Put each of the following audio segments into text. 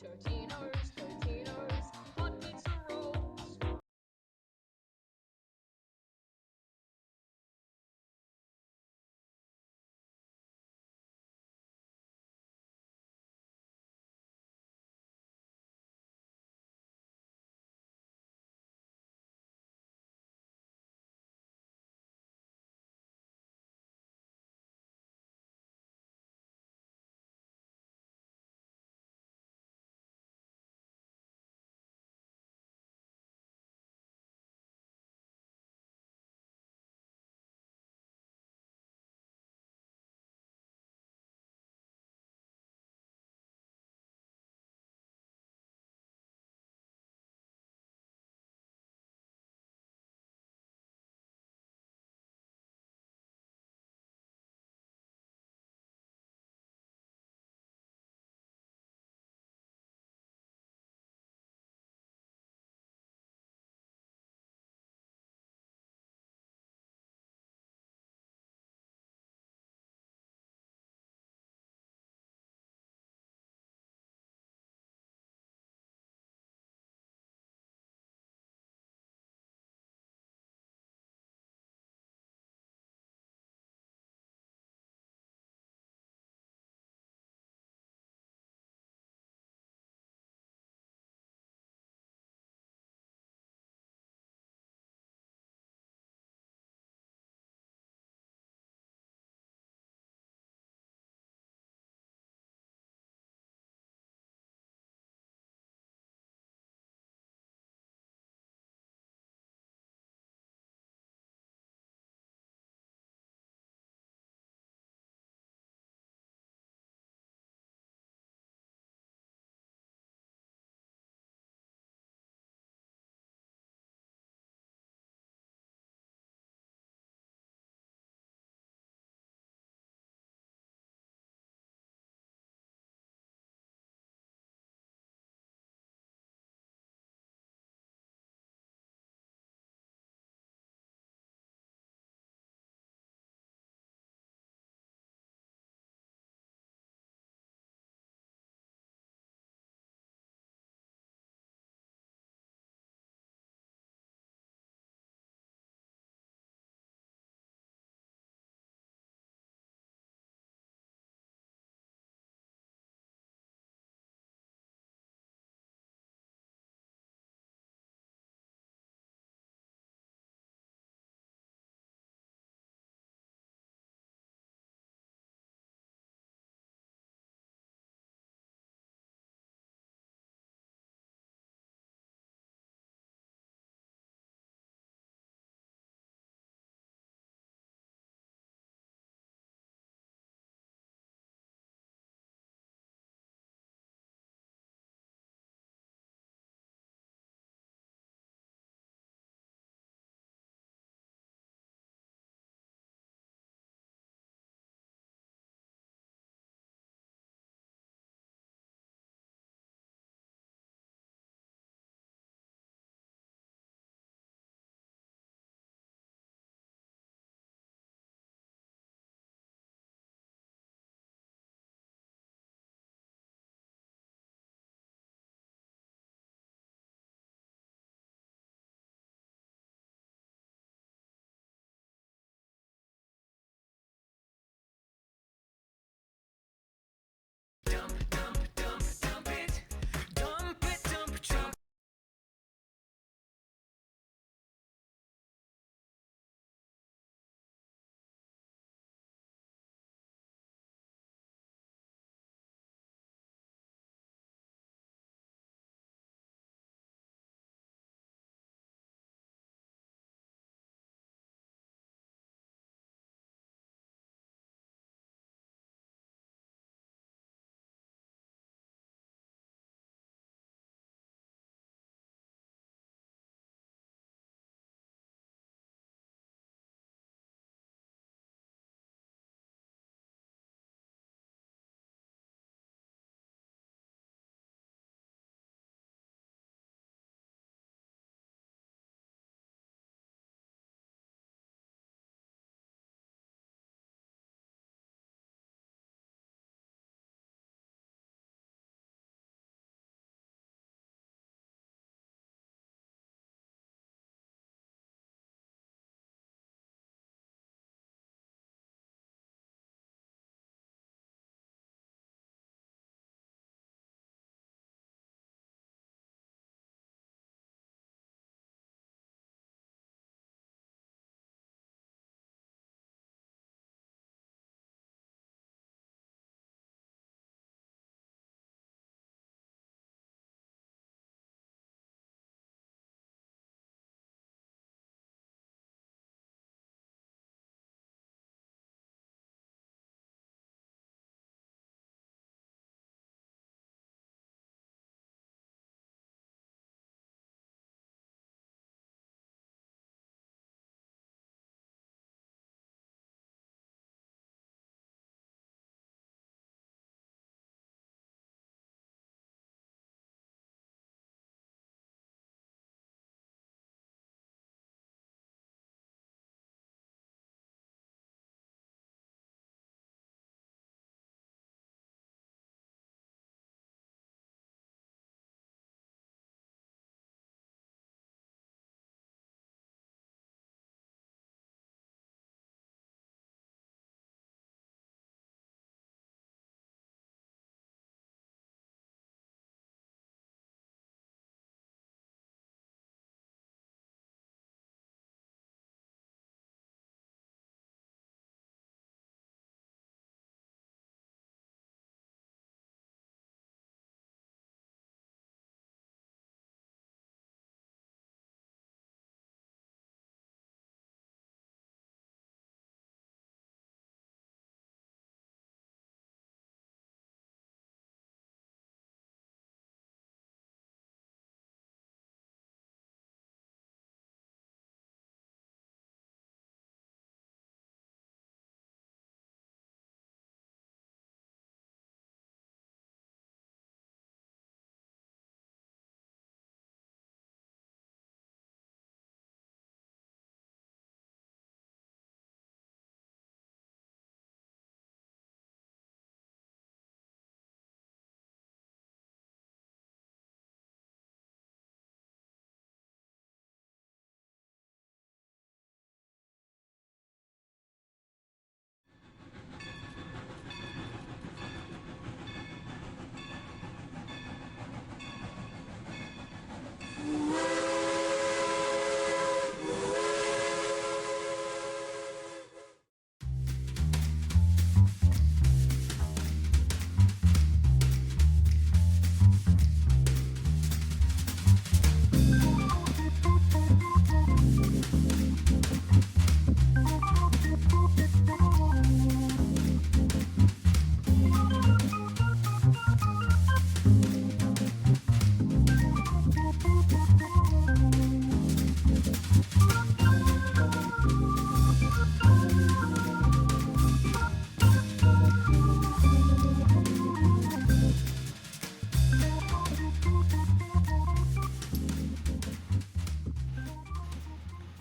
Totinos, Totinos, hot pizza rolls.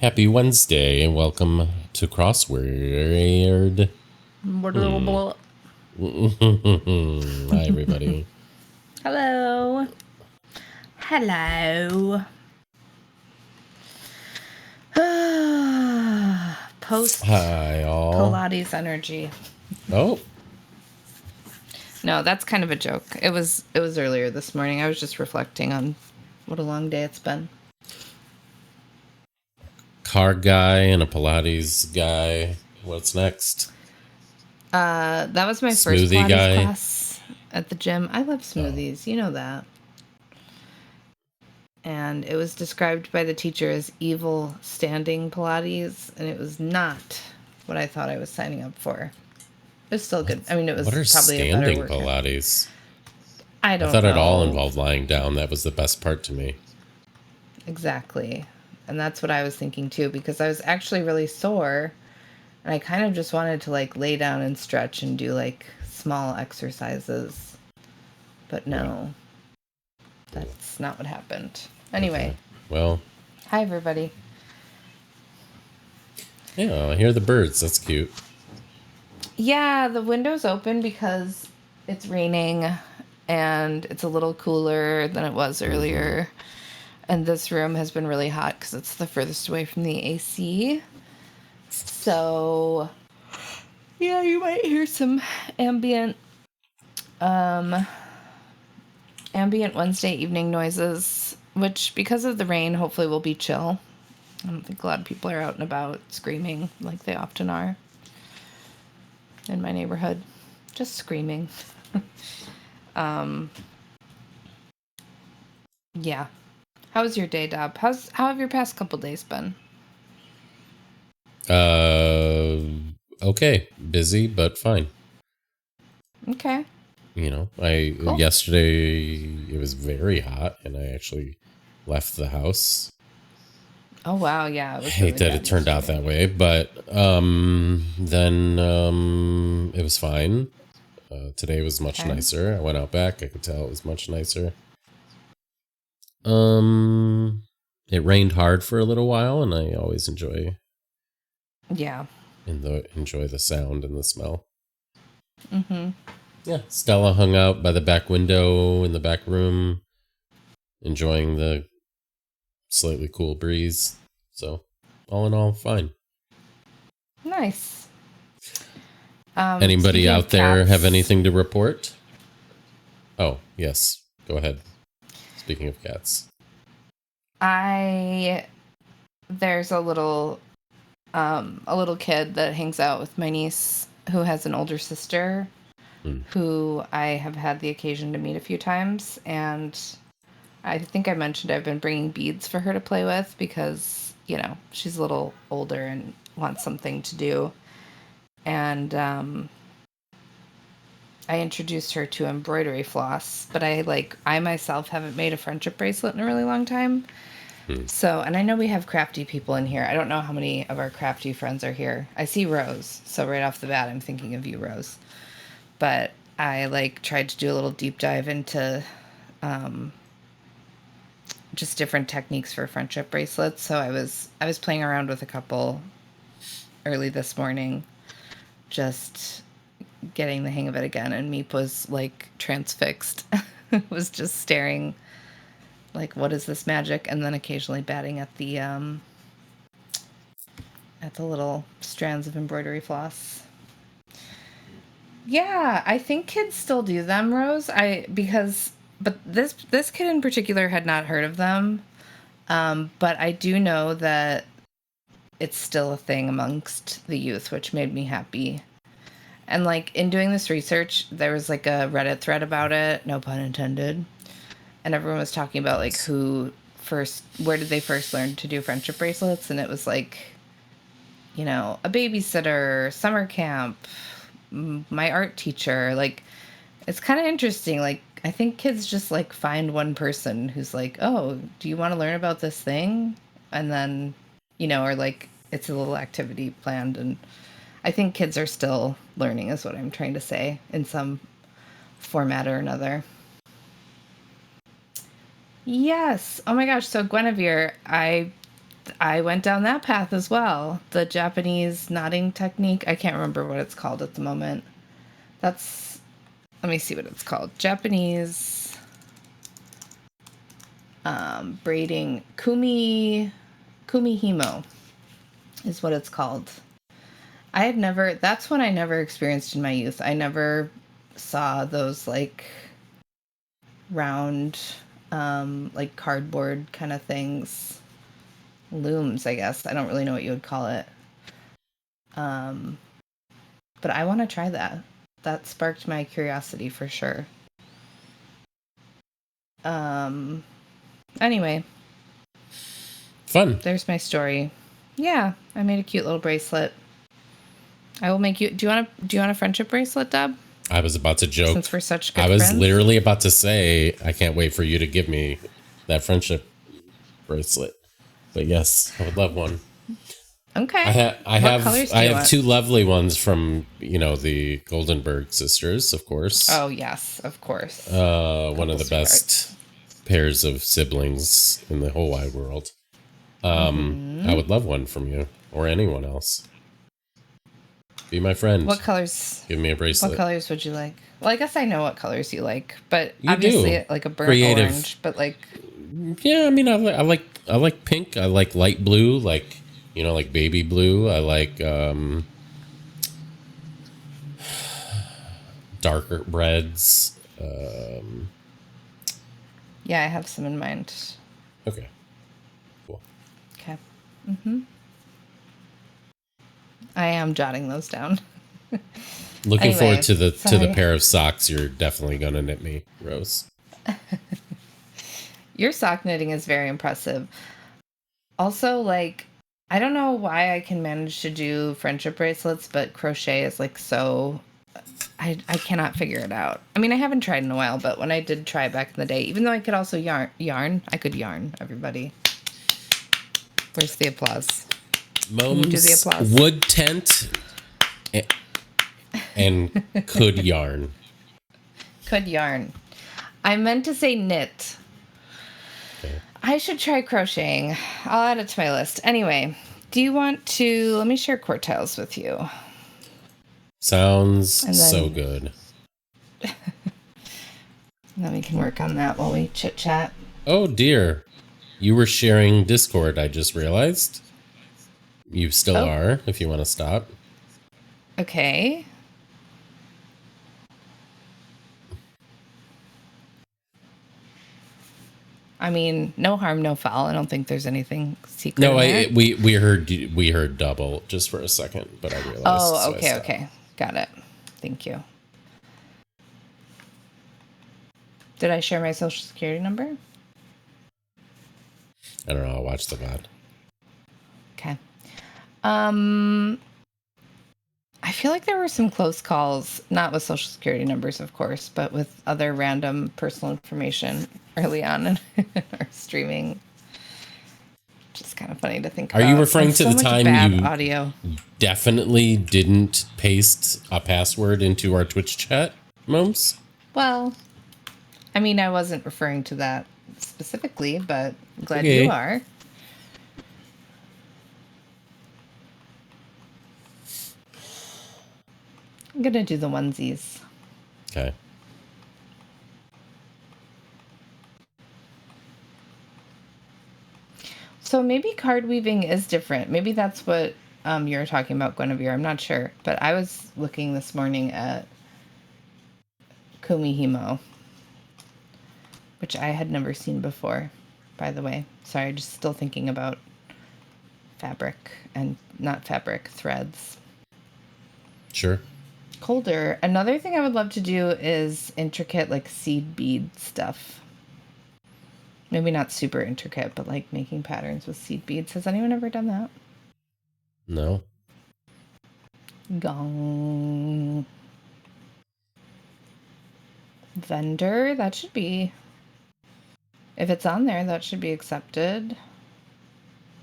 Happy Wednesday and welcome to Crossword. Hi, everybody. Hello. Post Hi, all. Pilates energy. Oh, No, that's kind of a joke. It was earlier this morning. I was just reflecting on what a long day it's been. car guy and a Pilates guy. What's next? That was my first Smoothie Pilates guy. class at the gym. I love smoothies, you know that. And it was described by the teacher as evil standing Pilates, and it was not what I thought I was signing up for. It was still good. I mean, it was What are probably a better standing workout. Pilates? I I don't thought know. it all involved lying down. That was the best part to me. Exactly. And that's what I was thinking too, because I was actually really sore and I kind of just wanted to like lay down and stretch and do like small exercises. But no, that's not what happened. Anyway, Okay. Well, hi everybody. yeah, I hear the birds. That's cute. Yeah, the window's open because it's raining and it's a little cooler than it was earlier. And this room has been really hot because it's the furthest away from the AC. So, yeah, you might hear some ambient Wednesday evening noises, which because of the rain, hopefully will be chill. I don't think a lot of people are out and about screaming like they often are in my neighborhood. Just screaming. Yeah. How was your day, Dab? How have your past couple days been? Okay. Busy, but fine. Okay. Cool. Yesterday it was very hot and I actually left the house. Oh wow, yeah, it I was hate really that bad it turned out yesterday. that way, but then it was fine. Today was much Okay. nicer. I went out back. I could tell it was much nicer. It rained hard for a little while, and I always enjoy Yeah. the sound and the smell. Mm-hmm. Yeah, Stella hung out by the back window in the back room, enjoying the slightly cool breeze. So, all in all, fine. Nice. Anybody Speaking of out there have cats, anything to report? Oh, yes. Go ahead. Speaking of cats. There's a little kid that hangs out with my niece who has an older sister who I have had the occasion to meet a few times, and I think I mentioned I've been bringing beads for her to play with because, you know, she's a little older and wants something to do. And I introduced her to embroidery floss, but I myself haven't made a friendship bracelet in a really long time. So, and I know we have crafty people in here. I don't know how many of our crafty friends are here. I see Rose. So right off the bat, I'm thinking of you, Rose. But I tried to do a little deep dive into just different techniques for friendship bracelets. So I was playing around with a couple early this morning, just getting the hang of it again, and Meep was like transfixed. Was just staring like, what is this magic? And then occasionally batting at the little strands of embroidery floss. Yeah, I think kids still do them, Rose. But this kid in particular had not heard of them. But I do know that it's still a thing amongst the youth, which made me happy. And like in doing this research, there was like a Reddit thread about it, no pun intended. And everyone was talking about like where did they first learn to do friendship bracelets? And it was like, you know, a babysitter, summer camp, my art teacher. Like, it's kind of interesting. Like, I think kids just like find one person who's like, oh, do you want to learn about this thing? And then, you know, or like it's a little activity planned. And I think kids are still learning, is what I'm trying to say, in some format or another. Yes. Oh my gosh. So Guinevere, I I went down that path as well. The Japanese knotting technique. I can't remember what it's called at the moment. Let me see what it's called. Japanese braiding. Kumihimo is what it's called. That's one I never experienced in my youth. I never saw those like round, like cardboard kind of things. Looms, I guess. I don't really know what you would call it. But I want to try that. That sparked my curiosity for sure. Anyway. Fun. There's my story. Yeah, I made a cute little bracelet. I will make you. Do you want a friendship bracelet, Deb? I was about to joke. Since we're such good I was friends. literally about to say, I can't wait for you to give me that friendship bracelet. But yes, I would love one. Okay. I have two lovely ones from, the Goldenberg sisters, of course. Oh yes, of course. One of the best pairs of siblings in the whole wide world. I would love one from you or anyone else. Be my friend. What colors? Give me a bracelet. What colors would you like? Well, I guess I know what colors you like, but you obviously do. like a burnt Creative. orange. But like, yeah, I mean, I like pink. I like light blue, like baby blue. I like darker reds. yeah, I have some in mind. Okay. Cool. Okay. I am jotting those down. Looking forward to the sorry. pair of socks you're definitely gonna knit me, Rose. Your sock knitting is very impressive. Also, like, I don't know why I can manage to do friendship bracelets, but crochet is like so. I cannot figure it out. I mean, I haven't tried in a while, but when I did try back in the day, even though I could also yarn, I could yarn. Everybody, where's the applause? Mom's do the applause. wood tent and could yarn. Could yarn. I meant to say knit. Okay. I should try crocheting. I'll add it to my list. Anyway, do you want to... Let me share quartiles with you. Sounds so good. Then we can work on that while we chit-chat. Oh, dear. You were sharing Discord, I just realized. You still are, if you want to stop. Okay. I mean, no harm, no foul. I don't think there's anything secret. No, in there. we heard double just for a second, but I realized. Oh, okay, okay. Got it. Thank you. Did I share my social security number? I don't know. I'll watch the VOD. Okay. I feel like there were some close calls, not with social security numbers, of course, but with other random personal information early on in our streaming. Just kind of funny to think about. Are you referring to the time you audio definitely didn't paste a password into our Twitch chat, Moms? Well, I mean, I wasn't referring to that specifically, but I'm glad you are. I'm going to do the onesies. Okay. So maybe card weaving is different. Maybe that's what you're talking about, Guinevere. I'm not sure. But I was looking this morning at Kumihimo, which I had never seen before, by the way. Sorry, just still thinking about fabric and not fabric, threads. Sure. Colder. Another thing I would love to do is intricate, like, seed bead stuff. Maybe not super intricate, but like making patterns with seed beads. Has anyone ever done that? No. Gong. Vendor. That should be... If it's on there, that should be accepted.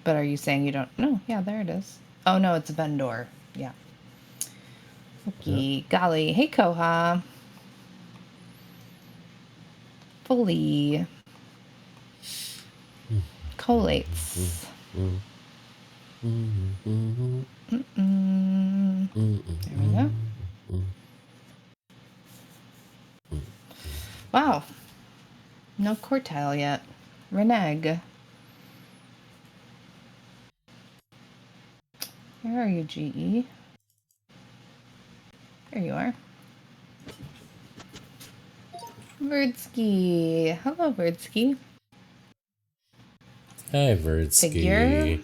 But are you saying you don't... No, yeah, there it is. Oh, no, it's vendor. Yeah. Okay, yeah. Golly. Hey, Koha. Fully. Collates. Mm-mm. There we go. Wow. No quartile yet. Reneg. Where are you, GE? There you are. Verdsky. Hello, Verdsky. Hi, Verdsky. Figure.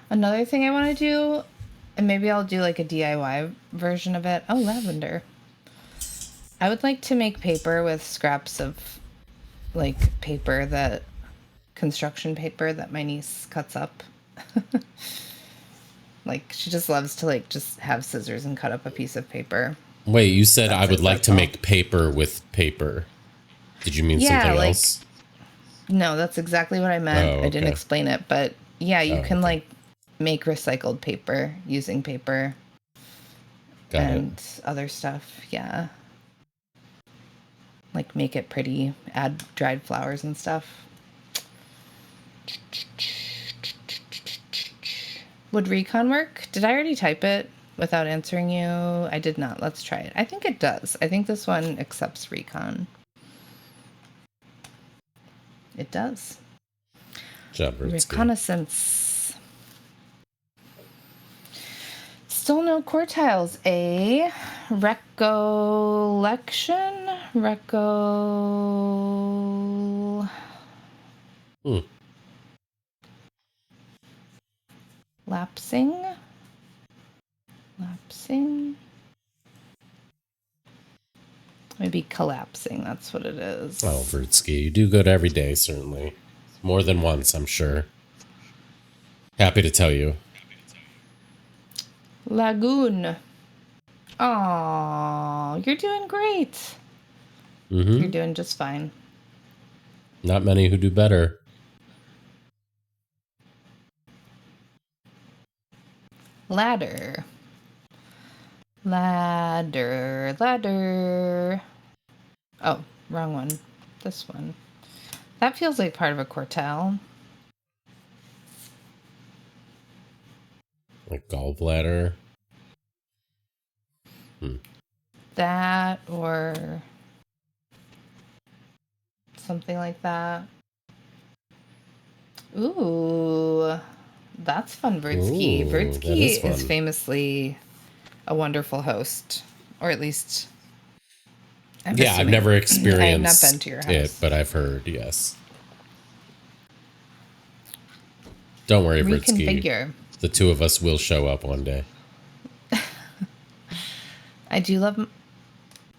Another thing I want to do, and maybe I'll do like a DIY version of it. Oh, lavender. I would like to make paper with scraps of like paper that construction paper that my niece cuts up. Like she just loves to like just have scissors and cut up a piece of paper. Wait, you said That's I would it, like that's to all. make paper with paper. Did you mean Yeah, something like else? no, that's exactly what I meant. Oh, I didn't okay. explain it, but yeah, you Oh, can okay. like make recycled paper using paper Got it. and other stuff. Yeah. Like make it pretty, add dried flowers and stuff. Would recon work? Did I already type it without answering you? I did not. Let's try it. I think it does. I think this one accepts recon. It does. Job, Verdsky. Reconnaissance. Still no quartiles. A recollection? Lapsing? Maybe collapsing. That's what it is. Oh, Verdsky, you do good every day, certainly. More than once, I'm sure. Happy to tell you. Lagoon. Oh, you're doing great. Mm-hmm. You're doing just fine. Not many who do better. Ladder. Oh, wrong one. This one. That feels like part of a quartile. Like gallbladder. That or something like that. Ooh, that's fun, Verdsky. Ooh, that is Verdsky fun. is famously a wonderful host, or at least I'm Yeah, I've assuming. never I have not experienced been to your it, house. but I've heard, yes. Don't worry, Verdsky. Reconfigure. The two of us will show up one day. I do love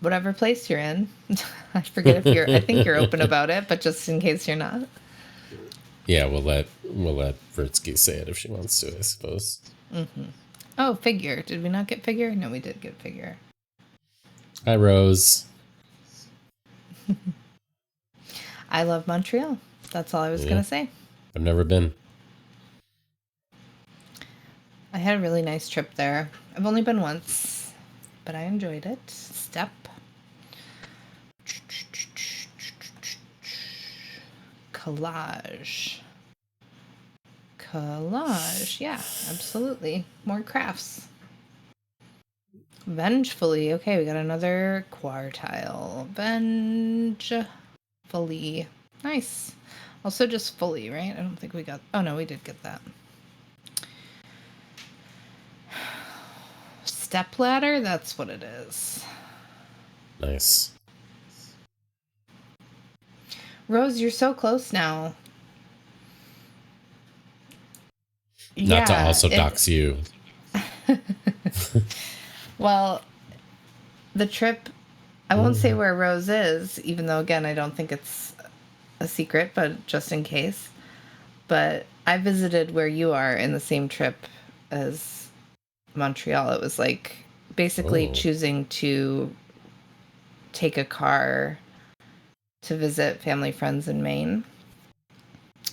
whatever place you're in. I forget if you're. I think you're open about it, but just in case you're not. Yeah, we'll let Verdsky say it if she wants to, I suppose. Mm-hmm. Oh, figure. Did we not get figure? No, we did get figure. Hi, Rose. I love Montreal. That's all I was gonna say. I've never been. I had a really nice trip there. I've only been once, but I enjoyed it. Step. Collage. Yeah, absolutely. More crafts. Vengefully. Okay, we got another quartile. Vengefully. Nice. Also just fully, right? I don't think we got... Oh, no, we did get that. Step ladder? That's what it is. Nice. Rose, you're so close now. Not to also dox you. Well, the trip, I won't say where Rose is, even though, again, I don't think it's a secret, but just in case. But I visited where you are in the same trip as Montreal. It was like basically choosing to take a car to visit family friends in Maine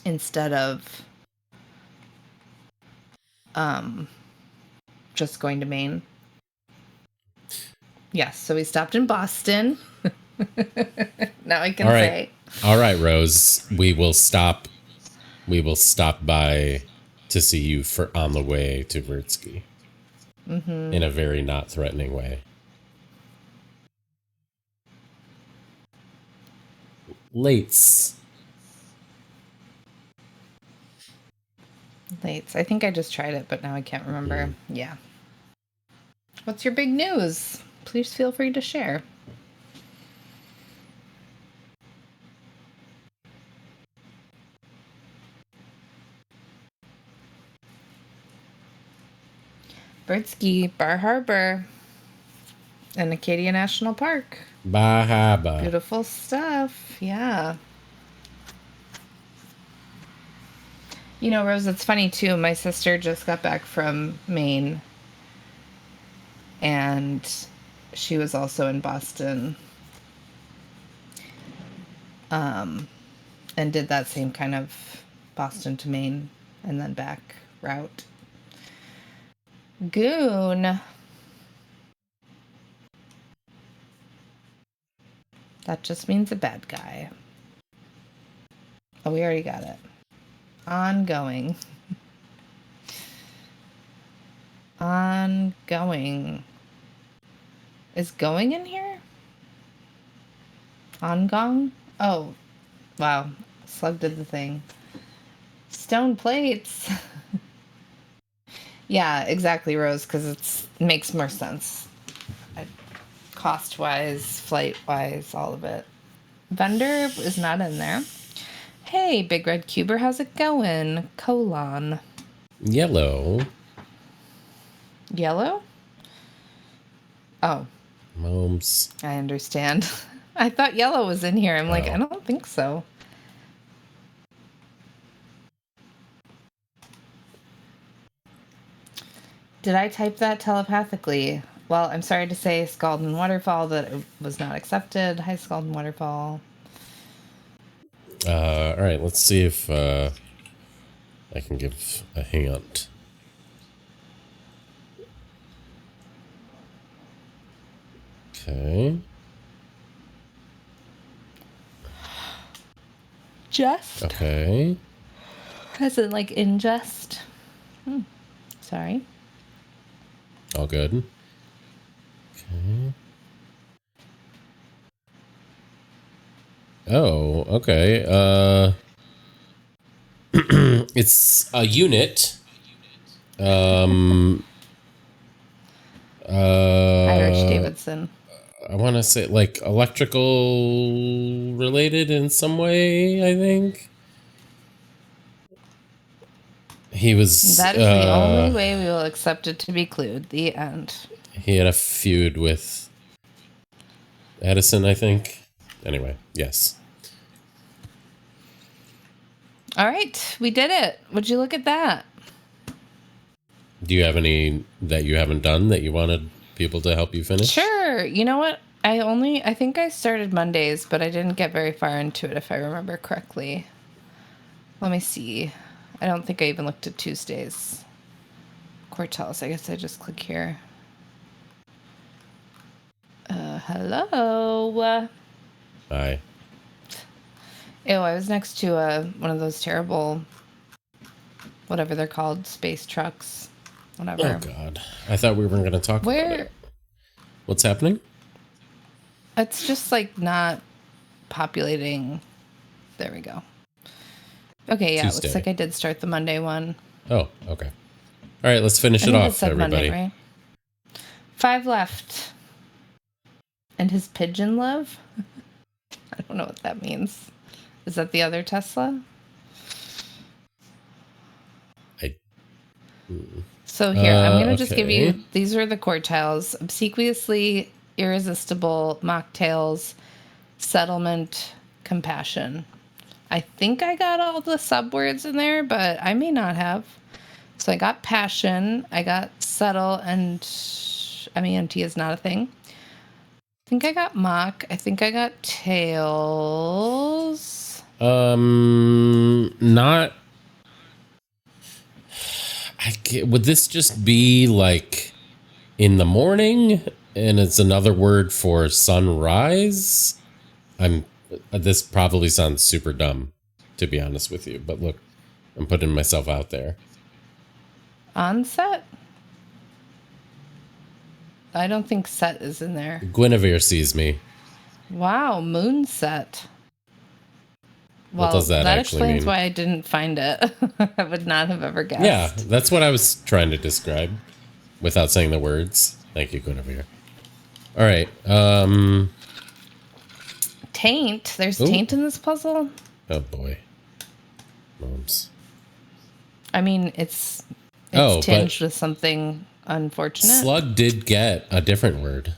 instead of just going to Maine. Yes, so we stopped in Boston. Now I can All right. say. All right, Rose. We will stop by to see you for on the way to Vertsky in a very not threatening way. Lates. Lates. I think I just tried it, but now I can't remember. Yeah. What's your big news? Please feel free to share. Birdski, Bar Harbor, and Acadia National Park. Bahaba. Beautiful stuff. Yeah. You know, Rose, it's funny too. My sister just got back from Maine, and she was also in Boston, and did that same kind of Boston to Maine and then back route. Goon. That just means a bad guy. Oh, we already got it. Ongoing. Ongoing. Is going in here? Ongong? Oh, wow. Slug did the thing. Stone plates. Yeah, exactly, Rose, because it makes more sense. Cost-wise, flight-wise, all of it. Vendor is not in there. Hey, Big Red Cuber, how's it going? Colon. Yellow. Yellow? Oh, Moms. I understand. I thought yellow was in here. I'm like, I don't think so. Did I type that telepathically? Well, I'm sorry to say, Scalding Waterfall, that it was not accepted. Hi, Scalding Waterfall. All right, let's see if I can give a hint. Okay. Just? Okay. As in, like, ingest? Sorry. All good. Okay. Oh, okay. It's a unit. Irish Davidson. I want to say like electrical related in some way, I think. He was That is the only way we will accept it to be clued. The end. he had a feud with Edison, I think. Anyway, yes. All right, we did it. Would you look at that? Do you have any that you haven't done that you wanted people to help you finish? Sure. You know what? I think I started Mondays, but I didn't get very far into it if I remember correctly. Let me see. I don't think I even looked at Tuesdays. Quartiles. I guess I just click here. Hello. Hi. Ew, I was next to one of those terrible, whatever they're called, space trucks. Whatever. Oh, God. I thought we weren't going to talk about it. What's happening? It's just like not populating. There we go. Okay, yeah, Tuesday. it looks like I did start the Monday one. Oh, okay. All right, let's finish it off, everybody. Monday, right? 5 left. And his pigeon love? I don't know what that means. Is that the other Tesla? So here, I'm going to just give you, these are the quartiles. Obsequiously, irresistible, mocktails, settlement, compassion. I think I got all the subwords in there, but I may not have. So I got passion, I got settle, and MENT is not a thing. I think I got mock. I think I got tails. Not. Would this just be like in the morning, and it's another word for sunrise? I'm. This probably sounds super dumb, to be honest with you. But look, I'm putting myself out there. Onset? I don't think set is in there. Guinevere sees me. Wow, moonset. What Well, does that actually explains mean? why I didn't find it. I would not have ever guessed. Yeah, that's what I was trying to describe without saying the words. Thank you, Guinevere. All right. Taint. There's Ooh. taint in this puzzle. Oh boy. Moms. I mean, it's Oh, tinged but with something unfortunate. Slug did get a different word.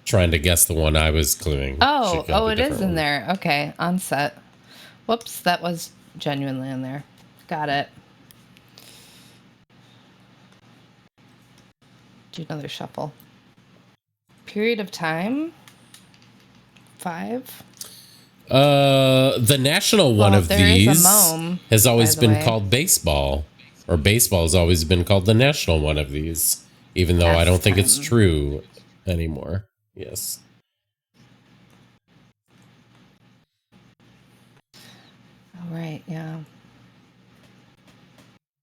Trying to guess the one I was cluing. Oh, it is in there. Okay, onset. Whoops, that was genuinely in there. Got it. Do another shuffle. Period of time. 5. The national one of there these is a mome, has always by the been way. called baseball, or baseball has always been called the national one of these, even though I don't think it's Pastime. true anymore. Yes. All right, yeah.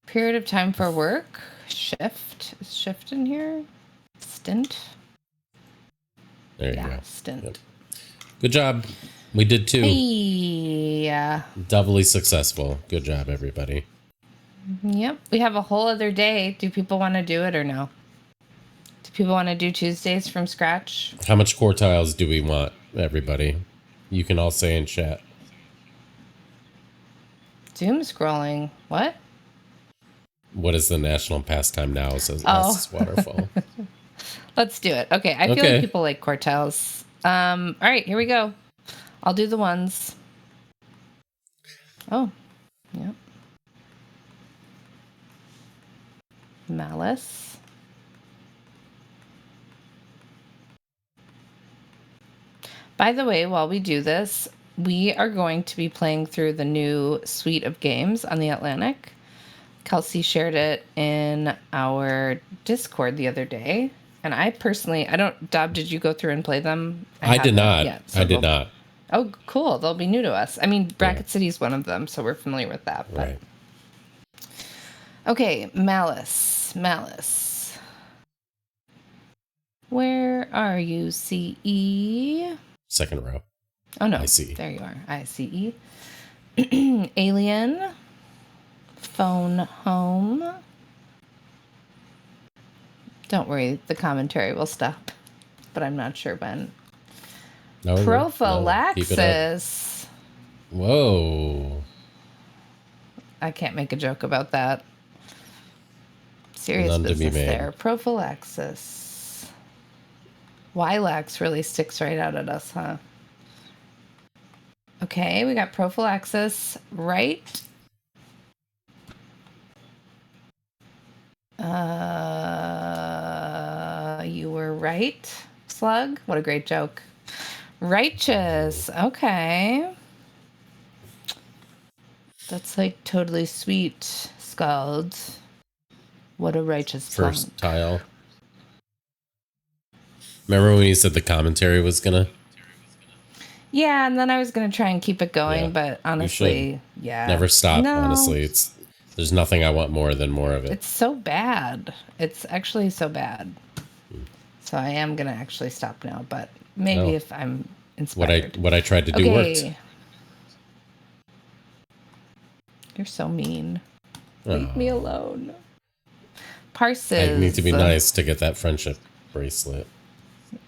Period of time for work. Shift. Is shift in here? Stint. There you go. Stint. Yep. Good job. We did 2. Hey. Doubly successful. Good job, everybody. Yep. We have a whole other day. Do people want to do it or no? Do people want to do Tuesdays from scratch? How much quartiles do we want, everybody? You can all say in chat. Doom scrolling. What? What is the national pastime now? Says asks Waterfall. Let's do it. Okay. I feel like people like quartiles. All right, here we go. I'll do the ones. Oh, yep. Malice. By the way, while we do this, we are going to be playing through the new suite of games on the Atlantic. Kelsey shared it in our Discord the other day. And I personally, Dob, did you go through and play them? I did not. So I did not. Oh, cool. They'll be new to us. I mean, Bracket City is one of them, so we're familiar with that. But. Right. Okay, Malice. Malice. Where are you, CE? Second row. Oh, no. ICE. There you are. ICE. Alien. Phone home. Don't worry, the commentary will stop, but I'm not sure when. No, Prophylaxis. No, whoa. I can't make a joke about that. Serious None to be business made. there. Prophylaxis. Wilax really sticks right out at us, huh? Okay, we got prophylaxis right. You were right, Slug. What a great joke. Righteous. Okay. That's like totally sweet, Scald. What a righteous First plunk. tile. Remember when you said the commentary was gonna? Yeah, and then I was gonna try and keep it going, but honestly, yeah. Never stop, No. honestly. There's nothing I want more than more of it. It's so bad. It's actually so bad. So I am gonna actually stop now, but maybe if I'm inspired. What I tried to do worked. You're so mean. Leave me alone. Parses. I need to be nice to get that friendship bracelet.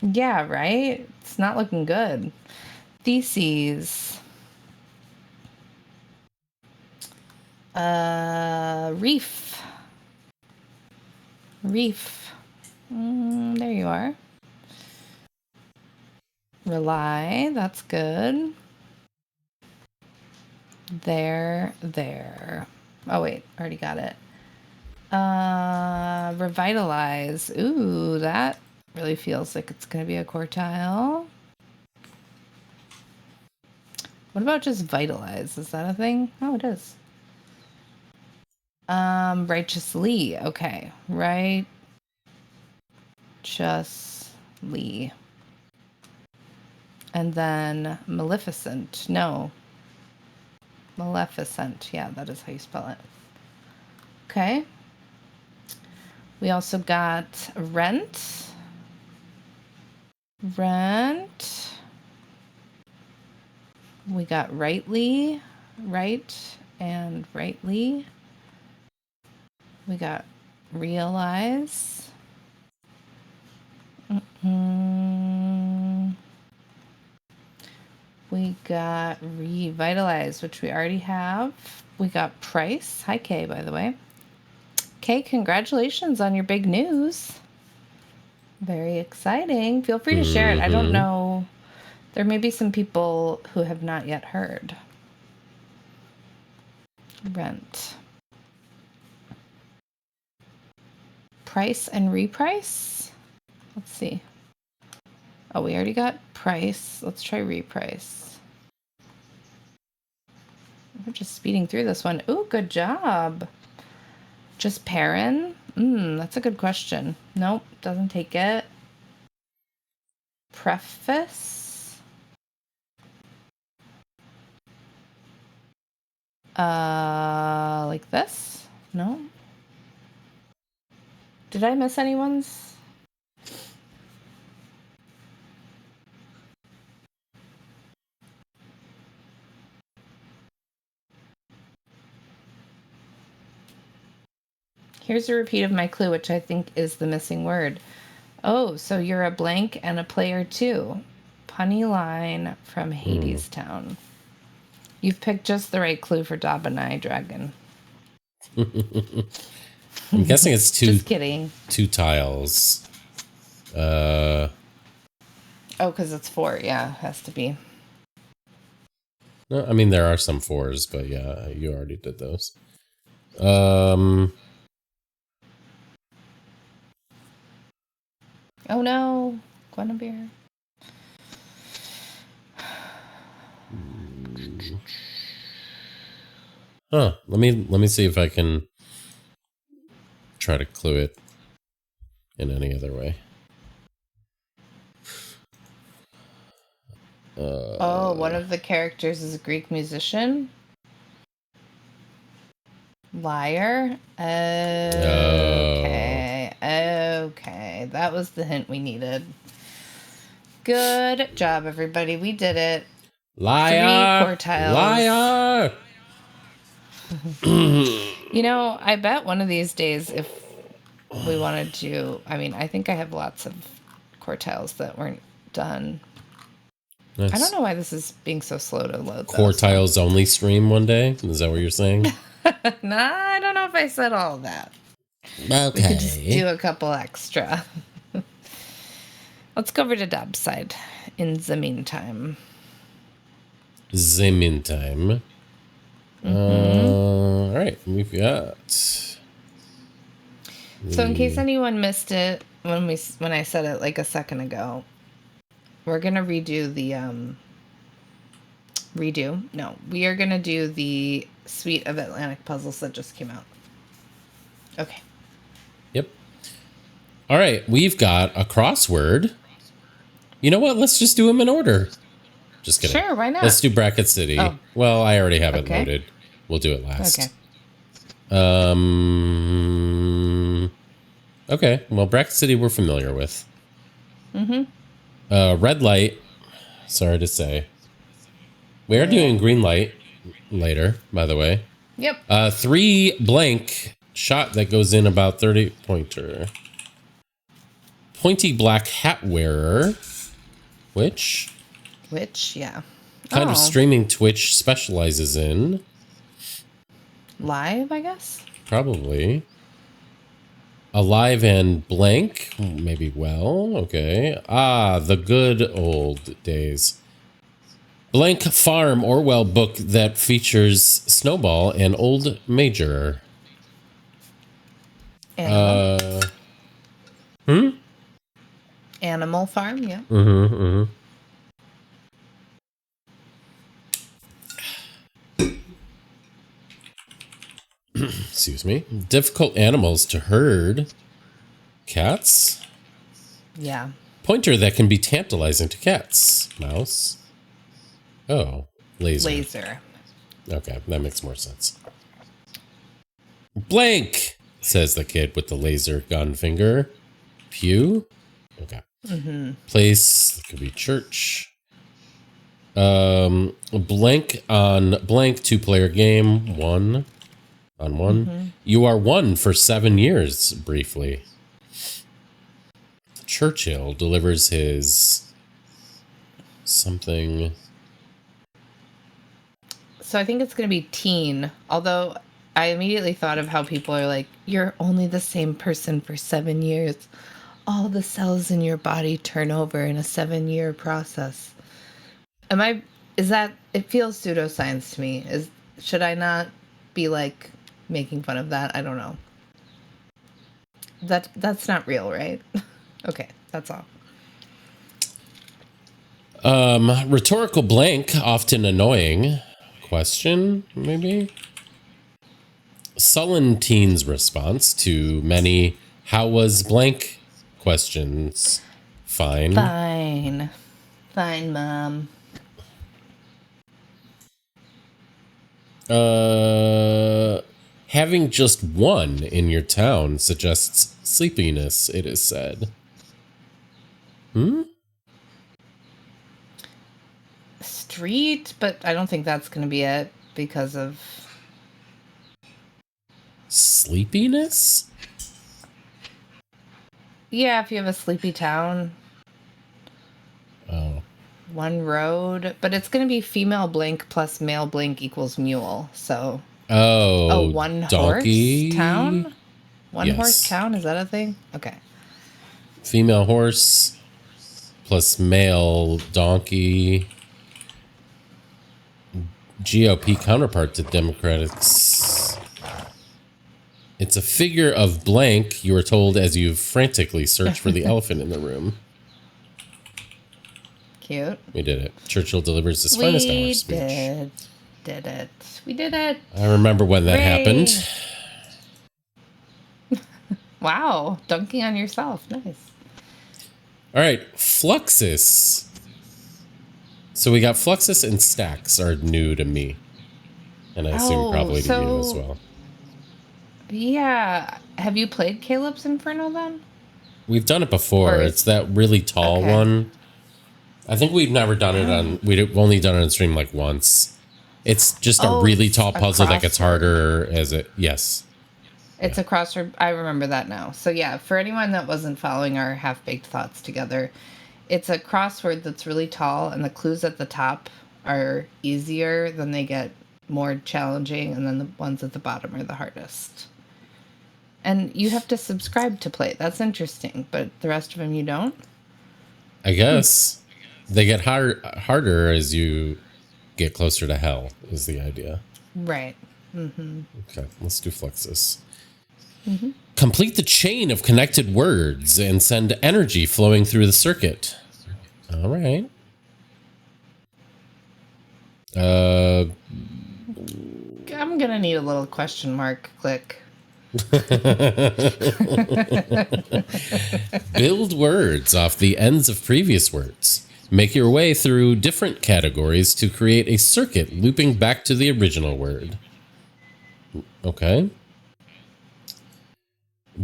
Yeah, right? It's not looking good. Theses. Reef. Reef. There you are. Rely. That's good. There. Oh, wait. Already got it. Revitalize. Ooh, that really feels like it's going to be a quartile. What about just vitalize? Is that a thing? Oh, it is. Righteously. Okay. Righteously. And then Maleficent. No. Maleficent. Yeah, that is how you spell it. Okay. We also got Rent. Rent. We got Rightly. Right and Rightly. We got Realize. We got Revitalize, which we already have. We got Price. Hi, Kay, by the way. Kay, congratulations on your big news. Very exciting. Feel free to share it. I don't know. There may be some people who have not yet heard. Rent. Price and Reprice? Let's see. Oh, we already got Price. Let's try Reprice. We're just speeding through this one. Ooh, good job. Just Perrin? That's a good question. Nope, doesn't take it. Preface? Like this? No? Did I miss anyone's? Here's a repeat of my clue, which I think is the missing word. Oh, so you're a blank and a player too. Punny line from Hadestown. You've picked just the right clue for Dabanai Dragon. I'm guessing it's two. Just kidding. 2 tiles. Oh, because it's 4. Yeah, has to be. No, I mean there are some 4s, but yeah, you already did those. Oh no, Guinevere. Huh. Let me see if I can try to clue it in any other way. One of the characters is a Greek musician. Liar. Okay. Okay. That was the hint we needed. Good job, everybody. We did it. Liar! 3 quartiles. Liar! You know, I bet one of these days, if we wanted to, I mean, I think I have lots of quartiles that weren't done. Nice. I don't know why this is being so slow to load. Quartiles only stream one day? Is that what you're saying? Nah, I don't know if I said all of that. Okay. We could just do a couple extra. Let's go over to Dab's side in the meantime. All right, we've got. So, in case anyone missed it when I said it like a second ago, we're gonna redo the we are gonna do the suite of Atlantic puzzles that just came out. Okay. Yep. All right, we've got a crossword. You know what? Let's just do them in order. Just kidding. Sure, why not? Let's do Bracket City. Oh. Well, I already have it Okay. loaded. We'll do it last. Okay. Okay. Well, Bracket City we're familiar with. Red light. Sorry to say. We are doing green light later, by the way. Yep. 3 blank shot that goes in about 30 pointer. Pointy black hat wearer. Which Yeah. kind of streaming Twitch specializes in. Live, I guess. Probably. Alive and blank. Maybe well. Okay. The good old days. Blank Farm Orwell book that features Snowball and Old Major. Animal. Animal Farm, yeah. Excuse me. Difficult animals to herd. Cats. Yeah. pointer that can be tantalizing to cats. Mouse. Oh, laser. Laser. Okay, that makes more sense. Blank, says the kid with the laser gun finger. Pew? Okay. Place, that could be church. Blank on blank, 2-player game, 1 on 1. You are 1 for 7 years, briefly. Churchill delivers his something. So I think it's going to be teen, although I immediately thought of how people are like, you're only the same person for 7 years. All the cells in your body turn over in a 7-year process. It feels pseudoscience to me. Should I not be like making fun of that? I don't know. That's not real, right? Okay, that's all. Rhetorical blank, often annoying. Question, maybe? Sullen teen's response to many how was blank questions. Fine. Fine, Mom. Having just 1 in your town suggests sleepiness, it is said. Street, but I don't think that's going to be it because of Sleepiness? yeah, if you have a sleepy town. Oh. 1 road, but it's going to be female blink plus male blink equals mule. So Oh, 1 donkey horse town? 1 Yes. horse town? Is that a thing? Okay. Female horse plus male donkey. GOP counterpart to Democrats. It's a figure of blank, you are told as you frantically search for the elephant in the room. Cute. We did it. Churchill delivers his finest hour speech. Did it. We did it. I remember when that happened. Wow. Dunking on yourself. Nice. All right. Fluxus. So we got Fluxus and Stacks are new to me. And I assume probably to you as well. Yeah. Have you played Caleb's Inferno then? We've done it before. It's that really tall one. I think we've never done it on... We've only done it on stream like once. It's just a really tall puzzle that gets harder as it... Yes. It's a crossword. I remember that now. So yeah, for anyone that wasn't following our half-baked thoughts together, it's a crossword that's really tall, and the clues at the top are easier, then they get more challenging, and then the ones at the bottom are the hardest. And you have to subscribe to play it. That's interesting, but the rest of them you don't? I guess. They get harder as you get closer to hell, is the idea. Right. Mm-hmm. Okay, let's do Fluxus. Mm-hmm. Complete the chain of connected words and send energy flowing through the circuit. All right. I'm going to need a little question mark click. Build words off the ends of previous words. Make your way through different categories to create a circuit looping back to the original word. Okay.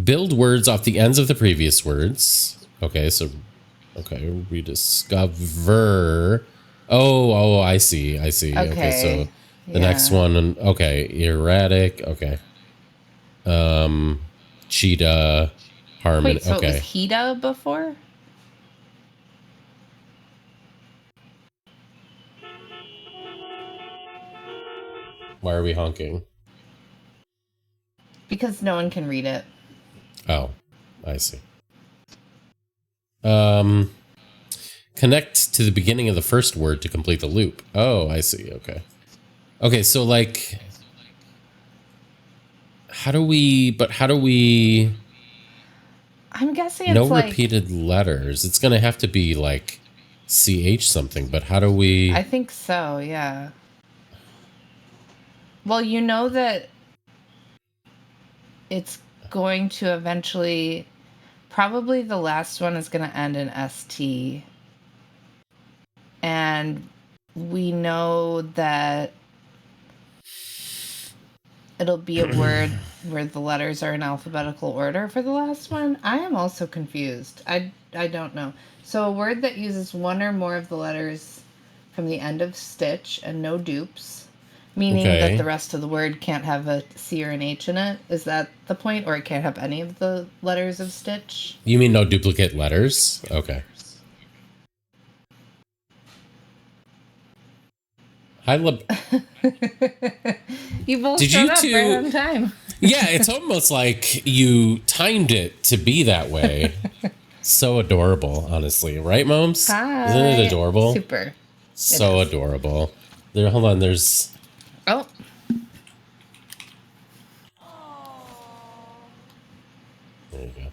Build words off the ends of the previous words. Okay, so... Okay, rediscover... Oh, I see. Okay, so the next one... Okay, erratic. Okay. Cheetah. Harmony. Wait, so okay. it was Hida before? Why are we honking? Because no one can read it. Oh, I see. Connect to the beginning of the first word to complete the loop. Oh, I see. Okay. Okay, so like... How do we... I'm guessing no it's like... repeated letters. It's going to have to be like CH something, but how do we... I think so, yeah. Well, you know that it's going to eventually Probably the last one is going to end in ST. And we know that it'll be a word where the letters are in alphabetical order for the last one. I am also confused. I don't know. So a word that uses one or more of the letters from the end of stitch and no dupes, meaning that the rest of the word can't have a C or an H in it. Is that the point? Or it can't have any of the letters of stitch? You mean no duplicate letters? Okay. Hi, You both Did showed you up two... right on time. Yeah, it's almost like you timed it to be that way. So adorable, honestly. Right, Moms? Hi. Isn't it adorable? Super. So adorable. There, hold on, there's... Oh. There you go.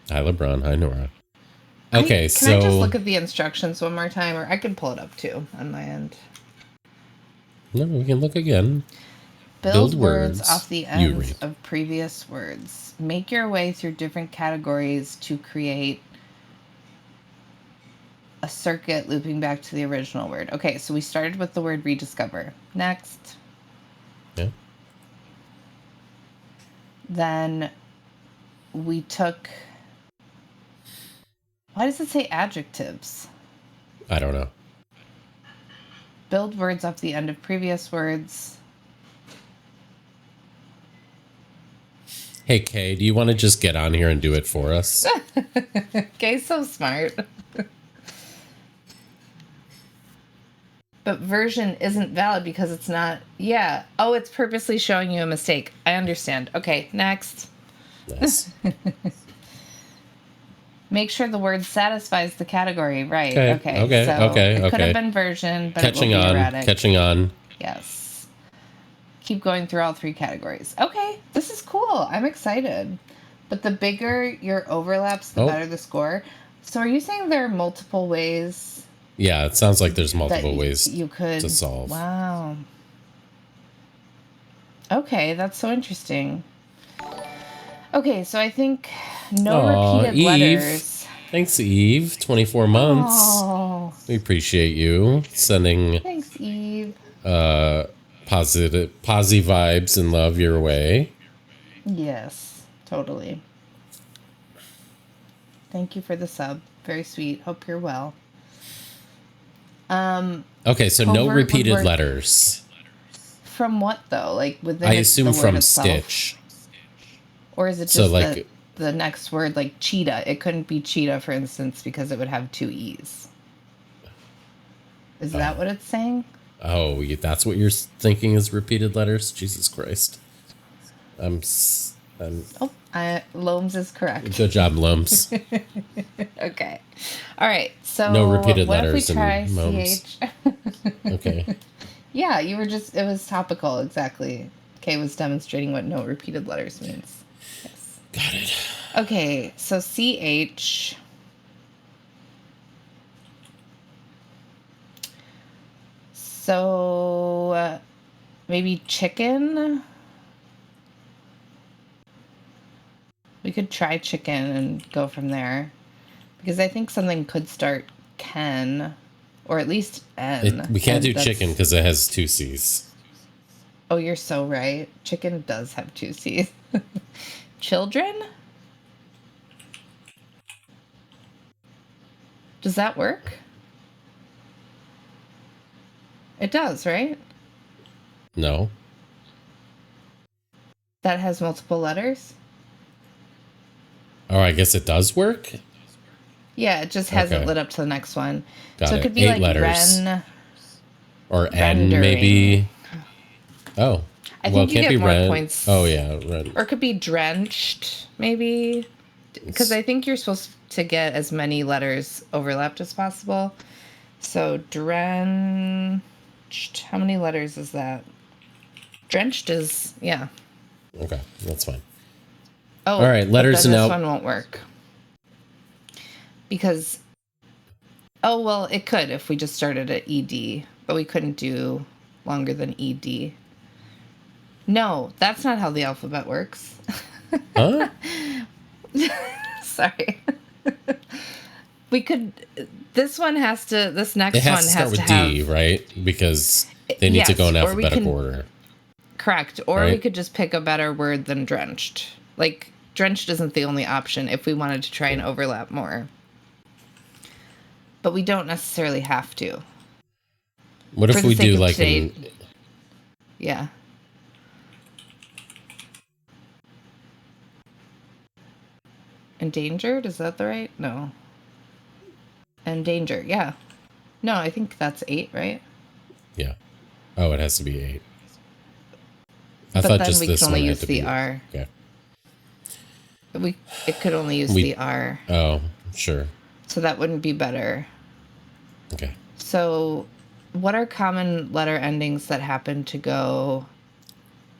Hi, LeBron. Hi, Nora. Okay, Can I just look at the instructions one more time? Or I can pull it up, too, on my end. No, we can look again. Build words off the ends of previous words. Make your way through different categories to create a circuit looping back to the original word. Okay, so we started with the word rediscover. Next. Yeah. Then we took... Why does it say adjectives? I don't know. Build words off the end of previous words. Hey, Kay, do you want to just get on here and do it for us? Kay's so smart. But version isn't valid because it's not... Yeah. Oh, it's purposely showing you a mistake. I understand. Okay, next. Nice. Make sure the word satisfies the category. Right. Okay. It could have been version, but catching it will be on. erratic. Catching on. Yes. Keep going through all three categories. Okay, this is cool. I'm excited. But the bigger your overlaps, the better the score. So are you saying there are multiple ways? Yeah, it sounds like there's multiple ways you could to solve. Wow. Okay, that's so interesting. Okay, so I think no repeated letters. Thanks, Eve. 24 months. Oh. We appreciate you sending Thanks, Eve. Positive vibes and love your way. Yes, totally. Thank you for the sub. Very sweet. Hope you're well. Okay, so no repeated letters. From what though? Like within I assume the from word itself? Stitch. Or is it just like the next word, like cheetah? It couldn't be cheetah, for instance, because it would have two E's. Is that what it's saying? Oh, that's what you're thinking is repeated letters? Jesus Christ. Loams is correct. Good job, Loams. Okay. All right. So no repeated what letters if we try in CH? Okay. Yeah, you were just, it was topical, exactly. Kay was demonstrating what no repeated letters means. Yes. Got it. Okay, so CH. So maybe chicken. We could try chicken and go from there. Because I think something could start Ken, or at least N. We can't do chicken because it has two C's. Oh, you're so right. Chicken does have two C's. Children? Does that work? It does, right? No. That has multiple letters? Oh, I guess it does work? Yeah, it just hasn't lit up to the next one. Got it could be 8 like letters. Ren. Or N, maybe. Oh. I think you get more points. Oh, yeah. Ren. Or it could be drenched, maybe. Because I think you're supposed to get as many letters overlapped as possible. So drenched. How many letters is that? Drenched is, yeah. Okay, that's fine. Oh, all right. Letters and this one won't work because. Oh well, it could if we just started at ED, but we couldn't do longer than ED. No, that's not how the alphabet works. Huh? Sorry. We could. This one has to. This next It has one to start has with to have. D, right? Because they need to Yes, go in or we alphabetical can. order. Correct. Or we Right? could just pick a better word than drenched. Like, drenched isn't the only option if we wanted to try and overlap more. But we don't necessarily have to. What For if the we sake do of like today. an Yeah. Endangered? Is that the right? No. Endanger. Yeah. No, I think that's 8, right? yeah. Oh, it has to be 8. I But thought then just we can this only one had use to the be R. okay. It could only use We the R. oh, sure. So that wouldn't be better. Okay. So what are common letter endings that happen to go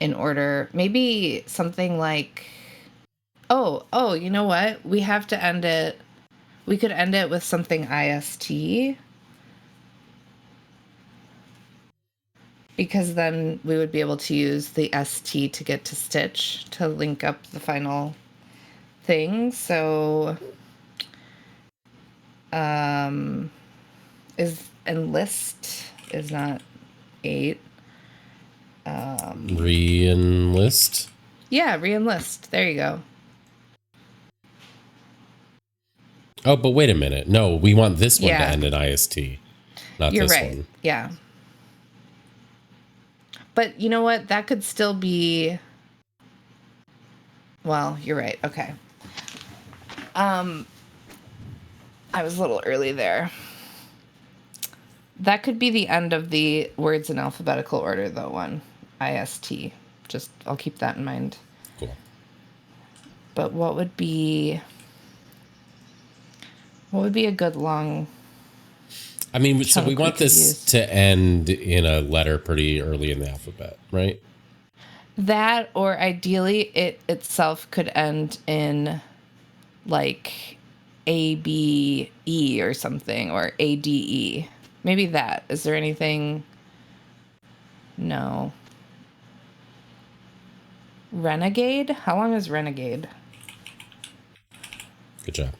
in order? Maybe something like oh, you know what? We have to end it. We could end it with something IST, because then we would be able to use the ST to get to stitch to link up the final thing. So is enlist is not 8. Re-enlist. Yeah, re-enlist. There you go. Oh, but wait a minute. No, we want this one to Yeah. end in IST, not You're this right. one. Yeah. But you know what? That could still be. Well, you're right. Okay. I was a little early there. That could be the end of the words in alphabetical order, though, one. IST. Just, I'll keep that in mind. Cool. But what would be a good long. I mean, so we chunk we want could this use? to end in a letter pretty early in the alphabet, right? That, or ideally, it itself could end in, like, ABE or something, or ADE. Maybe that. Is there anything? No. Renegade? How long is renegade? Good job.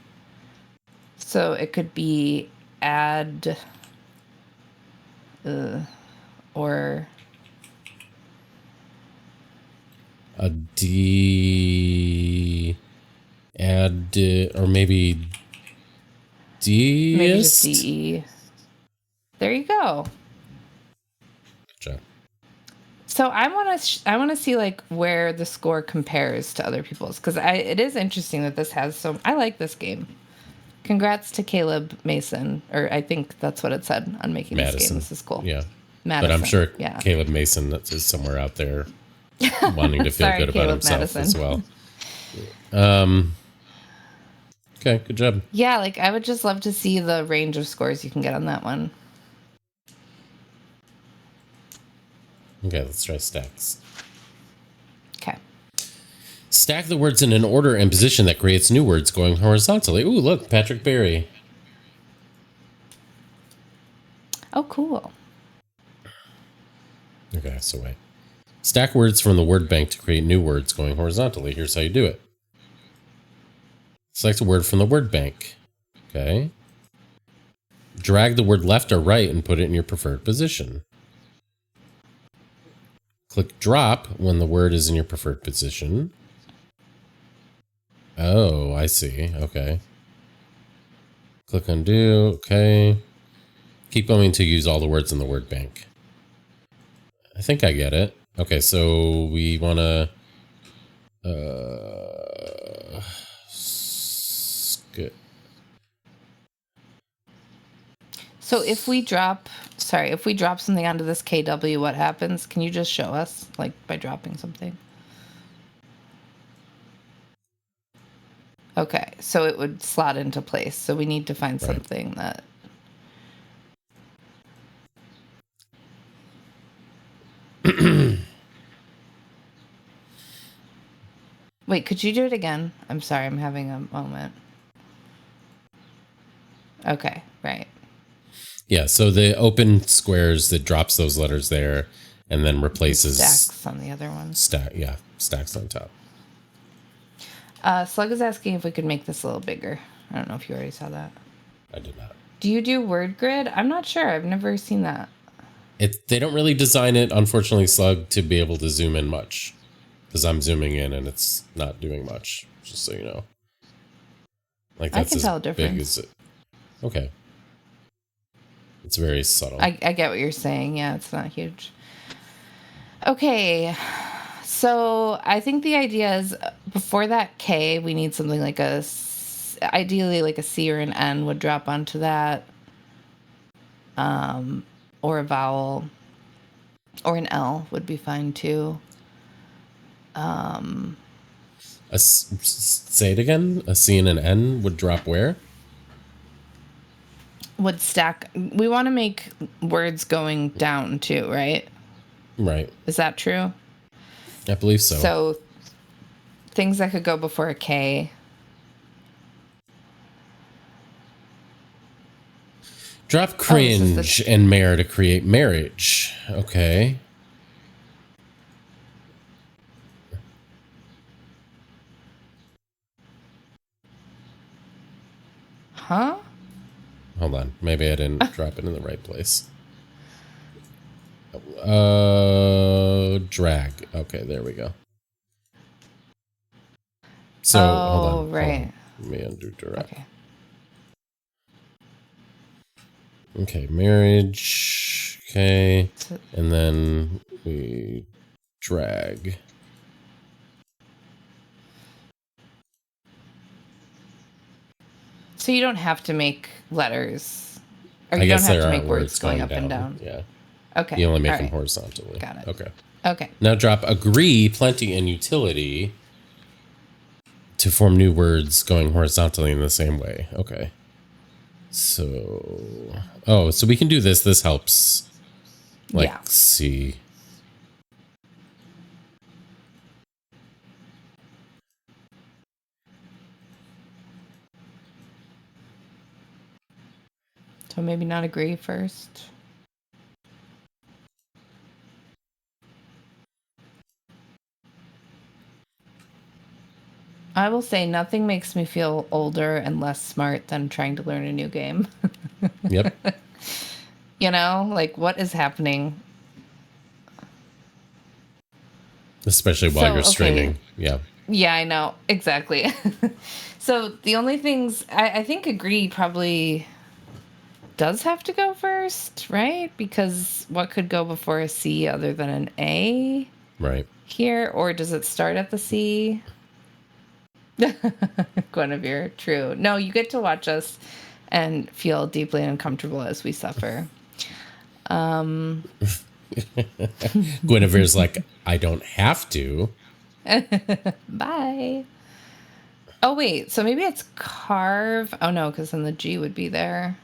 So it could be add, or A D, add, or maybe D. maybe just DE. There you go. Good job. So I want to see like where the score compares to other people's, because it is interesting that this has so. I like this game. Congrats to Caleb Mason, or I think that's what it said on making this Madison. game. This is cool. Yeah. Madison. But I'm sure yeah. Caleb Mason that's is somewhere out there wanting to feel Sorry, good about Caleb himself Madison. as well. Okay, good job. Yeah, like I would just love to see the range of scores you can get on that one. Okay, let's try stacks. Okay. Stack the words in an order and position that creates new words going horizontally. Ooh, look, Patrick Berry. Oh, cool. Okay, so wait. Stack words from the word bank to create new words going horizontally. Here's how you do it. Select a word from the word bank. Okay. Drag the word left or right and put it in your preferred position. Click drop when the word is in your preferred position. Oh, I see. Okay. Click undo. Okay. Keep going to use all the words in the word bank. I think I get it. Okay, so we want to So if we drop something onto this KW, what happens? Can you just show us, like, by dropping something? Okay, so it would slot into place. So we need to find something that. Wait, could you do it again? I'm sorry, I'm having a moment. Okay, right. Yeah, so the open squares that drops those letters there and then replaces Stacks on the other ones. stacks on top. Slug is asking if we could make this a little bigger. I don't know if you already saw that. I did not. Do you do word grid? I'm not sure. I've never seen that. They don't really design it, unfortunately, Slug, to be able to zoom in much. Because I'm zooming in and it's not doing much, just so you know. Like that's I can tell a difference. big as it. Okay. It's very subtle. I get what you're saying. Yeah, it's not huge. Okay. So I think the idea is before that K, we need something like ideally like a C or an N would drop onto that. Or a vowel. Or an L would be fine too. Say it again. A C and an N would drop where? Would stack. We want to make words going down too, right? Right. Is that true? I believe so. So things that could go before a K. Drop cringe and mare to create marriage. Okay. Huh? Hold on. Maybe I didn't drop it in the right place. Drag. Okay, there we go. So, hold on. Right. Hold on. Let me undo drag. Okay, marriage. Okay. And then we drag. So you don't have to make letters. Or I you don't guess have there to are make words going up and down. Yeah. Okay. You only make all them right. horizontally. Got it. Okay. Okay. Now drop agree, plenty, and utility to form new words going horizontally in the same way. Okay. So, so we can do this. This helps. Like, Yeah. see. So maybe not agree first. I will say nothing makes me feel older and less smart than trying to learn a new game. Yep. You know, like what is happening? Especially while you're streaming. Yeah. Yeah, I know. Exactly. So the only things I think agree probably does have to go first, right? Because what could go before a C other than an A? Right. Here, or does it start at the C? Guinevere, true. No, you get to watch us and feel deeply uncomfortable as we suffer. Guinevere's like, I don't have to. Bye. Oh, wait. So maybe it's carve. Oh, no, because then the G would be there.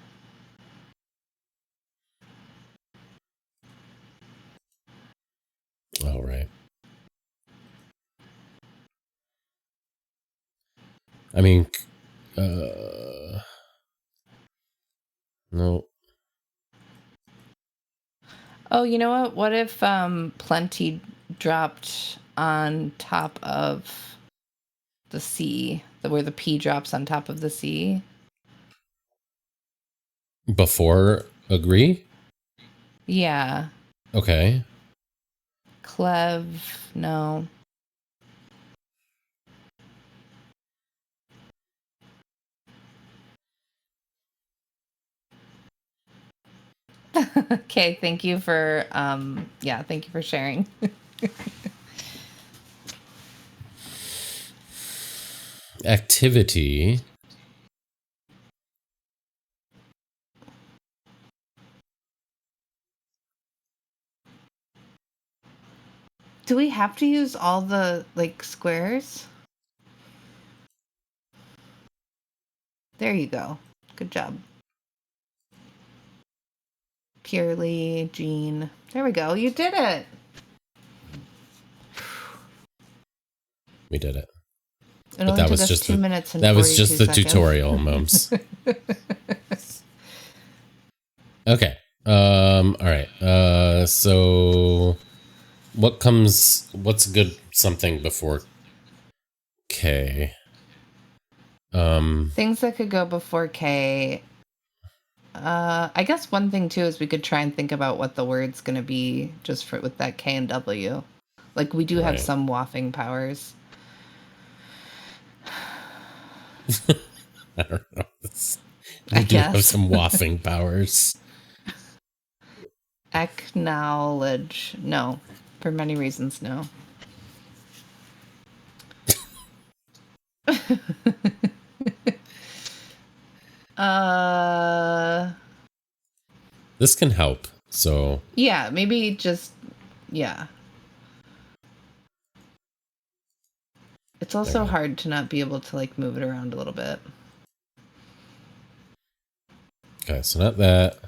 All right. I mean, no. Oh, you know what? What if plenty dropped on top of the C, where the P drops on top of the C? Before agree? Yeah. Okay. Clev, no. Okay, thank you for thank you for sharing. Activity. Do we have to use all the like squares? There you go. Good job. Purely, Jean. There we go. You did it. We did it. But that was just 2 minutes and that was just the seconds. tutorial, Mums. Okay. All right. So what's good something before K? Things that could go before K. I guess one thing too is we could try and think about what the word's going to be just for with that K and W. Like we do have some waffing powers. I don't know. We do have some waffing powers. Acknowledge. No. For many reasons, no. This can help. So yeah, maybe just yeah. It's also hard to not be able to like move it around a little bit. Okay, so not that.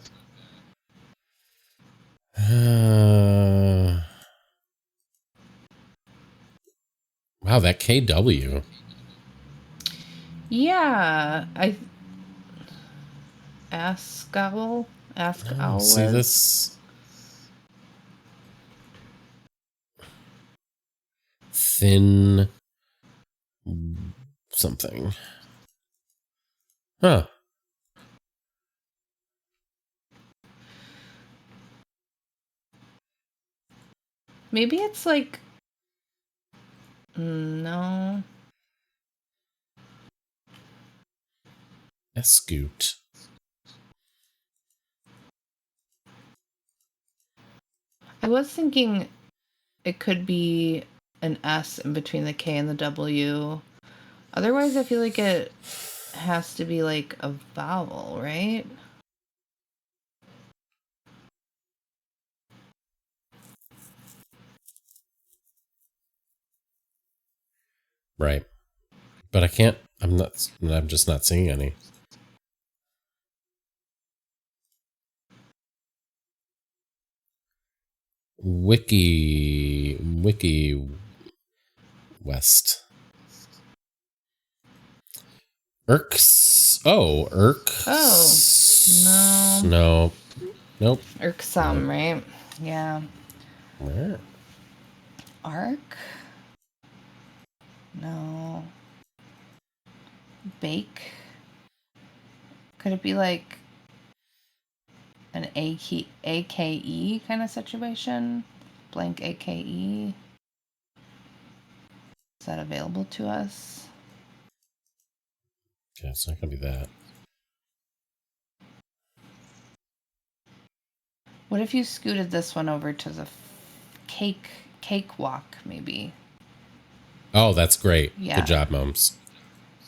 Wow, that KW. Yeah, ask owl. See this? Thin something. Huh. Maybe it's like no. Scoot. I was thinking it could be an S in between the K and the W. Otherwise, I feel like it has to be like a vowel, right? Right. But I can't, I'm just not seeing any. Wiki West. Irks. Oh, Irk. Oh, no. No. Nope. Irksome, right? Yeah. Where? Arc? No. Bake? Could it be like an AKE kind of situation? Blank AKE? Is that available to us? Okay, it's not going to be that. What if you scooted this one over to the cakewalk, maybe? Oh, that's great. Yeah. Good job, Moms.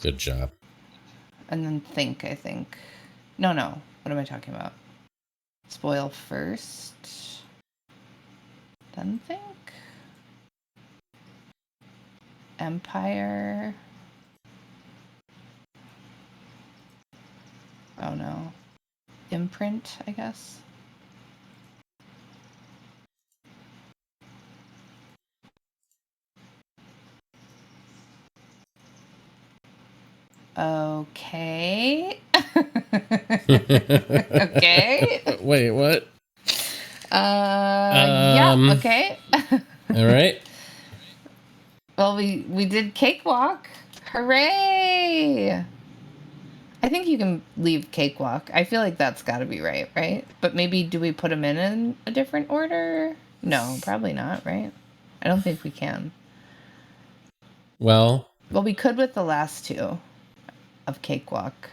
Good job. And then think, I think. No. What am I talking about? Spoil first. Then think. Empire. Oh no. Imprint, I guess. Okay. Okay. Wait, what? Yeah, okay. All right. Well, we did cakewalk. Hooray! I think you can leave cakewalk. I feel like that's got to be right? But maybe do we put them in a different order? No, probably not, right? I don't think we can. Well, we could with the last two of cakewalk.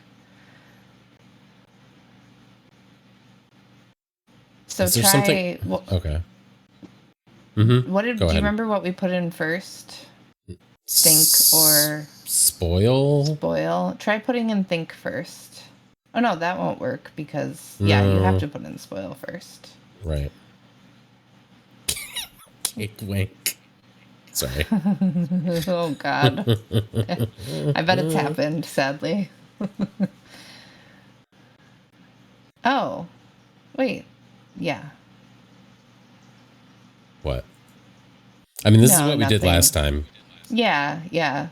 So is there try. Something? Okay. Mm-hmm. Do you remember what we put in first? Think or spoil? Try putting in think first. Oh no, that won't work because you have to put in spoil first. Right. Cake wink. Sorry. Oh God. I bet it's happened, sadly. Oh. Wait. Yeah. What? I mean, this is what we did last time. Yeah.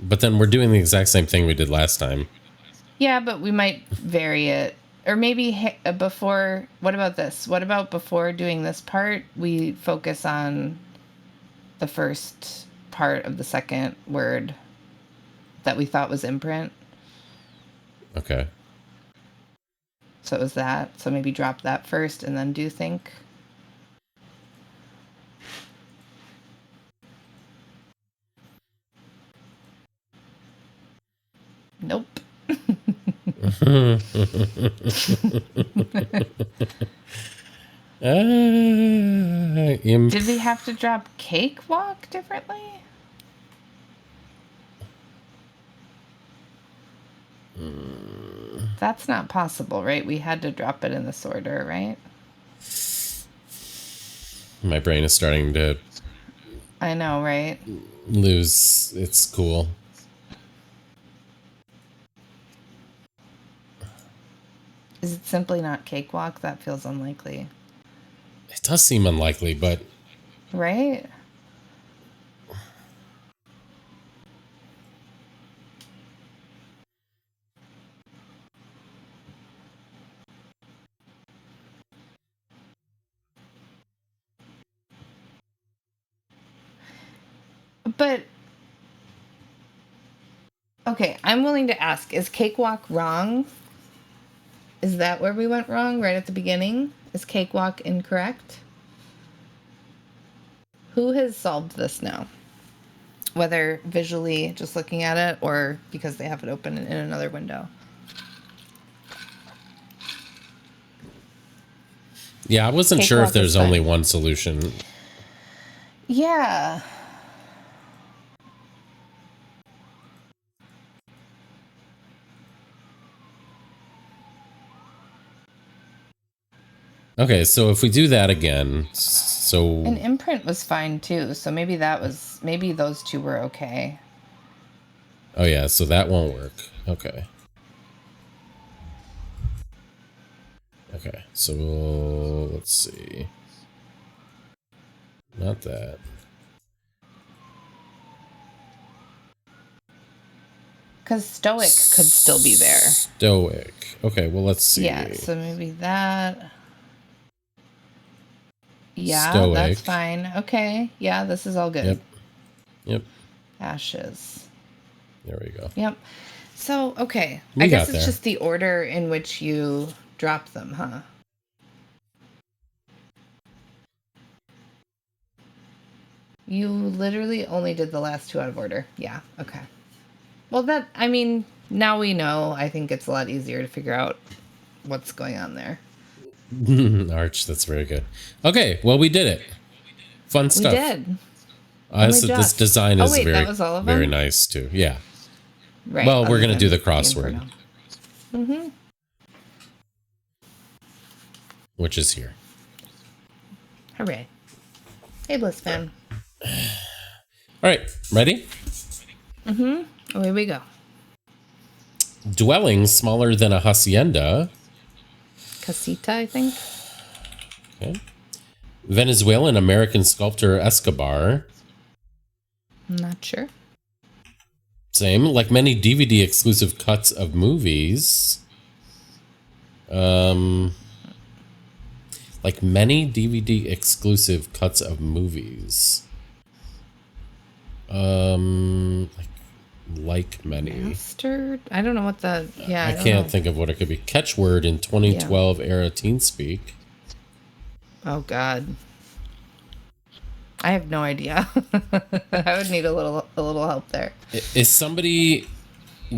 But then we're doing the exact same thing we did last time. Yeah, but we might vary it. Or maybe before, what about this? What about before doing this part, we focus on the first part of the second word? that we thought was imprint. Okay. So it was that. So maybe drop that first and then do think. Nope. Did we have to drop Cakewalk differently? That's not possible, right? We had to drop it in this order, right? My brain is starting to I know, right? lose its cool. Is it simply not Cakewalk? That feels unlikely. It does seem unlikely, but... Right? But... Okay, I'm willing to ask, is Cakewalk wrong? Is that where we went wrong right at the beginning? Is Cakewalk incorrect? Who has solved this now? Whether visually just looking at it or because they have it open in another window. Yeah, I wasn't sure if there's only one solution. Yeah. Okay, so if we do that again, so... An imprint was fine too, so maybe maybe those two were okay. Oh yeah, so that won't work. Okay. Okay, so let's see. Not that. Because Stoic could still be there. Stoic. Okay, well, let's see. Yeah, so maybe that. Yeah, Stoic. that's fine. Okay, yeah, this is all good. Yep. Ashes. There we go. Yep. So, okay. We I guess got it's there. just the order in which you drop them, huh? You literally only did the last two out of order. Yeah, okay. Well, now we know. I think it's a lot easier to figure out what's going on there. Arch, that's very good. Okay, well, we did it. Fun stuff. We did. This design is that was all of them? very nice, too. Yeah. Right. Well, we're going to do the crossword. Mm-hmm. Which is here. Hooray. Hey, Bliss fan. All right, ready? Mm-hmm. Away we go. Dwelling smaller than a hacienda. Casita, I think. Okay. Venezuelan American sculptor Escobar. I'm not sure. Same. Like many DVD exclusive cuts of movies. Like many DVD exclusive cuts of movies. Like many. Mastered? I don't know what the... Yeah, I can't think of what it could be. Catchword in 2012 era TeenSpeak. Oh, God. I have no idea. I would need a little help there. Is somebody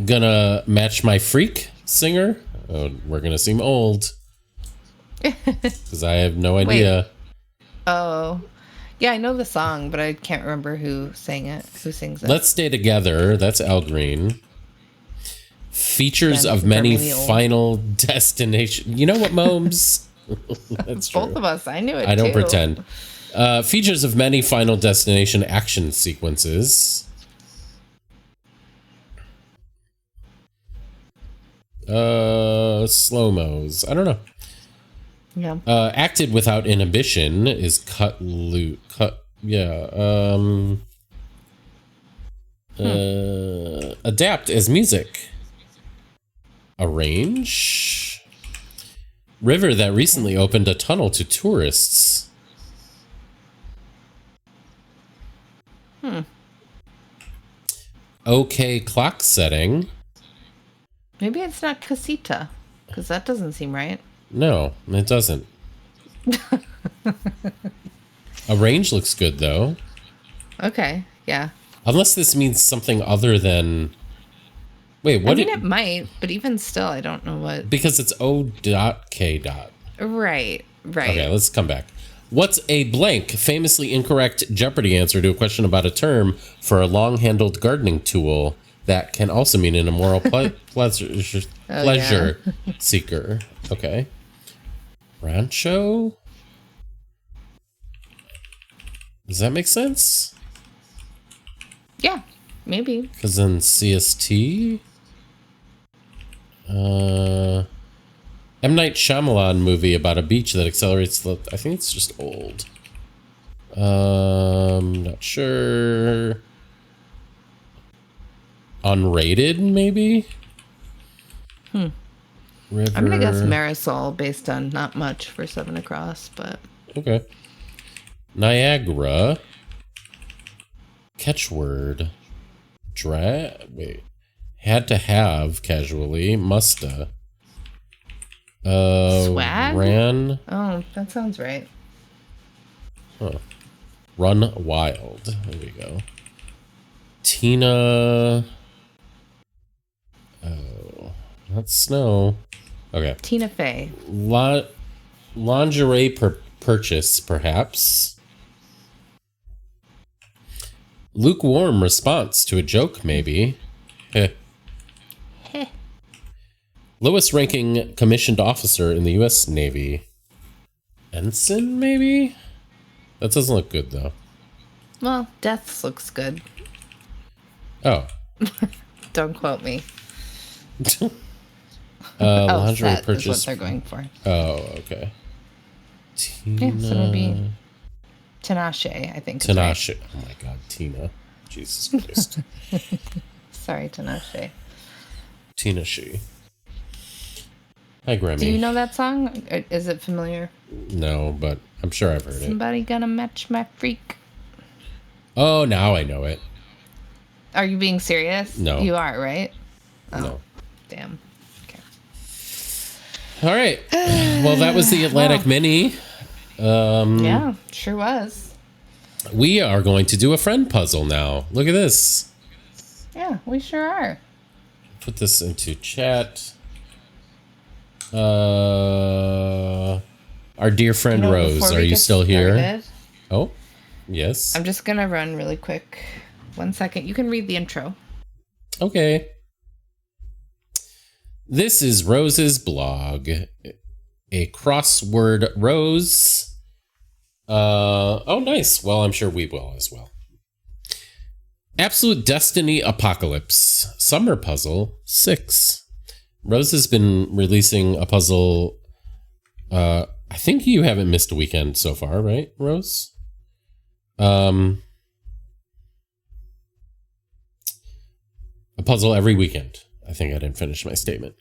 gonna match my freak singer? Oh, we're gonna seem old. Because I have no idea. Wait. Oh. Yeah, I know the song, but I can't remember who sang it. Who sings it? Let's Stay Together. That's Al Green. Features of many Final Destination. You know what, Momes? That's true. Both of us. I knew it, I don't too. pretend. Features of many Final Destination action sequences. Slow-mos. I don't know. Yeah. Acted without inhibition is cut loose. Adapt as music. Arrange. River that recently opened a tunnel to tourists. Okay, clock setting. Maybe it's not casita, because that doesn't seem right. No, it doesn't. Arrange looks good, though. Okay, yeah. Unless this means something other than... Wait, what? I mean, it might, but even still, I don't know what... Because it's O.K. Right. Okay, let's come back. What's a blank, famously incorrect Jeopardy answer to a question about a term for a long-handled gardening tool that can also mean an immoral pleasure seeker? Okay. Rancho? Does that make sense? Yeah, maybe. Because then CST? M. Night Shyamalan movie about a beach that accelerates the... I think it's just old. Not sure. Unrated, maybe? River. I'm gonna guess Marisol based on not much for 7 Across, but... Okay. Niagara. Catchword. Wait. Had to have, casually. Musta. Swag? Ran. Oh, that sounds right. Huh. Run wild. There we go. Tina. Oh, that's snow. Okay. Tina Fey. Lingerie purchase, perhaps. Lukewarm response to a joke, maybe. Heh. Lowest ranking commissioned officer in the U.S. Navy. Ensign, maybe? That doesn't look good, though. Well, Deaths looks good. Oh. Don't quote me. Lingerie Set purchase. is what they're going for. Oh, okay. Tina. Yeah, so maybe Tinashe, I think. Tinashe. Oh my God, Tina. Jesus Christ. Sorry, Tinashe. Tinashe. Hi, Grammy. Do you know that song? Is it familiar? No, but I'm sure I've heard it. Somebody gonna match my freak. Oh, now I know it. Are you being serious? No. You are, right? Oh, No. damn. Okay. All right. Well, that was the Atlantic Mini. Yeah, sure was. We are going to do a friend puzzle now. Look at this. Yeah, we sure are. Put this into chat. Our dear friend Rose, are you still here? Oh, yes. I'm just gonna run really quick. 1 second. You can read the intro. Okay. This is Rose's blog. A crossword Rose. Oh, nice. Well, I'm sure we will as well. Absolute Destiny Apocalypse. Summer Puzzle 6. Rose has been releasing a puzzle. I think you haven't missed a weekend so far, right, Rose? A puzzle every weekend. I think I didn't finish my statement.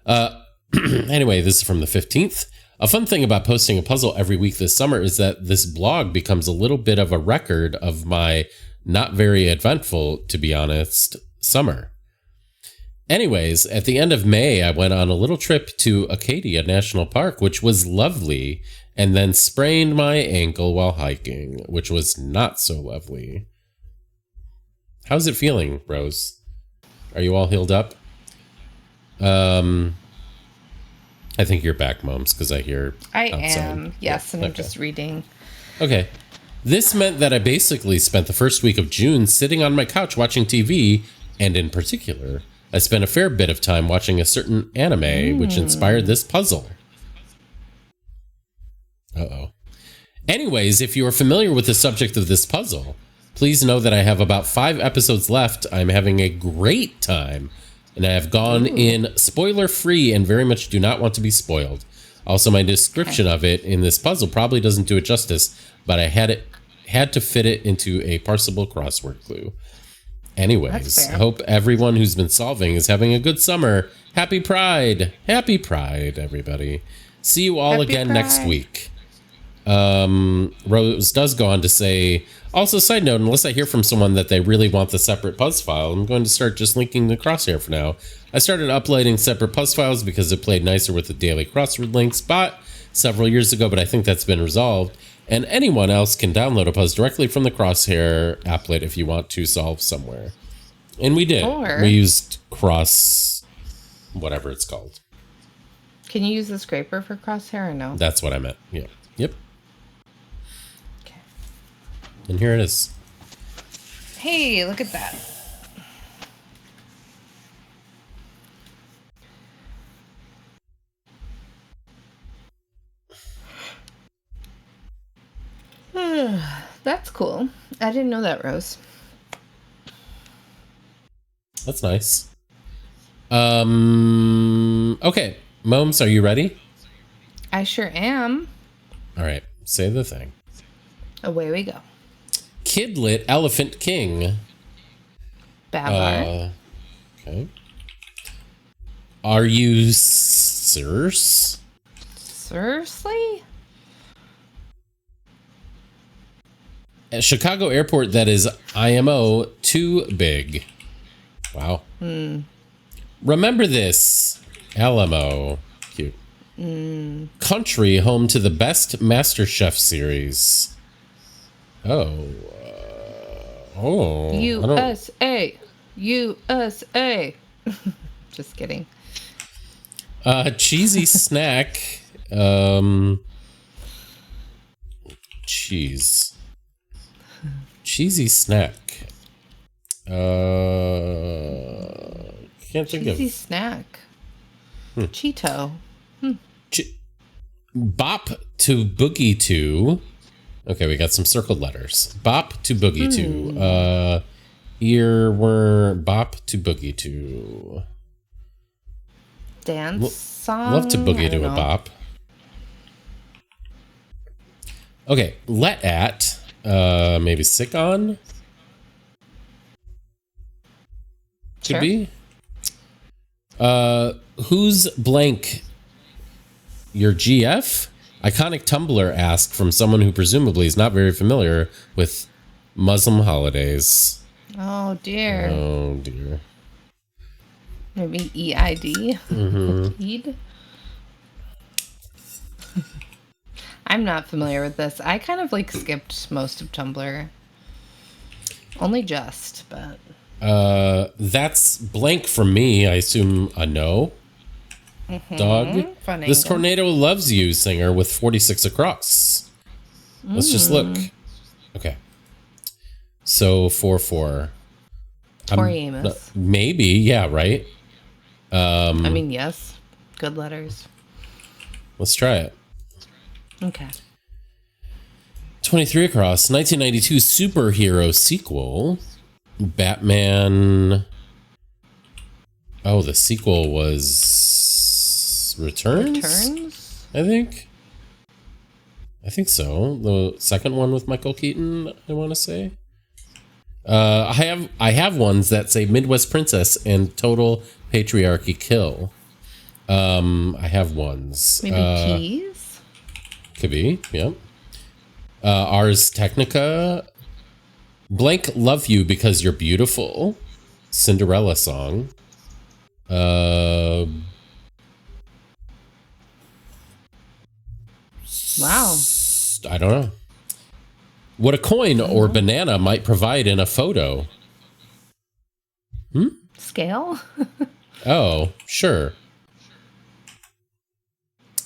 Anyway, this is from the 15th. A fun thing about posting a puzzle every week this summer is that this blog becomes a little bit of a record of my not very eventful, to be honest, summer. Anyways, at the end of May, I went on a little trip to Acadia National Park, which was lovely, and then sprained my ankle while hiking, which was not so lovely. How's it feeling, Rose? Are you all healed up? I think you're back, Mums, because I hear I outside. am, yes, and Okay. I'm just reading. Okay. This meant that I basically spent the first week of June sitting on my couch watching TV, and in particular, I spent a fair bit of time watching a certain anime which inspired this puzzle. Uh-oh. Anyways, if you are familiar with the subject of this puzzle, please know that I have about 5 episodes left. I'm having a great time, and I have gone in spoiler-free and very much do not want to be spoiled. Also, my description of it in this puzzle probably doesn't do it justice, but I had to fit it into a parsable crossword clue. Anyways, I hope everyone who's been solving is having a good summer. Happy Pride! Happy Pride, everybody. See you all again next week. Rose does go on to say, also, side note, unless I hear from someone that they really want the separate puzz file, I'm going to start just linking the crosshair for now. I started uploading separate puzz files because it played nicer with the daily crossword links, but several years ago, but I think that's been resolved. And anyone else can download a puzz directly from the crosshair applet if you want to solve somewhere. And we did. We used cross, whatever it's called. Can you use the scraper for crosshair or no? That's what I meant. Yeah. Yep. Okay. And here it is. Hey, look at that. That's cool. I didn't know that, Rose. That's nice. Okay. Moms, are you ready? I sure am. All right. Say the thing. Away we go. Kidlit Elephant King. Babar. Okay. Are you Circe? Seriously? At Chicago Airport, that is IMO too big. Wow. Remember this. LMO. Cute. Country home to the best MasterChef series. Oh. USA. USA. Just kidding. Cheesy snack. Cheese. Cheesy snack. Can't think Cheesy of. snack. Cheeto. Bop to boogie to. Okay, we got some circled letters. Bop to boogie to. Earworm. Bop to boogie to. Dance song. Love to boogie I to don't a know. bop. Okay, let at. Maybe sick on. Could Sure. be. Who's blank? Your GF? Iconic Tumblr asked from someone who presumably is not very familiar with Muslim holidays. Oh dear. Oh dear. Maybe EID. Eid. I'm not familiar with this. I kind of like skipped most of Tumblr. Only just, but That's blank for me. I assume a no. Dog. fun This angle. Tornado Loves You singer with 46 across. Let's just look. Okay. So 4-4. Tori Amos. Maybe, yeah, right? I mean, yes. Good letters. Let's try it. Okay. 23 across. 1992 superhero sequel. Batman. Oh, the sequel was Returns? Returns? I think so. The second one with Michael Keaton, I want to say. I have ones that say Midwest Princess and Total Patriarchy Kill. I have ones. Maybe Keys? Could be, yep. Ars Technica. Blank Love You Because You're Beautiful. Cinderella song. Wow. I don't know. What a coin or banana might provide in a photo. Scale? Oh, sure.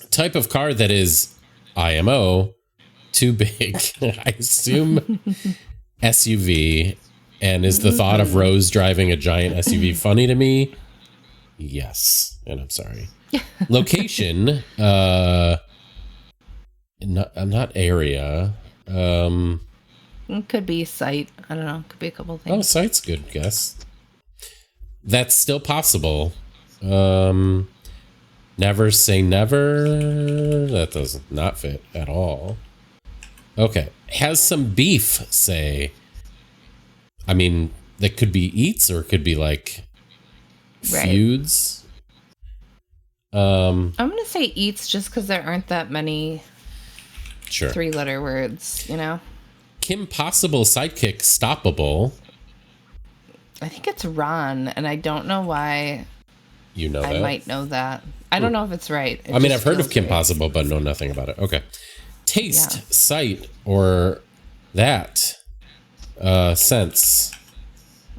Type of car that is IMO too big. I assume SUV. And is the thought of Rose driving a giant SUV funny to me? Yes. And I'm sorry. Location. Not area. It could be site. I don't know. Could be a couple Oh, things. site's a good guess. That's still possible. Never say never. That does not fit at all. Okay. Has some beef, say. I mean, that could be eats or it could be like feuds. I'm going to say eats just because there aren't that many Sure. 3-letter words, you know? Kim Possible sidekick stoppable. I think it's Ron, and I don't know why. You know I that? might know that. I don't know if it's right. It I mean, just I've heard of feels Kim right. Possible, but know nothing about it. Okay. Taste, Yeah. sight, or that. Sense.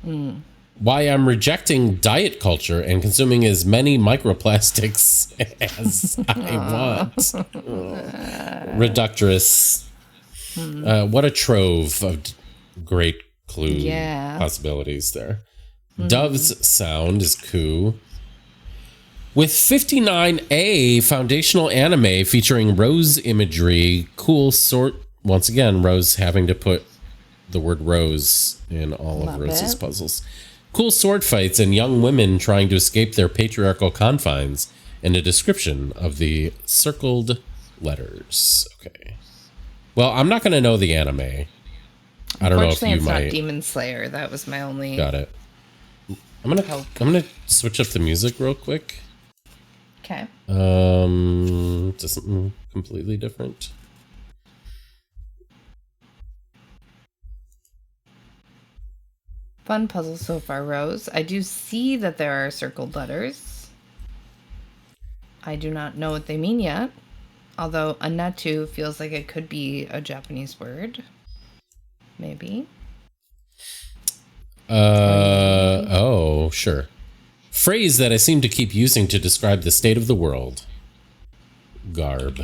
Why I'm rejecting diet culture and consuming as many microplastics as I want. Reductress. What a trove of great clue possibilities there. Dove's sound is coo. With 59A foundational anime featuring Rose imagery, cool sort. Once again, Rose having to put the word Rose in all of Rose's puzzles. Cool sword fights and young women trying to escape their patriarchal confines, and a description of the circled letters. Okay. Well, I'm not going to know the anime. I don't know if you it's might. not Demon Slayer. That was my only. Got it. I'm gonna switch up the music real quick. Okay. To something completely different. Fun puzzle so far, Rose. I do see that there are circled letters. I do not know what they mean yet. Although anatu feels like it could be a Japanese word. Maybe. Oh, sure. Phrase that I seem to keep using to describe the state of the world. Garb.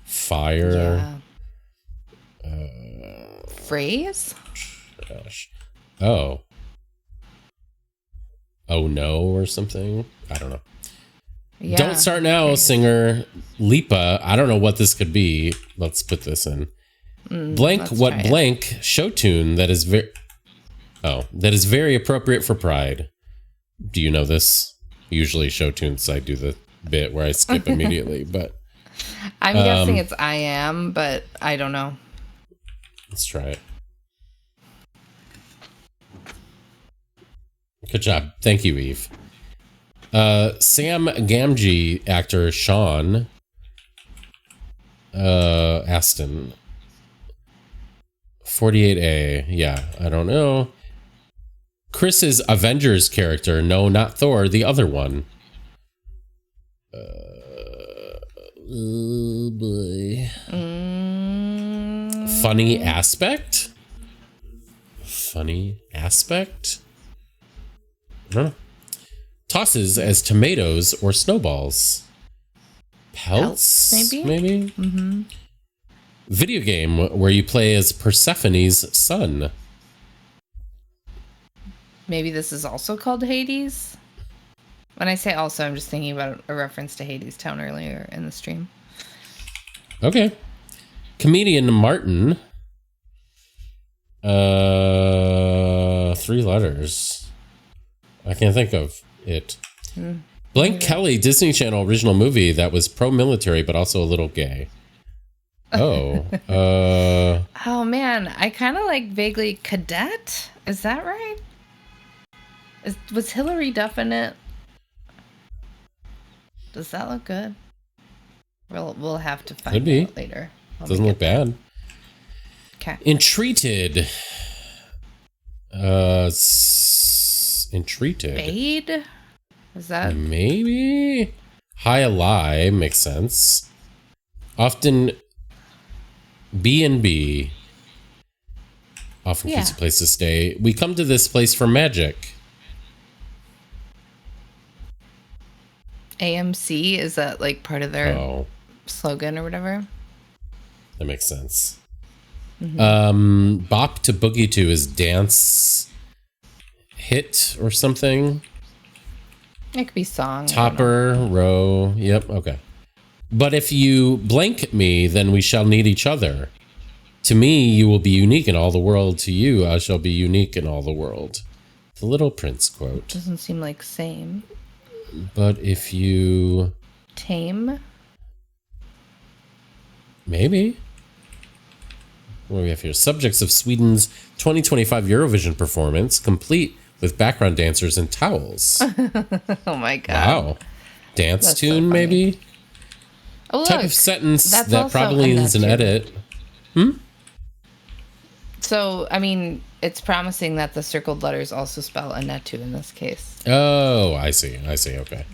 Fire. Phrase? Gosh. Oh no, or something. I don't know. Yeah. Don't Start Now, singer Lipa. I don't know what this could be. Let's put this in. Blank what blank show tune that is very appropriate for Pride. Do you know this? Usually show tunes I do the bit where I skip immediately, but I'm guessing it's I Am, but I don't know. Let's try it. Good job. Thank you, Eve. Sam Gamgee actor Sean Aston. 48A. Yeah, I don't know. Chris's Avengers character. No, not Thor. The other one. Oh boy. Funny aspect? Funny aspect? I don't know. Tosses as tomatoes or snowballs. Pelts, maybe? Mm-hmm. Video game where you play as Persephone's son. Maybe this is also called Hades? When I say also, I'm just thinking about a reference to Hades Town earlier in the stream. Okay. Comedian Martin. 3 letters. I can't think of it. Blank Kelly Disney Channel original movie that was pro-military but also a little gay. Oh. Oh man, I kind of like vaguely Cadet. Is that right? Was Hilary Duff in it? Does that look good? We'll have to find out later. Doesn't look bad. Okay. Entreated. Entreated. Fade? Is that maybe? High lie makes sense. Often B&B. Often keeps a place to stay. We come to this place for magic. AMC? Is that like part of their slogan or whatever? That makes sense. Bop to boogie to is dance hit or something. It could be song. Topper, row. Yep, okay. But if you blank me, then we shall need each other. To me, you will be unique in all the world. To you, I shall be unique in all the world. The Little Prince quote. Doesn't seem like same. But if you... Tame? Maybe. What do we have here? Subjects of Sweden's 2025 Eurovision performance, complete with background dancers and towels. Oh my god. Wow. Dance tune, maybe? Oh, type look, of sentence that's that also probably a needs an nut too. edit. So, I mean, it's promising that the circled letters also spell Anetu in this case. Oh, I see. Okay.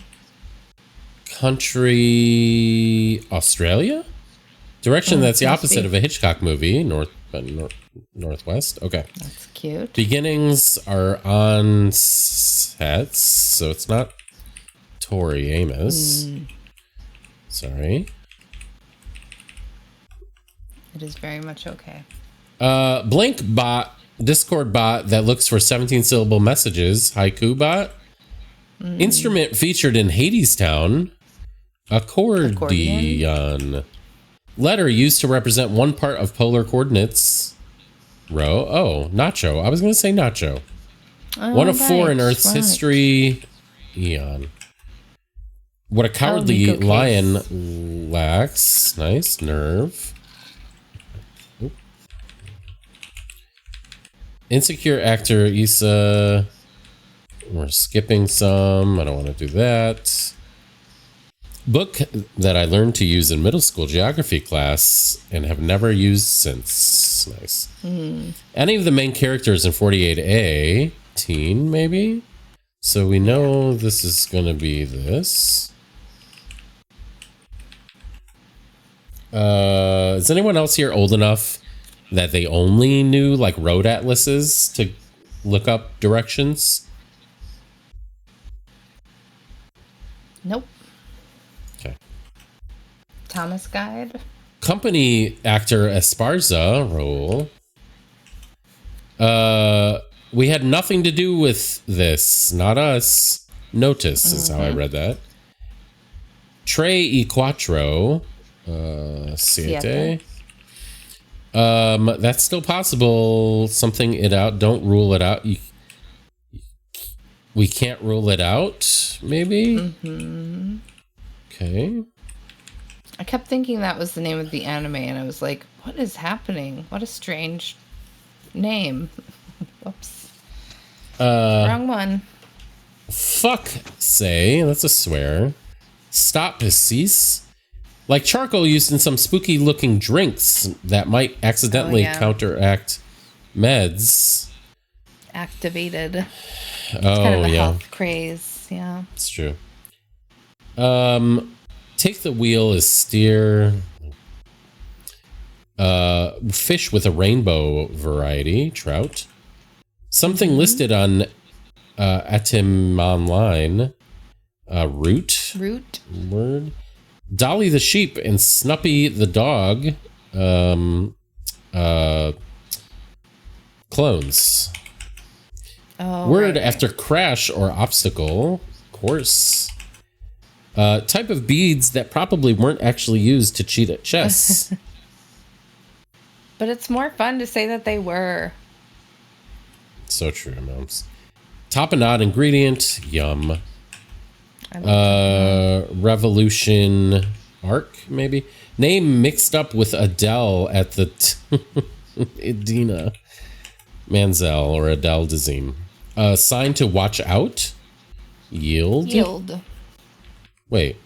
Country, Australia? Direction that's the Must opposite be. of a Hitchcock movie. Northwest. Okay. That's cute. Beginnings are on sets, so it's not Tori Amos. Sorry. It is very much okay. Blank bot, Discord bot that looks for 17 syllable messages. Haiku bot. Instrument featured in Hadestown. Accordion. Letter used to represent one part of polar coordinates. Row. Oh, nacho. I was going to say nacho. One of four in Earth's history. Eon. What a cowardly Nico lion case. lacks. Nice. Nerve. Oop. Insecure actor Issa. We're skipping some. I don't want to do that. Book that I learned to use in middle school geography class and have never used since. Nice. Any of the main characters in 48A, teen maybe? So we know this is going to be this. Is anyone else here old enough that they only knew like road atlases to look up directions? Nope. Okay. Thomas Guide. Company actor Esparza role. We had nothing to do with this. Not us. Notice is how I read that. Tre y Cuatro. Siete. That's still possible. Something it out. Don't rule it out. We can't rule it out, maybe? Okay. I kept thinking that was the name of the anime, and I was like, what is happening? What a strange name. Whoops. Wrong one. Fuck, say. That's a swear. Stop, cease. Like charcoal used in some spooky looking drinks that might accidentally counteract meds. Activated. It's Oh, kind of a yeah. health craze. Yeah. It's true. Take the wheel as steer. Fish with a rainbow variety, trout. Something listed on Atim Online. Root. Word. Dolly the sheep and Snuppy the dog. Clones. Oh, Word right. after crash or obstacle. Course. Type of beads that probably weren't actually used to cheat at chess. But it's more fun to say that they were. So true, moms. Tapenade ingredient. Yum. Revolution arc, maybe. Name mixed up with Adele at the Idina Manzel or Adele Dazeem. Sign to watch out. Yield. Wait.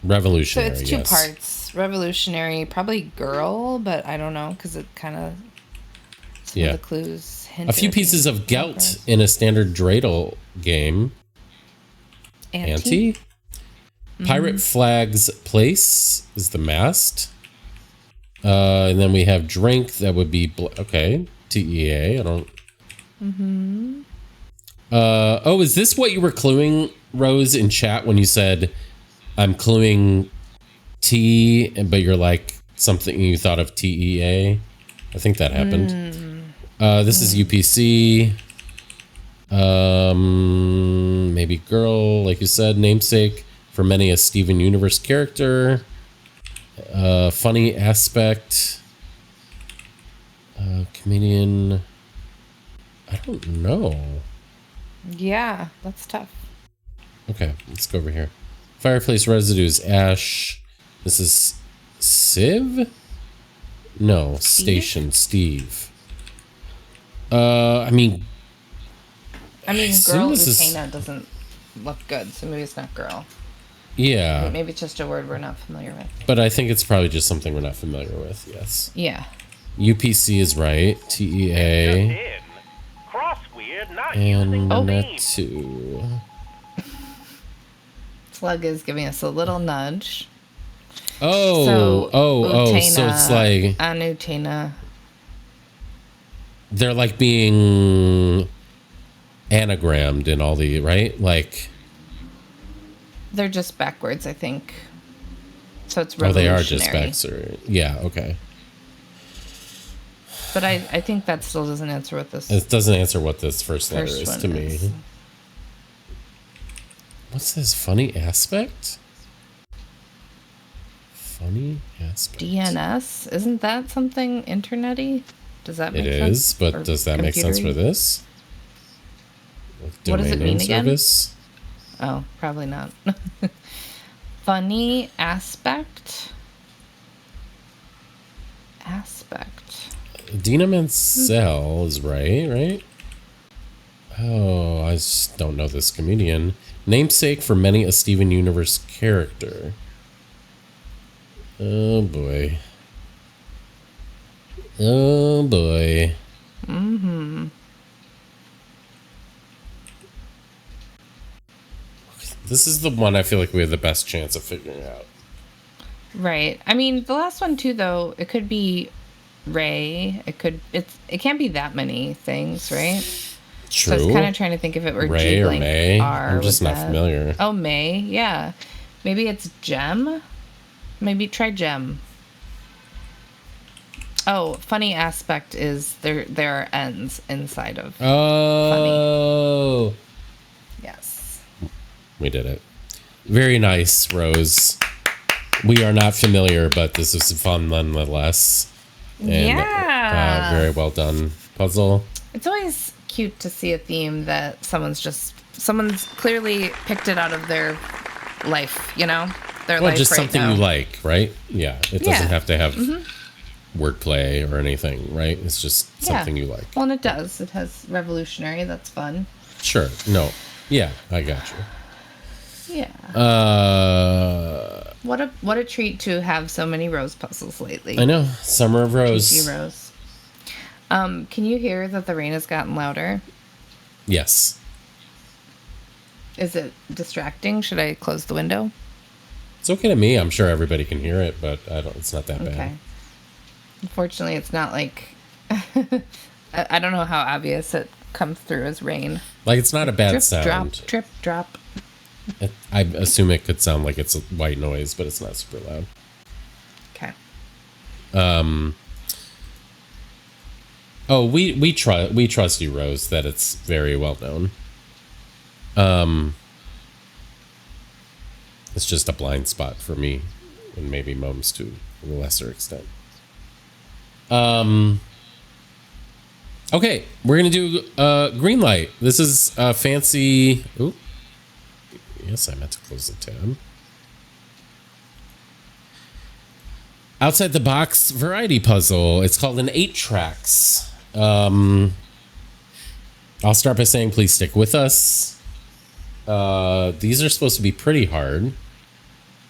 Revolutionary. So it's two yes. parts. Revolutionary, probably girl, but I don't know because it kind of some of the clues. A few pieces of gelt in a standard dreidel game. Ante. Pirate flag's place is the mast. And then we have drink that would be okay. TEA. I don't. Oh, is this what you were cluing, Rose, in chat when you said I'm cluing T, but you're like something you thought of TEA? I think that happened. This is UPC. Maybe girl, like you said, namesake for many a Steven Universe character. Funny aspect. Comedian. I don't know. Yeah, that's tough. Okay, let's go over here. Fireplace residues, ash. This is Civ? No, Station Steve. I mean, girl this is- Utena doesn't look good, so maybe it's not girl. Yeah. Maybe it's just a word we're not familiar with. But I think it's probably just something we're not familiar with, yes. Yeah. UPC is right. TEA. Cross weird, not And using the net 2. Slug is giving us a little nudge. Oh, So, so it's like Anutena. they're like being anagrammed in all the, right? Like, They're just backwards, I think. So it's oh, they revolutionary. are just backs, or yeah, okay. But I think that still doesn't answer what this. It doesn't answer what this first letter First is one to me. is. What's this funny aspect? Funny aspect. DNS? Isn't that something internet-y? Does that make It sense? is, but Or does that make sense for computer-y? this? Like What does it domain mean name again? service? Oh, probably not. Funny aspect? Aspect. Dina Mansell is right? Oh, I just don't know this comedian. Namesake for many a Steven Universe character. Oh boy. Oh boy. Mm-hmm. This is the one I feel like we have the best chance of figuring out. Right. I mean, the last one too, though, it could be Ray. It can't be that many things, right? True. So I was kind of trying to think if it were Ray G or blank May. R. I'm just with not that. familiar. Oh, May. Yeah. Maybe it's Gem. Maybe try Gem. Oh, funny aspect is there are N's inside of. Oh. Funny. Yes. We did it. Very nice, Rose. We are not familiar, but this is fun nonetheless. And, Yeah. very well done puzzle. It's always cute to see a theme that someone's clearly picked it out of their life, their Well, life just right something now. you like, right? Yeah. It doesn't Yeah. have to have wordplay or anything, right? It's just something you like. Well, and it does. It has revolutionary. That's fun. Sure. No. Yeah, I got you. Yeah. What a treat to have so many Rose puzzles lately. I know. Summer of Rose. Juicy Rose. Can you hear that the rain has gotten louder? Yes. Is it distracting? Should I close the window? It's okay to me. I'm sure everybody can hear it, but it's not that Okay. bad. Unfortunately, it's not like I don't know how obvious it comes through as rain. Like, it's not a bad Drip, sound. drop, drip, drop. I assume it could sound like it's a white noise, but it's not super loud. Okay. Oh, we trust you, Rose, that it's very well known. It's just a blind spot for me, and maybe Mom's to a lesser extent. Okay, we're gonna do green light. This is fancy. Ooh. Yes, I meant to close the tab. Outside the box variety puzzle. It's called an 8 tracks. I'll start by saying please stick with us. These are supposed to be pretty hard.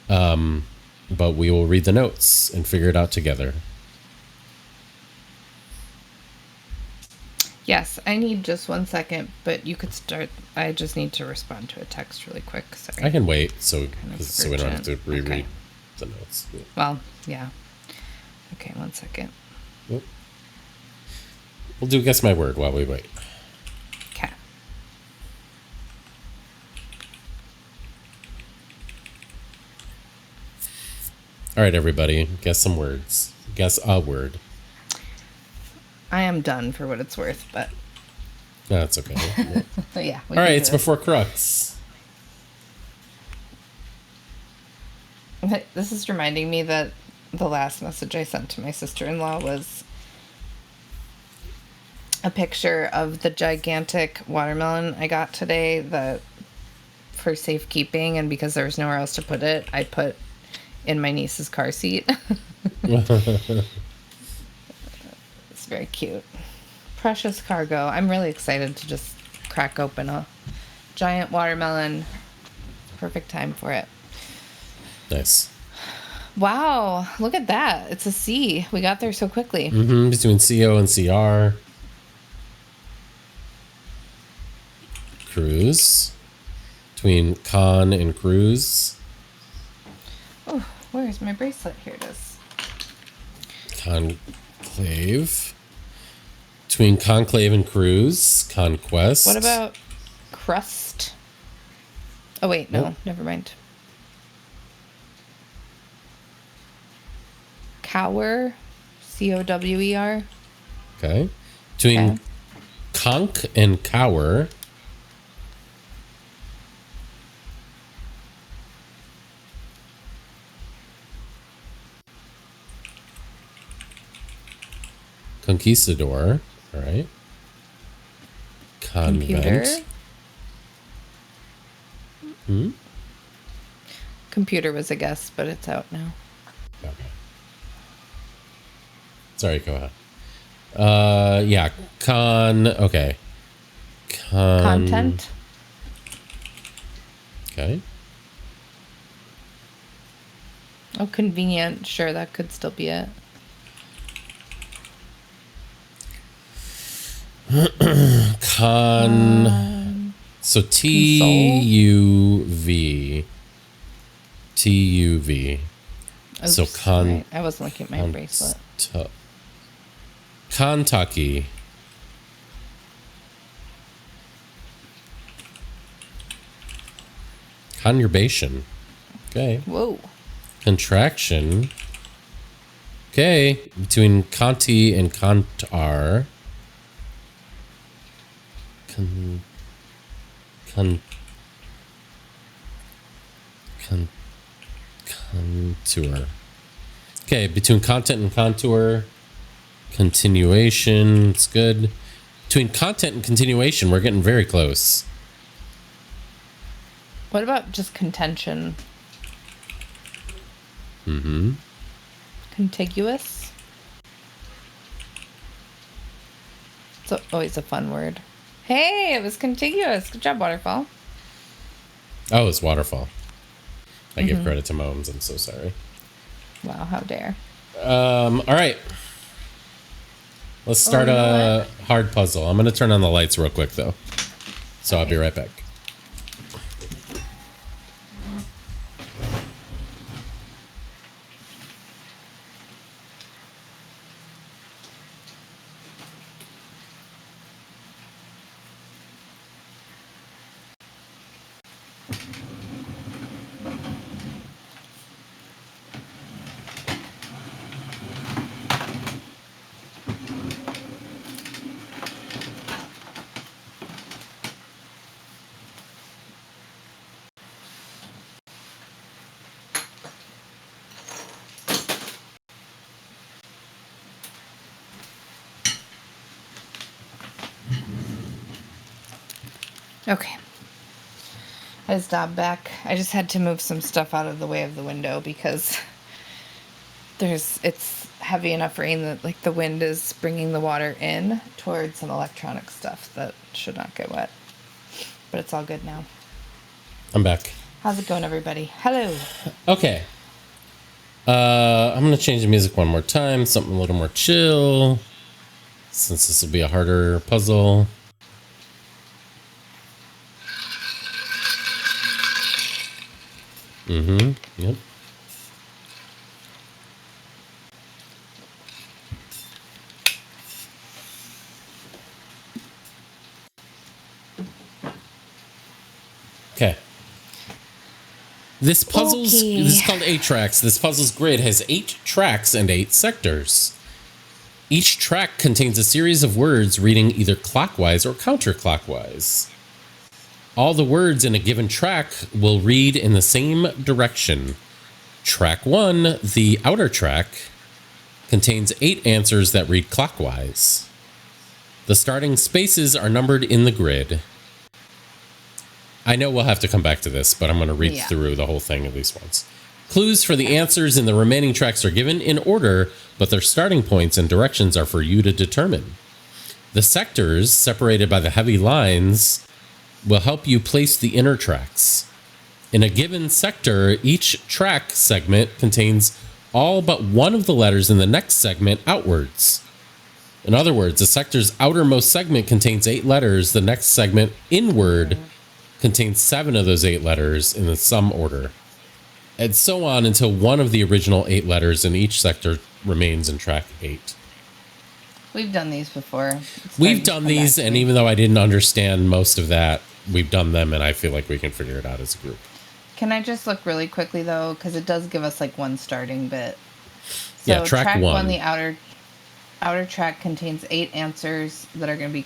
But we will read the notes and figure it out together. Yes, I need just 1 second, but you could start. I just need to respond to a text really quick. Sorry. I can wait so of we don't have to urgent. reread Okay. the notes. Well, yeah. Okay, 1 second. We'll do Guess My Word while we wait. Okay. All right, everybody. Guess some words. Guess a word. I am done for what it's worth, but No, that's okay. yeah. All right, it's before Crux. This is reminding me that the last message I sent to my sister-in-law was a picture of the gigantic watermelon I got today that for safekeeping, and because there was nowhere else to put it, I put in my niece's car seat. It's very cute. Precious cargo. I'm really excited to just crack open a giant watermelon. Perfect time for it. Nice. Wow, look at that. It's a C. We got there so quickly. Mm-hmm. Between CO and CR. Cruise. Between con and cruise. Oh, where's my bracelet? Here it is. Conclave. Between conclave and cruise. Conquest. What about crust? Oh, wait, no, Nope. never mind. Cower. Cower. Okay. Between Okay. conch and cower. Conquistador. All right. Convent. Computer. Hmm? Computer was a guess, but it's out now. Okay. Sorry, go ahead. Yeah. Okay. Content. Okay. Oh, convenient. Sure, that could still be it. So TUV. TUV. So Oops, right. I wasn't looking at my bracelet. Kentucky. Conurbation. Okay. Whoa. Contraction. Okay. Between Conti and Contar. Contour. Okay, between content and contour. Continuation. It's good. Between content and continuation, we're getting very close. What about just contention? Mm-hmm. Contiguous? It's always a fun word. Hey, it was contiguous. Good job, Waterfall. Oh, it's waterfall. I give credit to Moms. I'm so sorry. Wow, how dare. All right. Let's start a hard puzzle. I'm going to turn on the lights real quick, though. So I'll be right back. Okay. I stopped back. I just had to move some stuff out of the way of the window because it's heavy enough rain that like the wind is bringing the water in towards some electronic stuff that should not get wet. But it's all good now. I'm back. How's it going, everybody? Hello. Okay. I'm going to change the music one more time. Something a little more chill. Since this will be a harder puzzle. Mm-hmm. Yep. Okay. This is called 8 tracks. This puzzle's grid has 8 tracks and 8 sectors. Each track contains a series of words reading either clockwise or counterclockwise. All the words in a given track will read in the same direction. Track 1, the outer track, contains 8 answers that read clockwise. The starting spaces are numbered in the grid. I know we'll have to come back to this, but I'm going to read through the whole thing at least once. Clues for the answers in the remaining tracks are given in order, but their starting points and directions are for you to determine. The sectors, separated by the heavy lines, will help you place the inner tracks. In a given sector, each track segment contains all but one of the letters in the next segment outwards. In other words, the sector's outermost segment contains 8 letters. The next segment inward contains 7 of those 8 letters in the sum order. And so on until one of the original 8 letters in each sector remains in track 8. We've done these before. We've done these, and even though I didn't understand most of that, we've done them, and I feel like we can figure it out as a group. Can I just look really quickly, though? Because it does give us, like, one starting bit. So yeah, track 1. The outer track contains 8 answers that are going to be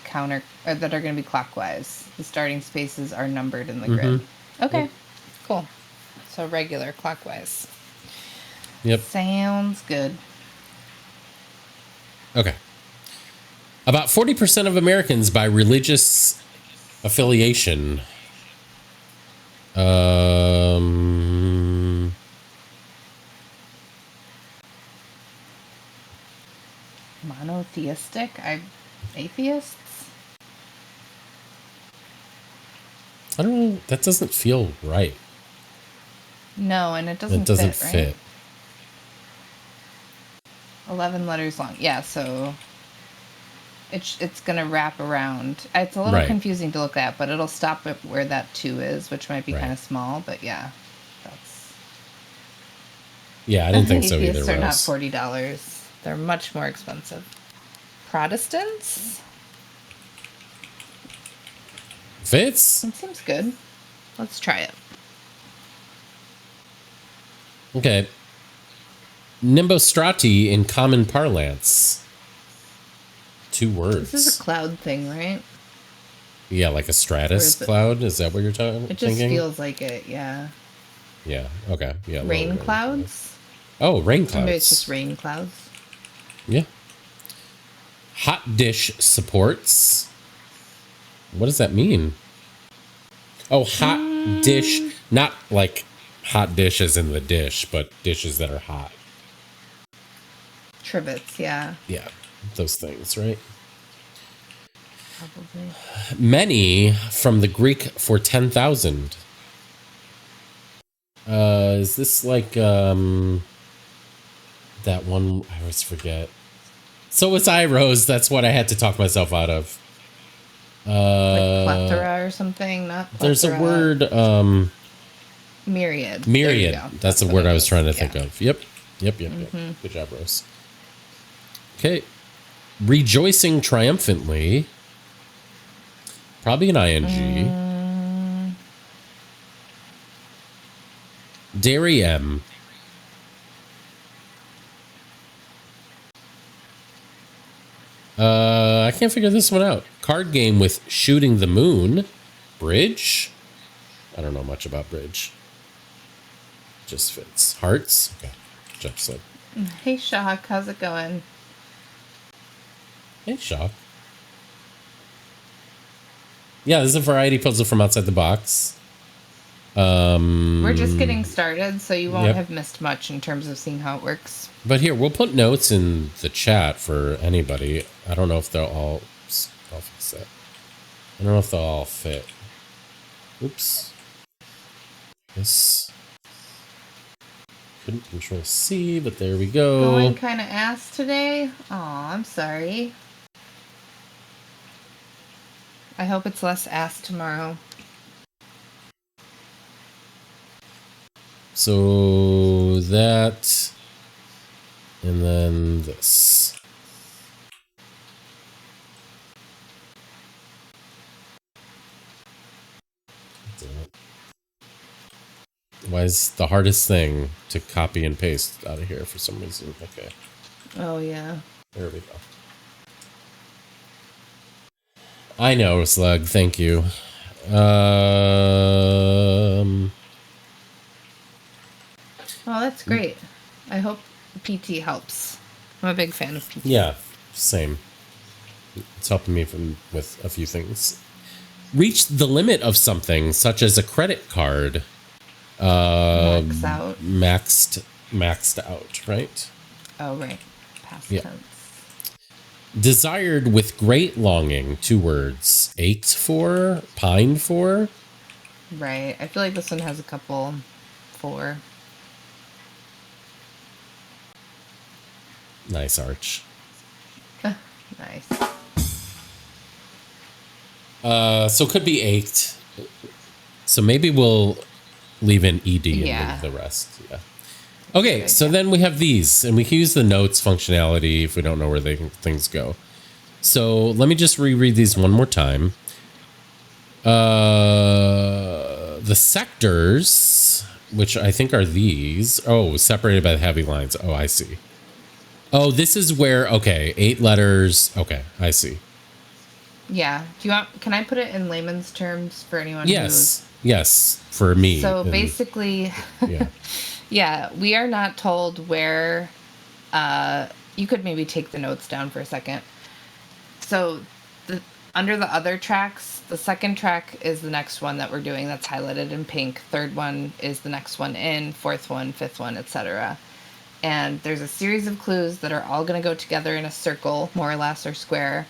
clockwise. The starting spaces are numbered in the grid. Okay, Yep. cool. So regular clockwise. Yep. Sounds good. Okay. About 40% of Americans by religious affiliation. Monotheistic? Atheists? I don't know. That doesn't feel right. No, and it doesn't fit. Right? 11 letters long. Yeah, so it's going to wrap around. It's a little confusing to look at, but it'll stop at where that 2 is, which might be kind of small, but yeah. Yeah, I didn't think so either. Atheists are not $40. They're much more expensive. Protestants? Fits? It seems good. Let's try it. Okay. Nimbostrati in common parlance. 2 words. This is a cloud thing, right? Yeah, like a stratus cloud? Is that what you're thinking? It just feels like it, yeah. Yeah, okay. Yeah. Rain clouds? Oh, rain clouds. Maybe it's just rain clouds. Yeah. Hot dish supports. What does that mean? Oh, hot dish. Not like hot dish as in the dish, but dishes that are hot. Trivets, yeah. Yeah, those things, right? Probably. Many from the Greek for 10,000. Is this like that one? I always forget. So it's Rose. That's what I had to talk myself out of. Like plethora or something? Not plethora. There's a word. Myriad. Myriad. That's the word I was trying to think of. Yep. Good job, Rose. Okay. Rejoicing triumphantly. Probably an ing. Dairy M. I can't figure this one out. Card game with shooting the moon. Bridge? I don't know much about bridge. Just fits. Hearts? Okay. Just like. Hey, Shock. How's it going? Hey, Shock. Yeah, this is a variety puzzle from outside the box. We're just getting started, so you won't have missed much in terms of seeing how it works. But here, we'll put notes in the chat for anybody. I don't know if they'll all... I'll fix that. I don't know if they'll all fit. Oops. This... Couldn't control C, but there we go. Going kind of ass today? Aw, I'm sorry. I hope it's less ass tomorrow. So that, and then this. Why is the hardest thing to copy and paste out of here for some reason? Okay. Oh, yeah. There we go. I know, Slug. Thank you. Well, that's great. I hope PT helps. I'm a big fan of PT. Yeah, same. It's helping me with a few things. Reach the limit of something, such as a credit card. Max out. Maxed out, right? Oh, right. Past tense. Desired with great longing. 2 words. Ached for, pined for. Right. I feel like this one has a couple. 4. Nice arch. Nice. So it could be 8. So maybe we'll leave an ED and Yeah. leave the rest. Yeah. Okay, Good so idea. then we have these, and we can use the notes functionality if we don't know where things go. So let me just reread these one more time. The sectors, which I think are these. Oh, separated by the heavy lines. Oh, I see. Oh, this is where, okay, 8 letters. Okay, I see. Yeah. Do you want? Can I put it in layman's terms for anyone Yes, yes, for me. So and- basically, yeah. yeah, we are not told where. You could maybe take the notes down for a second. So, under the other tracks, the second track is the next one that we're doing that's highlighted in pink. Third one is the next one in. Fourth one, fifth one, etc. And there's a series of clues that are all going to go together in a circle, more or less, or square.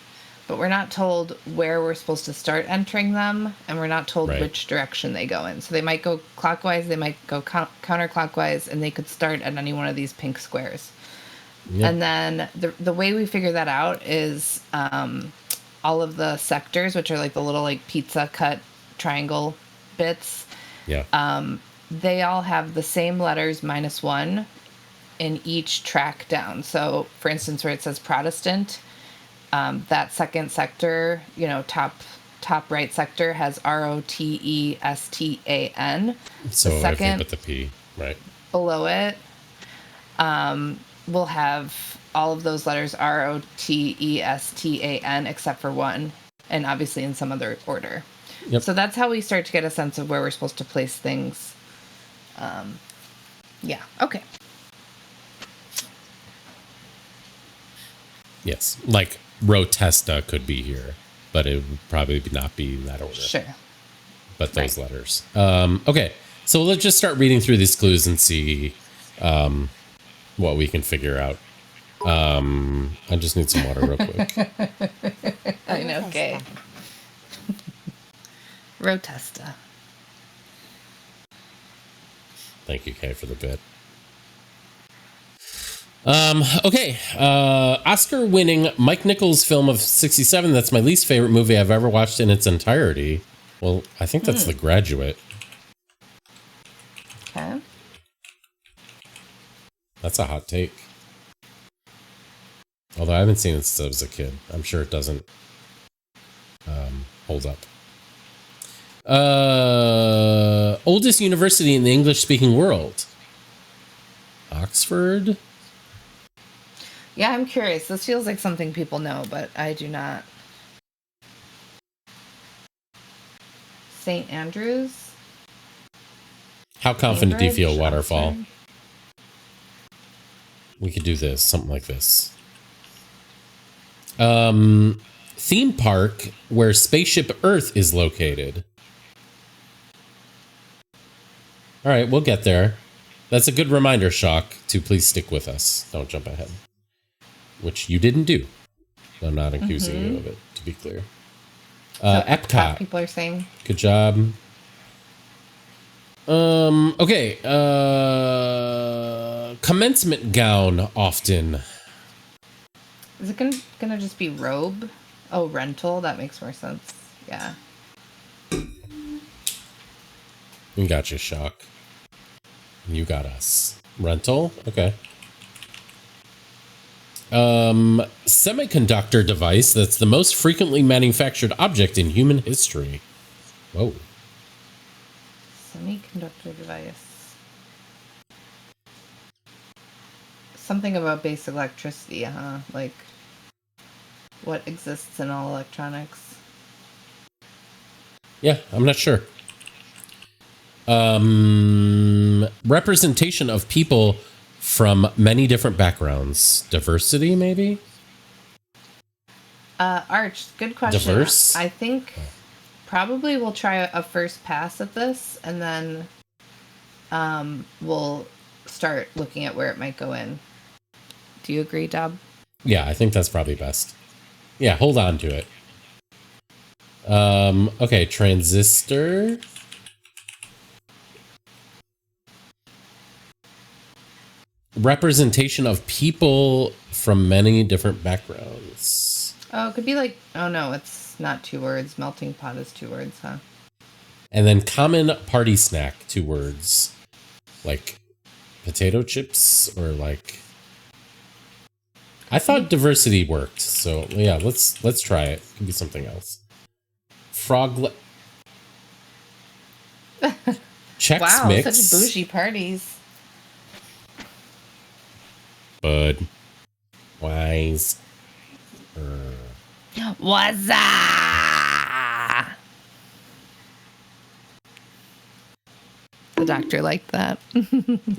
But we're not told where we're supposed to start entering them, and we're not told Right. which direction they go in. So they might go clockwise, they might go counterclockwise, and they could start at any one of these pink squares. Yep. And then the way we figure that out is all of the sectors, which are like the little like pizza cut triangle bits, Yeah. they all have the same letters -1 in each track down. So, for instance, where it says Protestant, that second sector, top right sector has ROTESTAN. So the second everything but the P, right? below it will have all of those letters ROTESTAN except for one, and obviously in some other order. Yep. So that's how we start to get a sense of where we're supposed to place things. Yeah. Okay. Yes. Like Rotesta could be here, but it would probably not be in that order. Sure. But those Right. letters. Okay. So let's just start reading through these clues and see what we can figure out. I just need some water real quick. I know. Okay. Rotesta. Thank you, Kay, for the bit. Okay. Oscar-winning Mike Nichols film of 1967. That's my least favorite movie I've ever watched in its entirety. Well, I think that's The Graduate. Okay. That's a hot take. Although I haven't seen it since I was a kid. I'm sure it doesn't hold up. Oldest university in the English-speaking world. Oxford? Yeah, I'm curious. This feels like something people know, but I do not. St. Andrews? How confident do you feel, Cambridge, Waterfall? Oxford? We could do this, something like this. Theme park where Spaceship Earth is located. All right, we'll get there. That's a good reminder, Shock, to please stick with us. Don't jump ahead. Which you didn't do. I'm not accusing you of it, to be clear. Epcot. People are saying. Good job. Okay. Commencement gown often. Is it gonna just be robe? Oh, rental. That makes more sense. Yeah. We got you, Shock. You got us. Rental? Okay. Semiconductor device that's the most frequently manufactured object in human history. Whoa. Semiconductor device. Something about basic electricity, huh? Like what exists in all electronics. Yeah, I'm not sure. Representation of people from many different backgrounds. Diversity, maybe? Arch, good question. Diverse? I think probably we'll try a first pass at this, and then we'll start looking at where it might go in. Do you agree, Dab? Yeah, I think that's probably best. Yeah, hold on to it. Okay, transistor. representation of people from many different backgrounds. Oh, it could be like, oh no, it's not 2 words. Melting pot is 2 words, huh? And then common party snack, 2 words. Like potato chips or like... I thought diversity worked, so yeah, let's try it. Could be something else. Frog... Chex Wow, Mix. such bougie parties. Bud. Wise. What's up? The doctor liked that.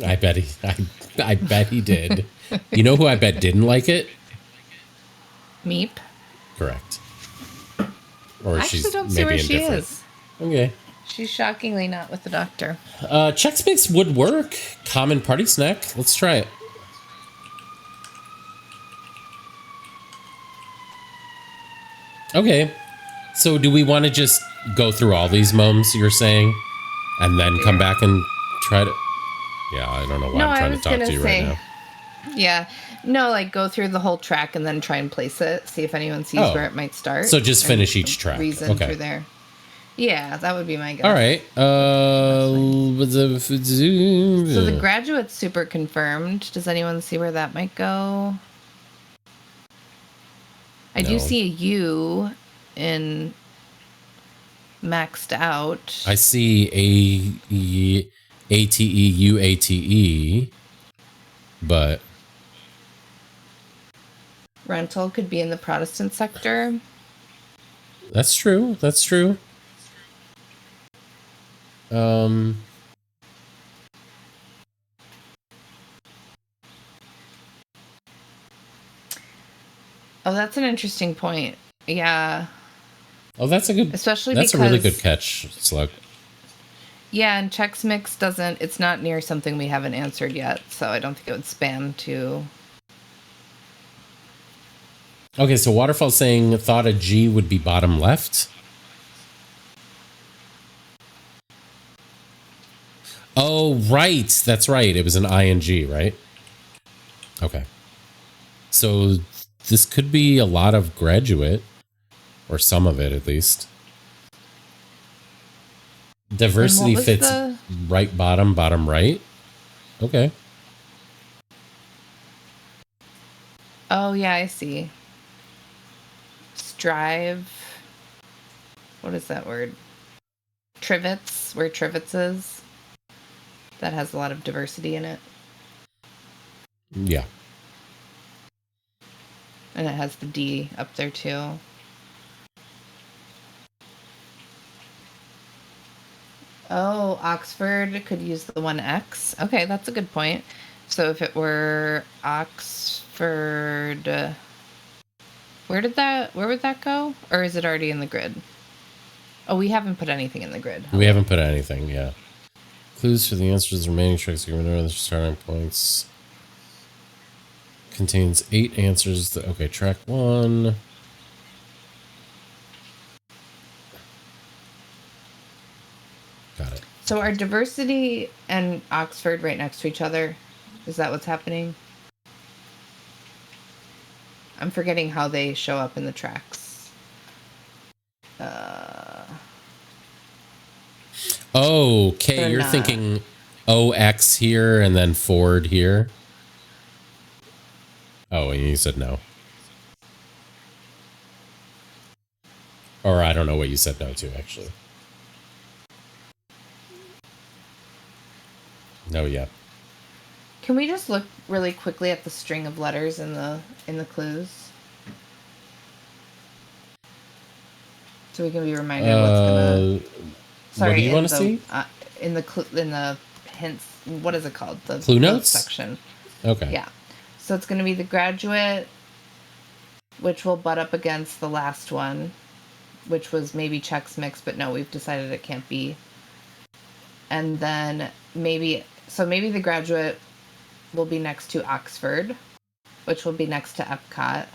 I bet he did. You know who I bet didn't like it? Meep. Correct. Or I she's actually don't see maybe where she indifferent. is. Okay. She's shockingly not with the doctor. Chex Mix would work. Common party snack. Let's try it. Okay. So do we want to just go through all these moms you're saying? And then come back and try to... Yeah, I don't know why I'm trying to talk to you right now. Yeah. No, like go through the whole track and then try and place it. See if anyone sees where it might start. So just finish each track. Reason Okay. through there. Yeah, that would be my guess. All right. So So the graduate's super confirmed. Does anyone see where that might go? I do see a U in maxed out. I see ATE, but Rental could be in the Protestant sector. that's true. That's true. Oh, that's an interesting point. Yeah. Oh, that's a good. Especially that's because, a really good catch, Slug. Yeah, and Chex Mix doesn't. It's not near something we haven't answered yet, so I don't think it would span to. Okay, so Waterfall saying thought a G would be bottom left. Oh, right. That's right. It was an ING, right? Okay. So this could be a lot of graduate, or some of it at least. Diversity fits right bottom, bottom right. Okay. Oh, yeah, I see. Strive. What is that word? Trivets, where Trivets is. That has a lot of diversity in it. Yeah. And it has the D up there too. Oh, Oxford could use the 1X. Okay, that's a good point. So if it were Oxford, where would that go? Or is it already in the grid? Oh, we haven't put anything in the grid. We haven't put anything, yeah. Clues for the answers to remaining tracks given over the starting points. Contains 8 answers. Okay, track 1. Got it. So are diversity and Oxford right next to each other? Is that what's happening? I'm forgetting how they show up in the tracks. Okay, you're thinking OX here and then Ford here. Oh, and you said no. Or I don't know what you said no to, actually. No, yeah. Can we just look really quickly at the string of letters in the clues? So we can be reminded what's gonna. Sorry, what do you want to see? In the hints, what is it called? The clue notes section. Okay. Yeah. So it's going to be the graduate, which will butt up against the last one, which was maybe Chex Mix, but no, we've decided it can't be. And then maybe the graduate will be next to Oxford, which will be next to Epcot,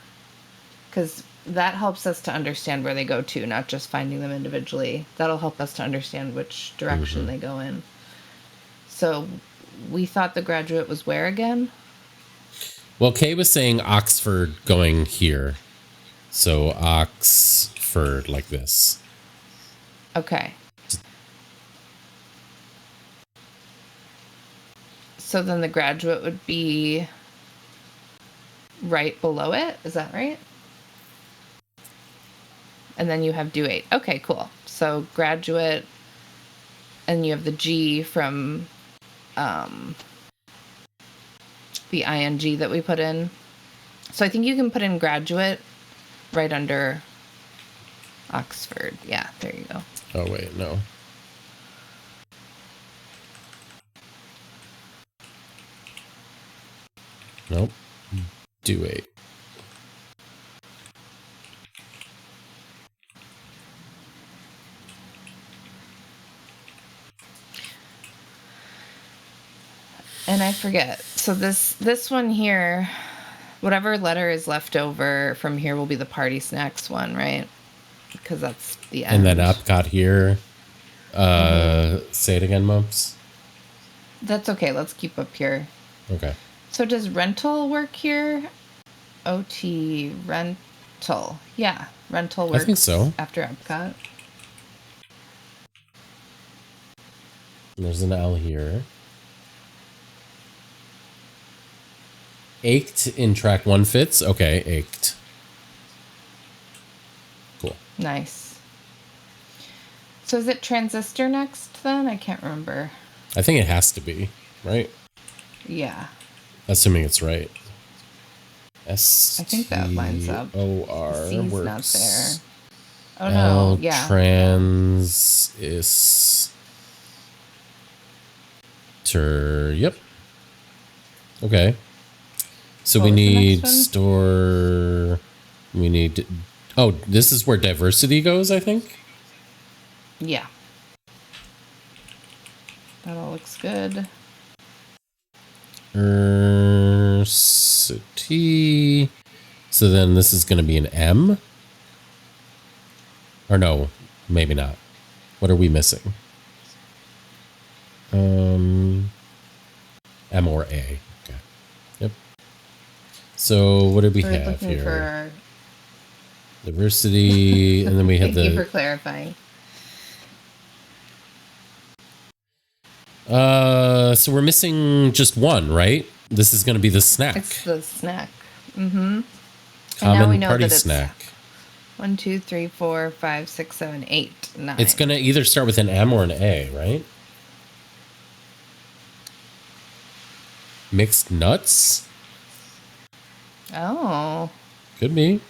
because that helps us to understand where they go to, not just finding them individually. That'll help us to understand which direction they go in. So we thought the graduate was where again? Well, Kay was saying Oxford going here. So Oxford like this. Okay. So then the graduate would be right below it. Is that right? And then you have do 8. Okay, cool. So graduate, and you have the G from the ing that we put in. So I think you can put in graduate right under Oxford. Yeah, there you go. Oh, wait, no. Nope. Do 8. And I forget. So this one here, whatever letter is left over from here will be the party snacks one, right? Because that's the end. And then Epcot here. Say it again, Mumps. That's okay. Let's keep up here. Okay. So does rental work here? OT rental. Yeah, rental works. I think so. After Epcot. There's an L here. Ached in track 1 fits. Okay, ached. Cool. Nice. So is it transistor next then? I can't remember. I think it has to be, right? Yeah. Assuming it's right. S. I think that lines up. O-R C's works. not there. Oh L no, yeah. Trans is. Yep. Okay. So What we was the need next one? store. We need. Oh, this is where diversity goes, I think. Yeah. That all looks good. City. So then this is going to be an M. Or no, maybe not. What are we missing? M or A. Okay. Yep. So what did we We're have looking here? for. Diversity, and then we had Thank you for the. clarifying. So we're missing just one, right? This is going to be the snack. It's the snack. Mm-hmm. Common party snack. 1, 2, 3, 4, 5, 6, 7, 8, 9. It's going to either start with an M or an A, right? Mixed nuts? Oh, Could be.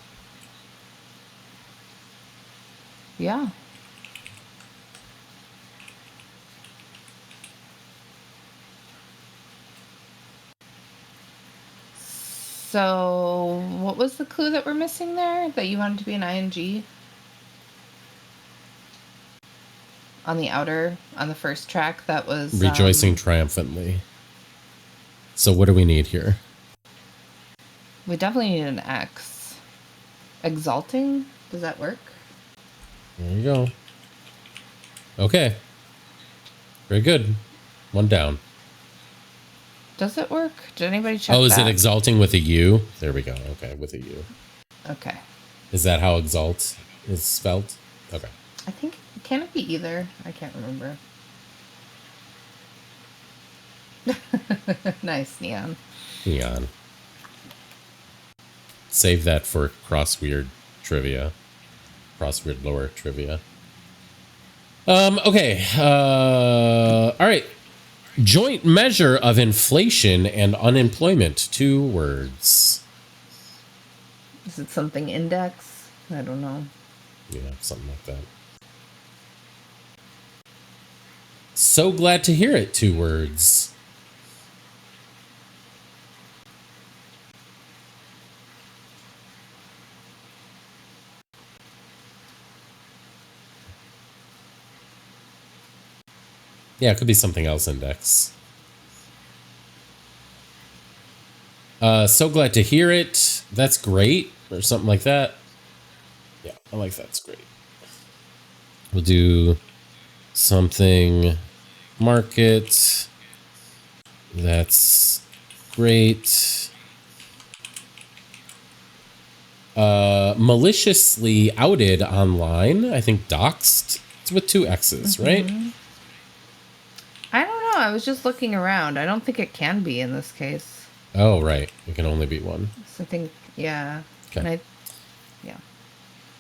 yeah. So, what was the clue that we're missing there? That you wanted to be an ing? On the outer, on the first track, that was... Rejoicing triumphantly. So what do we need here? We definitely need an X. Exalting? Does that work? There you go. Okay. Very good. One down. Does it work? Did anybody check Oh, is that? it exalting with a U? There we go. Okay, with a U. Okay. Is that how exalt is spelled? Okay. I think... Can it be either? I can't remember. Nice, Neon. Neon. Save that for crossword trivia. Crossword lore trivia. Okay. All right. Joint measure of inflation and unemployment. 2 words. Is it something index? I don't know. Yeah, something like that. So glad to hear it. 2 words. Yeah, it could be something else index. So glad to hear it. That's great. Or something like that. Yeah, I like that's great. We'll do something market. That's great. Maliciously outed online. I think doxed. It's with 2 X's, right? I don't know. I was just looking around. I don't think it can be in this case. Oh, right. It can only be one. So I think, yeah. Okay. Yeah.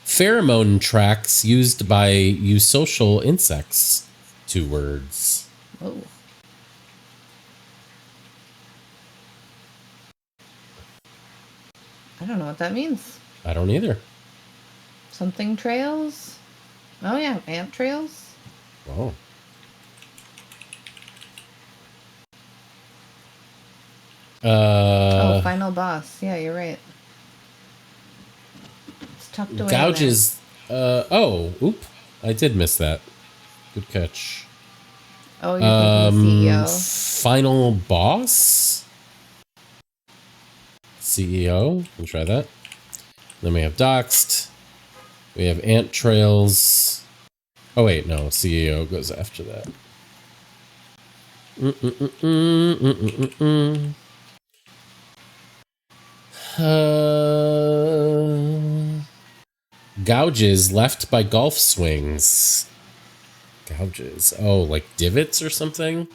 Pheromone tracks used by eusocial insects. 2 words. Oh. I don't know what that means. I don't either. Something trails? Oh, yeah. Ant trails? Oh. Final boss. Yeah, you're right. It's tucked away. Gouges. I did miss that. Good catch. Oh, you're thinking CEO. Final boss? CEO. We'll try that. Then we have doxed. We have ant trails. Oh, wait, no. CEO goes after that. Gouges left by golf swings. Gouges. Oh, like divots or something?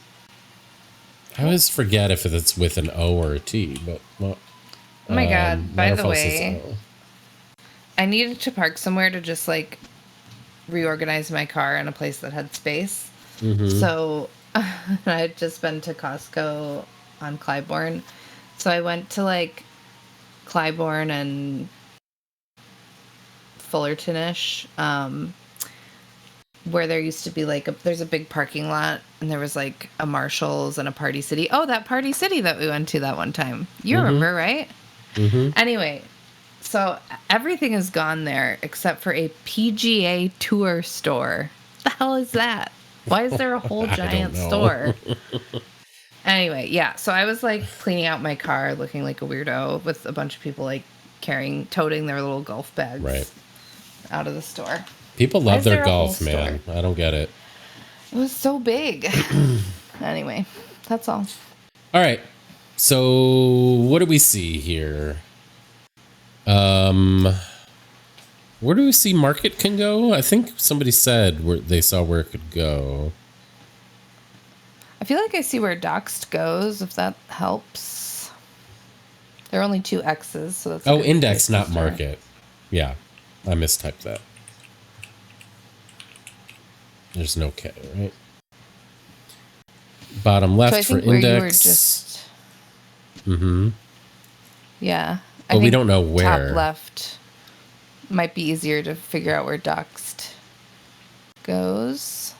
I always forget if it's with an O or a T, but well. Oh my God. By the Waterfall way, says O. I needed to park somewhere to just like reorganize my car in a place that had space. So I had just been to Costco on Clybourne. So I went to like Clybourne and Fullertonish, where there used to be like there's a big parking lot and there was like a Marshall's and a Party City. Oh, that Party City that we went to that one time. You remember, right? Anyway, so everything is gone there except for a PGA Tour store. What the hell is that? Why is there a whole giant store? Anyway, yeah. So I was like cleaning out my car looking like a weirdo with a bunch of people like toting their little golf bags out of the store. People love their golf, man. I don't get it. It was so big. Anyway, that's all. All right. So what do we see here? Where do we see market can go? I think somebody said they saw where it could go. I feel like I see where doxed goes, if that helps. There are only 2 X's, so that's... Oh, index, not market. Yeah, I mistyped that. There's no K, right? Bottom left for index. You were just... Yeah. But we don't know where. Top left might be easier to figure out where doxed goes.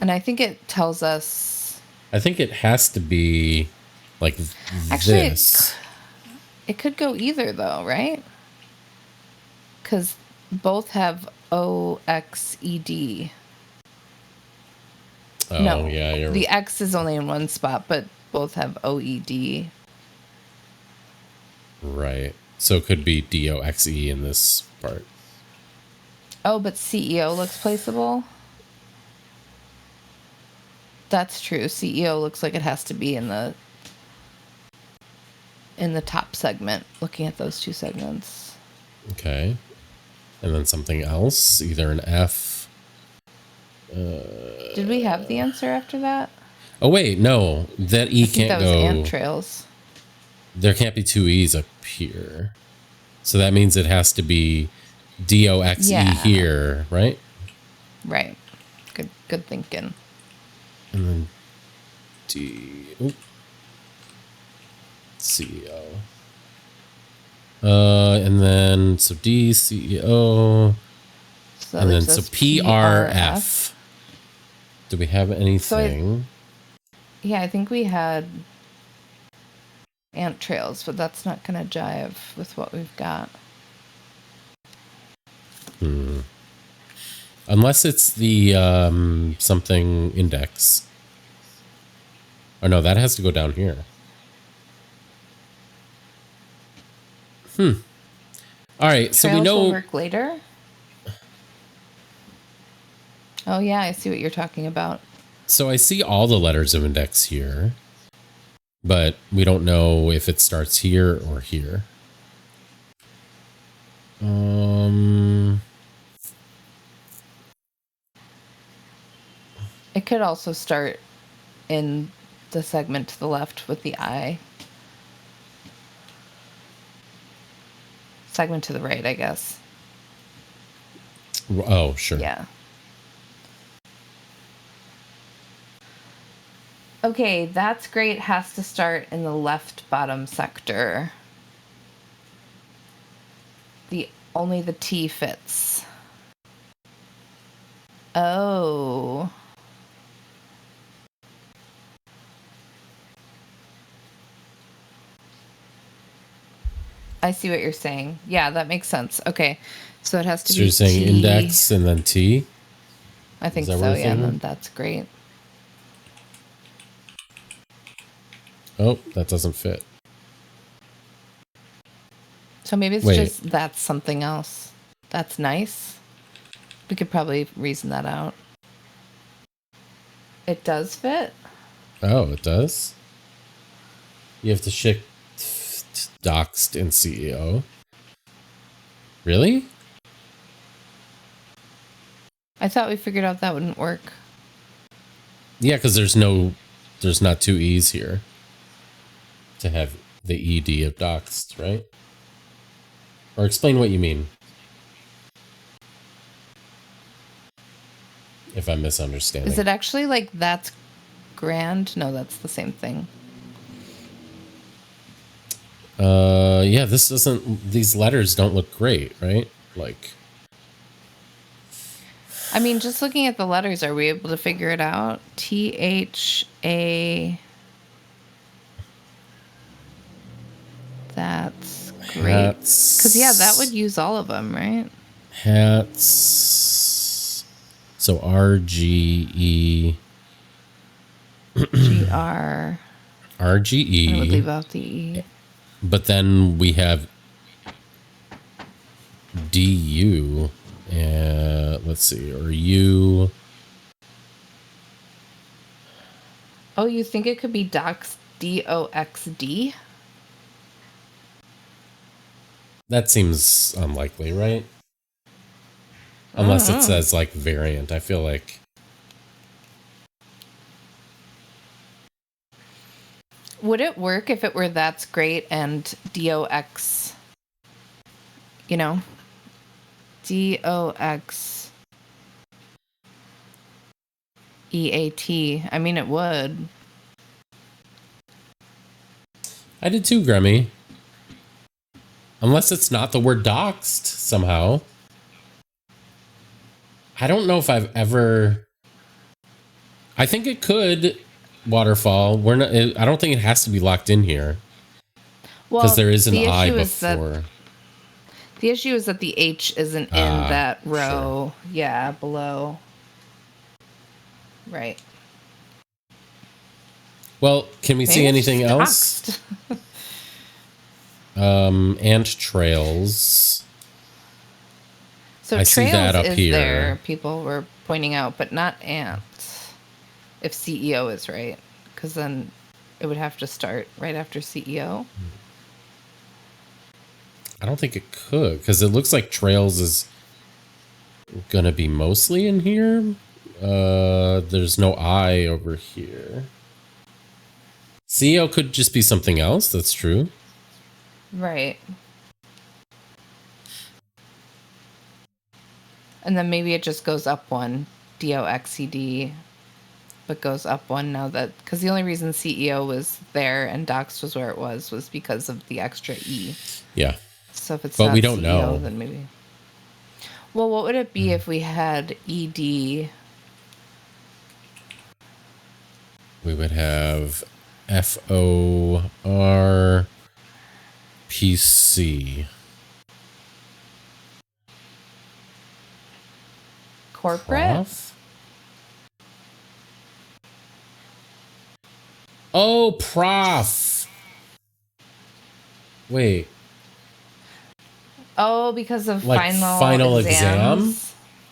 And I think it tells us... I think it has to be like actually, this. It could go either, though, right? Because both have OXED. Oh, no, yeah. You're... The X is only in one spot, but both have OED. Right. So it could be DOXE in this part. Oh, but CEO looks placeable? That's true. CEO looks like it has to be in the top segment, looking at those 2 segments. Okay. And then something else, either an F. Did we have the answer after that? Oh, wait, no. That E can't that go. Was ant trails. There can't be 2 E's up here. So that means it has to be DOXE here, right? Right. Good thinking. And then CEO. And then so D, CEO. So and then so PRF. Do we have anything? I think we had ant trails, but that's not going to jive with what we've got. Unless it's the something index. Oh no, that has to go down here. All right, Trails so we know will work later. Oh yeah, I see what you're talking about. So I see all the letters of index here, but we don't know if it starts here or here. It could also start in the segment to the left with the I. Segment to the right, I guess. Oh, sure. Yeah. Okay, that's great. Has to start in the left bottom sector. Only the T fits. Oh. I see what you're saying. Yeah, that makes sense. Okay. So it has to So be you're saying T. index and then T? I think that what so, you're yeah, and then thinking? that's great. Oh, that doesn't fit. So maybe it's Wait. just that's something else. That's nice. We could probably reason that out. It does fit. Oh, it does? You have to shift doxed and CEO. Really? I thought we figured out that wouldn't work. Yeah, because there's not two E's here to have the ED of doxed, right? Or explain what you mean. If I'm misunderstanding. Is it actually like that's grand? No, that's the same thing. Yeah, these letters don't look great, right? Like, I mean, just looking at the letters, are we able to figure it out? THA. That's great. hats. Because, yeah, that would use all of them, right? Hats. So RGE. GR. RGE. I would leave out the E. But then we have DU. Let's see. Or U. Oh, you think it could be doxed, DOXD? That seems unlikely, right? Unless it says like variant. I feel like. Would it work if it were that's great and DOX, you know? DOX EAT. I mean, it would. I did too, Grammy. Unless it's not the word doxed somehow. I don't know if I've ever. I think it could. Waterfall. We're not. I don't think it has to be locked in here. Because there is an I before. The issue is that the H isn't in that row. Sure. Yeah, below. Right. Well, can we see anything else? Ant trails. So I see that up is here. There, people were pointing out, but not ant. If CEO is right, because then it would have to start right after CEO. I don't think it could, because it looks like trails is gonna be mostly in here. There's no I over here. CEO could just be something else. That's true. Right. And then maybe it just goes up one, DOXED, but goes up one now that, because the only reason CEO was there and docs was where it was because of the extra E. Yeah. So if it's but not we don't CEO, know. Then maybe. Well, what would it be if we had ED? We would have FORPC. Corporate? Prof? Oh, prof. Wait. Oh, because of like final exam?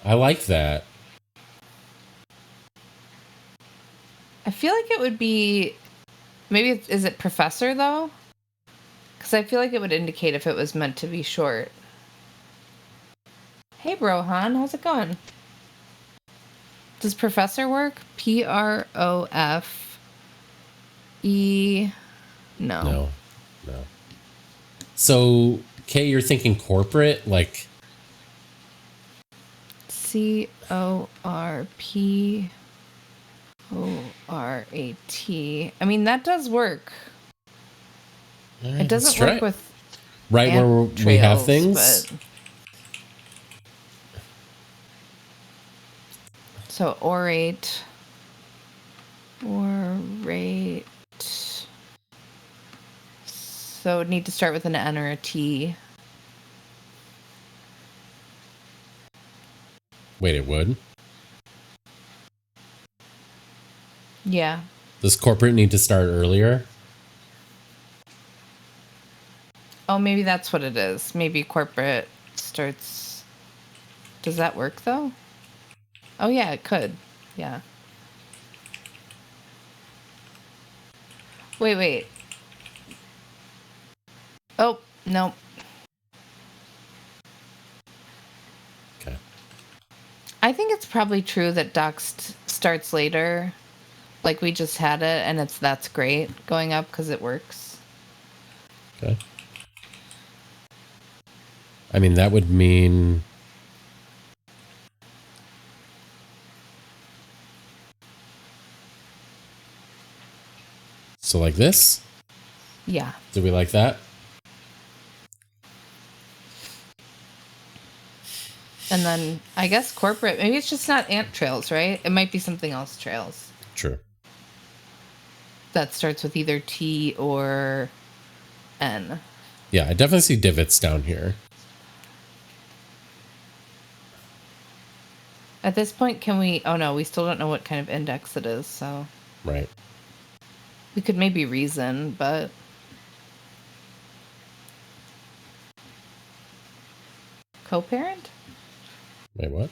I like that. I feel like it would be, maybe is it professor though? Because I feel like it would indicate if it was meant to be short. Hey, Rohan, how's it going? Does professor work? Profe. No. No. So, Kay, you're thinking corporate, like Corporat. I mean, that does work. all right, It let's doesn't try work it. with Right where ant we have trails, things. but so orate. So it would need to start with an N or a T. Wait, it would? Yeah. Does corporate need to start earlier? Oh, maybe that's what it is. Maybe corporate starts. Does that work though? Oh yeah, it could. Yeah. Wait. Oh, no. Okay. I think it's probably true that docs starts later. Like we just had it and that's great going up because it works. Okay. I mean, that would mean... So like this? Yeah. Do we like that? And then I guess corporate, maybe it's just not ant trails, right? It might be something else trails. True. That starts with either T or N. Yeah, I definitely see divots down here. At this point, can we... Oh no, we still don't know what kind of index it is, so... Right. We could maybe reason, but... Co-parent? Wait, what?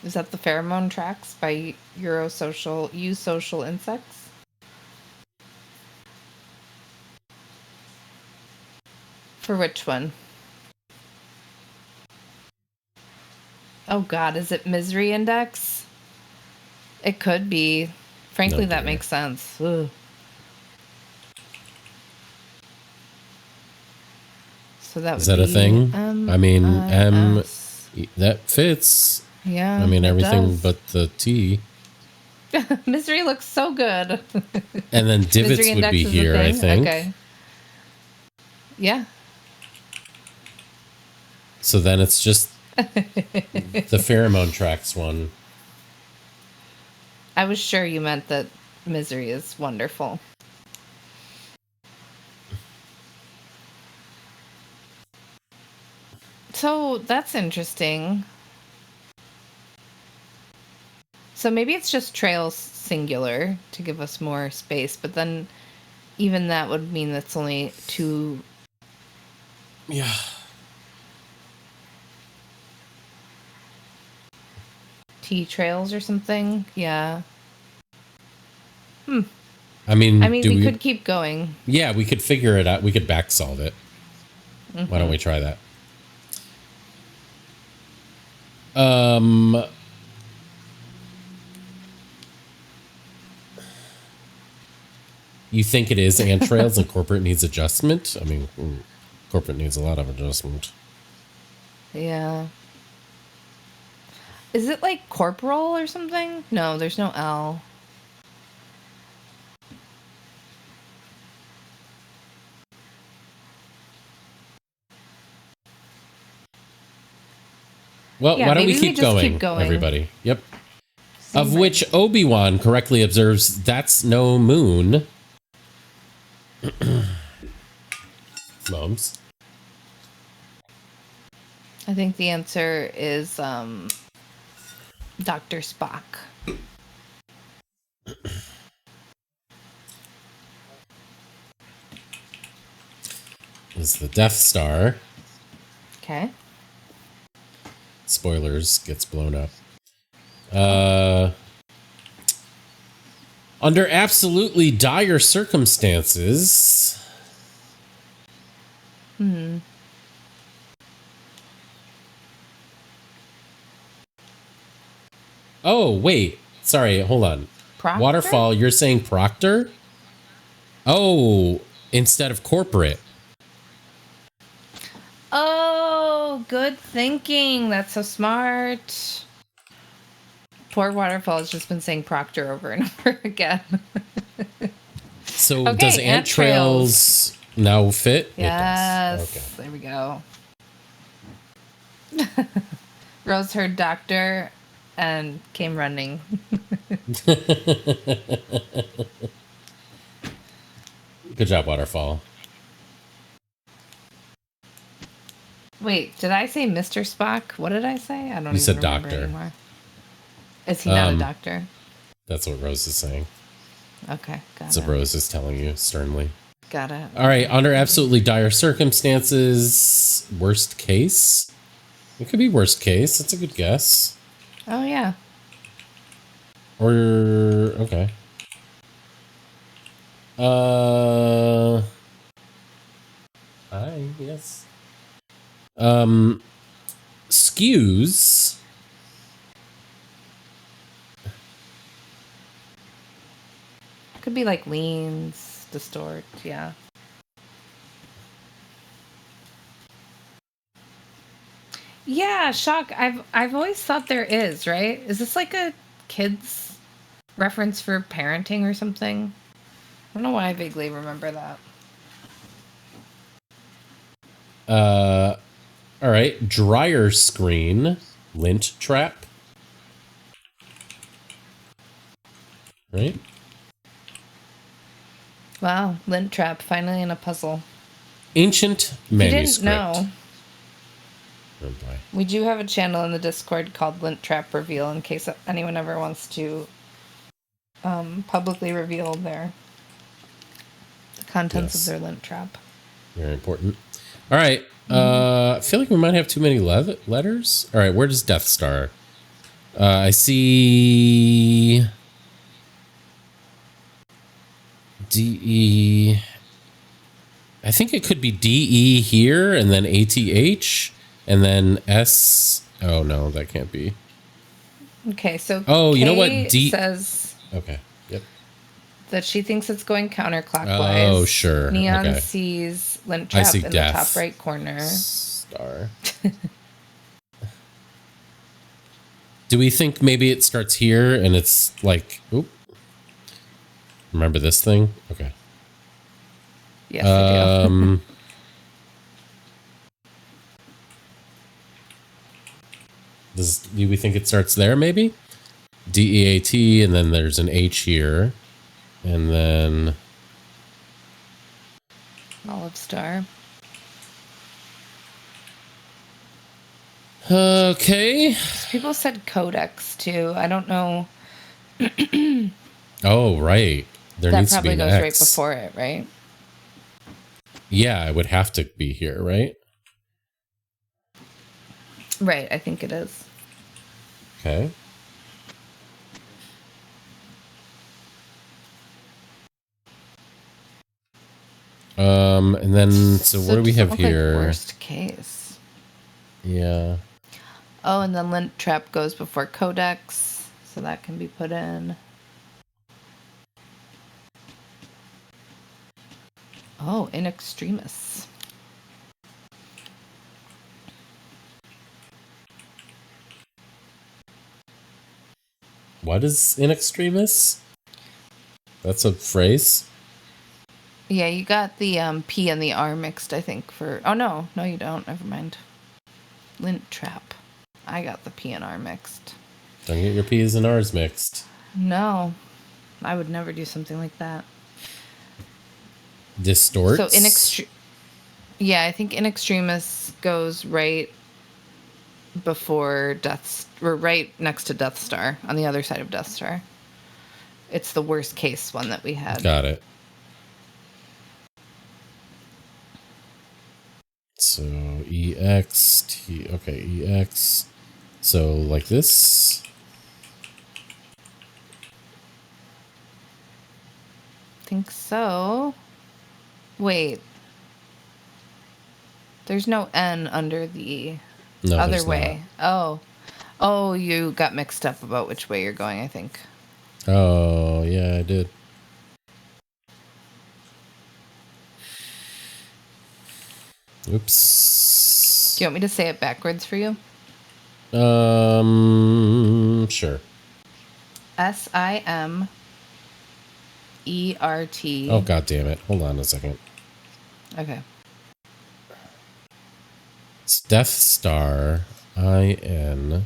Is that the pheromone tracks by Eusocial Insects? For which one? Oh god, is it Misery Index? It could be. Frankly, No, that dear. makes sense. Ugh. So that Is would that a be thing? I mean, M, M-I-S. that fits. Yeah, I mean, it everything does. but the T. Misery looks so good. And then divots Misery would Index be is here, a I thing? think. Okay. Yeah. So then it's just the pheromone tracks one. I was sure you meant that Misery is wonderful. So that's interesting. So maybe it's just trails singular to give us more space, but then even that would mean that's only 2 Yeah. T trails or something. Yeah. I mean, I mean, we could keep going. Yeah, we could figure it out. We could back solve it. Why don't we try that? You think it is ant trails and corporate needs adjustment? I mean, corporate needs a lot of adjustment. Yeah. Is it like corporal or something? No, there's no L. Well, Yeah, why don't we maybe we keep just going, keep going. everybody? Yep. Of which Obi-Wan correctly observes, that's no moon. Mums. I think the answer is Dr. Spock. Is the Death Star. Okay. Spoilers, gets blown up. Under absolutely dire circumstances, Oh, wait. Sorry, hold on. Proctor? Waterfall, you're saying Proctor? Oh, instead of corporate. Oh, good thinking. That's so smart. Poor Waterfall has just been saying Proctor over and over again. So Okay, does ant trails. now fit? Yes. It does. There we go. Rose heard doctor and came running. Good job, Waterfall. Wait, did I say Mr. Spock? What did I say? I don't You even said remember doctor. anymore. Is he not a doctor? That's what Rose is saying. Okay, got That's it. what Rose is telling you sternly. Got it. All right, under absolutely dire circumstances, worst case? It could be worst case. That's a good guess. Oh, yeah. Or, okay. Yes. Skews. Could be like leans, distort, yeah. Yeah, shock. I've always thought there is, right? Is this like a kids reference for parenting or something? I don't know why I vaguely remember that. All right, dryer screen, lint trap. Right? Wow, lint trap finally in a puzzle. Ancient If you manuscript. didn't know, Oh boy. we do have a channel in the Discord called Lint Trap Reveal in case anyone ever wants to publicly reveal the contents of their lint trap. Very important. All right. I feel like we might have too many letters. All right. Where does Death Star? I see DE. I think it could be DE here and then ATH and then S. Oh, no, that can't be. Okay, so Oh, you know what? Kay says Okay. Yep. that she thinks it's going counterclockwise. Oh, sure. Neon Okay. sees lint trap see in death. the top right corner. Star. Do we think maybe it starts here and it's like, oop. Remember this thing? Okay. Yes, I do. Do we think it starts there maybe? DEAT and then there's an H here. And then Olive star. okay. People said codex too. I don't know. Oh, right. There That needs to be probably an goes X. right before it, right? Yeah, it would have to be here, right? Right, I think it is. Okay. And then so what do we have here? Like worst case. Yeah. Oh, and then lint trap goes before codex, so that can be put in. Oh, in extremis. What is in extremis? That's a phrase? Yeah, you got the P and the R mixed, I think, for... Oh, no, you don't. Never mind. Lint trap. I got the P and R mixed. Don't get your P's and R's mixed. No, I would never do something like that. Distorts? So yeah, I think in extremis goes right before or right next to Death Star, on the other side of Death Star. It's the worst case one that we had. Got it. So EXT, okay, EX. So like this. Think so. Wait. There's no N under the No, other there's way. Oh. Oh, you got mixed up about which way you're going, I think. not. Oh, yeah, I did. Oops. Do you want me to say it backwards for you? Sure. SIMERT. Oh, God damn it. Hold on a second. Okay. It's Death Star IN.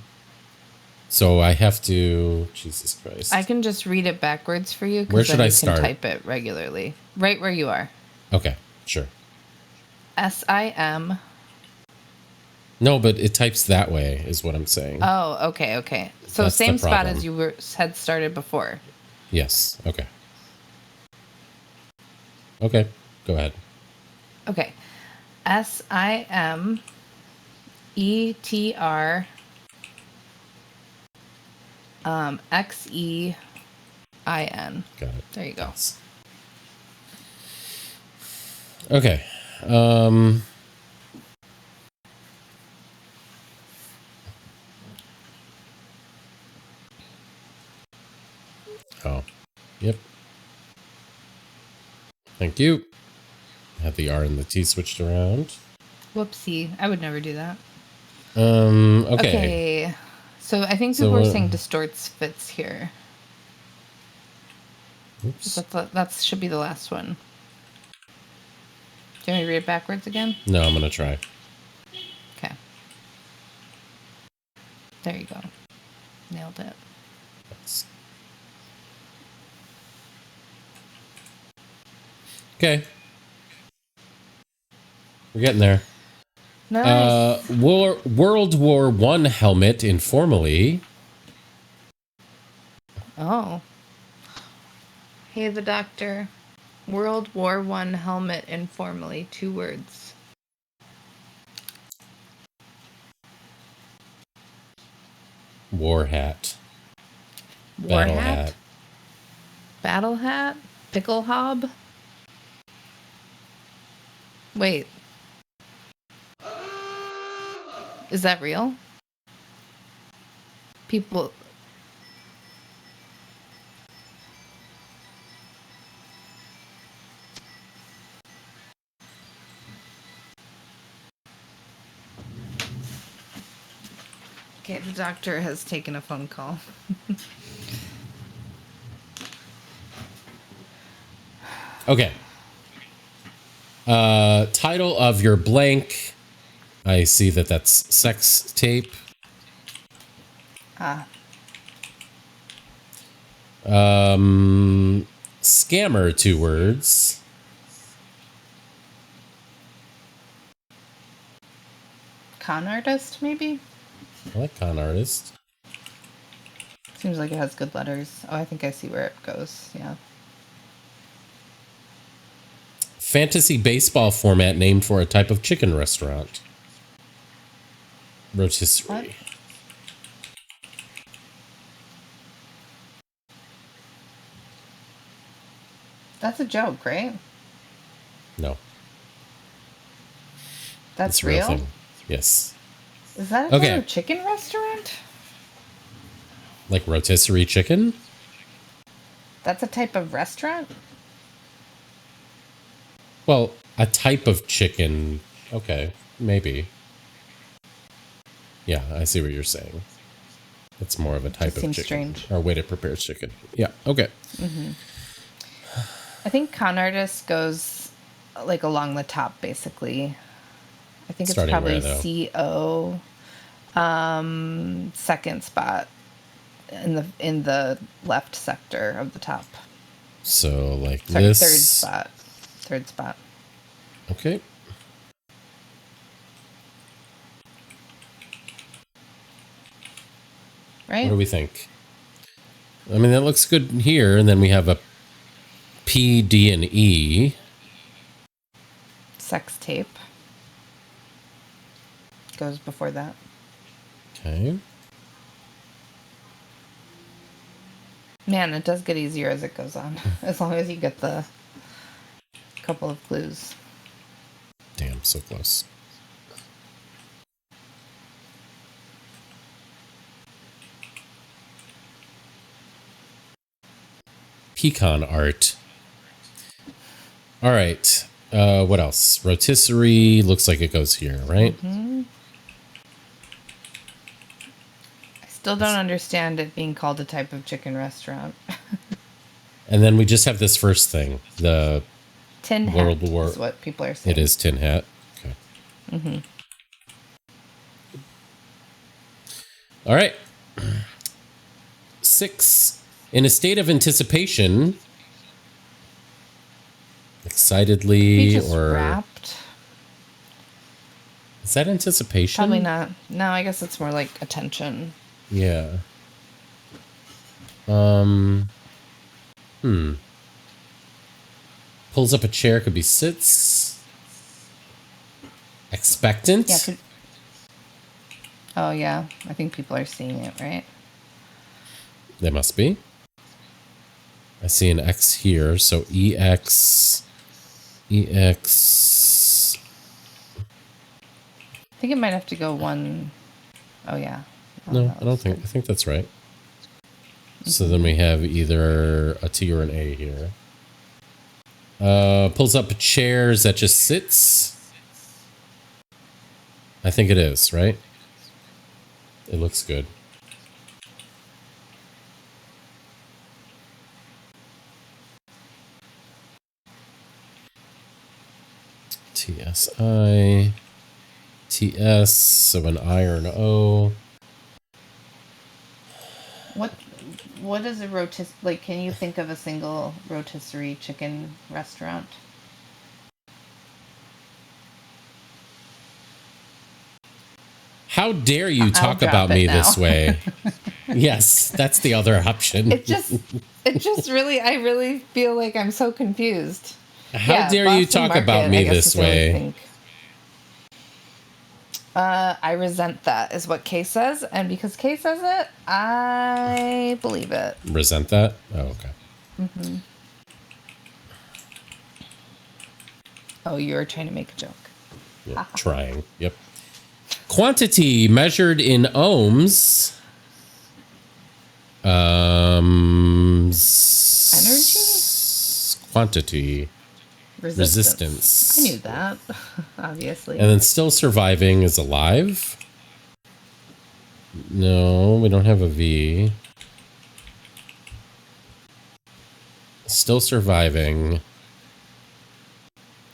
So I have to. Jesus Christ. I can just read it backwards for you. Where should then I you start? can type it regularly. Right where you are. Okay, sure. SIM. No, but it types that way, is what I'm saying. Oh, okay, okay. So That's the same spot problem. as you had started before. Yes. Okay. Okay. Go ahead. Okay. SIMETR. XEIN. Got it. There you go. Yes. Okay. Oh. Yep. Thank you. Have the R and the T switched around. Whoopsie. I would never do that. Okay. Okay. So I think So people are what- saying distorts fits here. Oops. That should be the last one. Do you want me to read it backwards again? No, I'm going to try. Okay. There you go. Nailed it. Thanks. Okay. We're getting there. Nice. World War One helmet informally. Oh. Hey, the doctor. World War One helmet informally. 2 words. War hat. War Battle hat? hat. Battle hat? Pickle hob? Wait. Is that real? People. Okay, the doctor has taken a phone call. Okay. Title of your blank. I see that that's sex tape. Scammer, 2 words. Con artist, maybe? I like con artist. Seems like it has good letters. Oh, I think I see where it goes. Yeah. Fantasy baseball format named for a type of chicken restaurant. Rotisserie. What? That's a joke, right? No. That's It's a real real? thing. Yes. Is that a Okay. kind of chicken restaurant? Like rotisserie chicken? That's a type of restaurant? Well, a type of chicken. Okay, maybe. Yeah, I see what you're saying. It's more of a type Just of seems chicken. strange. Or way to prepare chicken. Yeah, okay. I think con artist goes like along the top, basically. I think Starting it's probably where, though? CO, second spot in the left sector of the top. So, like Sorry, this. third spot. Third spot. Okay. Right? What do we think? I mean, that looks good here. And then we have a P, D, and E. Sex tape goes before that. Okay. Man, it does get easier as it goes on, as long as you get the couple of clues. Damn, so close. pecan art. All right. What else? Rotisserie looks like it goes here, right? I still don't understand it being called a type of chicken restaurant. And then we just have this first thing, the Tin World hat War. is what people are saying. It is tin hat. Okay. All right. 6. In a state of anticipation, excitedly, He just or wrapped. is that anticipation? Probably not. No, I guess it's more like attention. Yeah. Pulls up a chair, could be sits. Expectant. Yeah. Oh, yeah. I think people are seeing it, right? They must be. I see an X here, so EX. EX. I think it might have to go one. Oh, yeah. Oh, No, that I don't was think. good. I think that's right. So then we have either a T or an A here. Pulls up chairs that just sits. I think it is, right? It looks good. TSI. TS, so an I or an O. What is a rotisserie? Like, can you think of a single rotisserie chicken restaurant? How dare you I'll talk drop about it me now. this way? Yes, that's the other option. It just really, I really feel like I'm so confused. How dare you Boston talk Market, about I me guess, this is the only way? thing. I resent that, is what Kay says, and because Kay says it, I believe it. Resent that? Oh, okay. Oh, you were trying to make a joke. Yeah, trying. Yep. Quantity measured in ohms. Energy? Quantity. Resistance. I knew that, obviously. And then still surviving is alive. No, we don't have a V. Still surviving.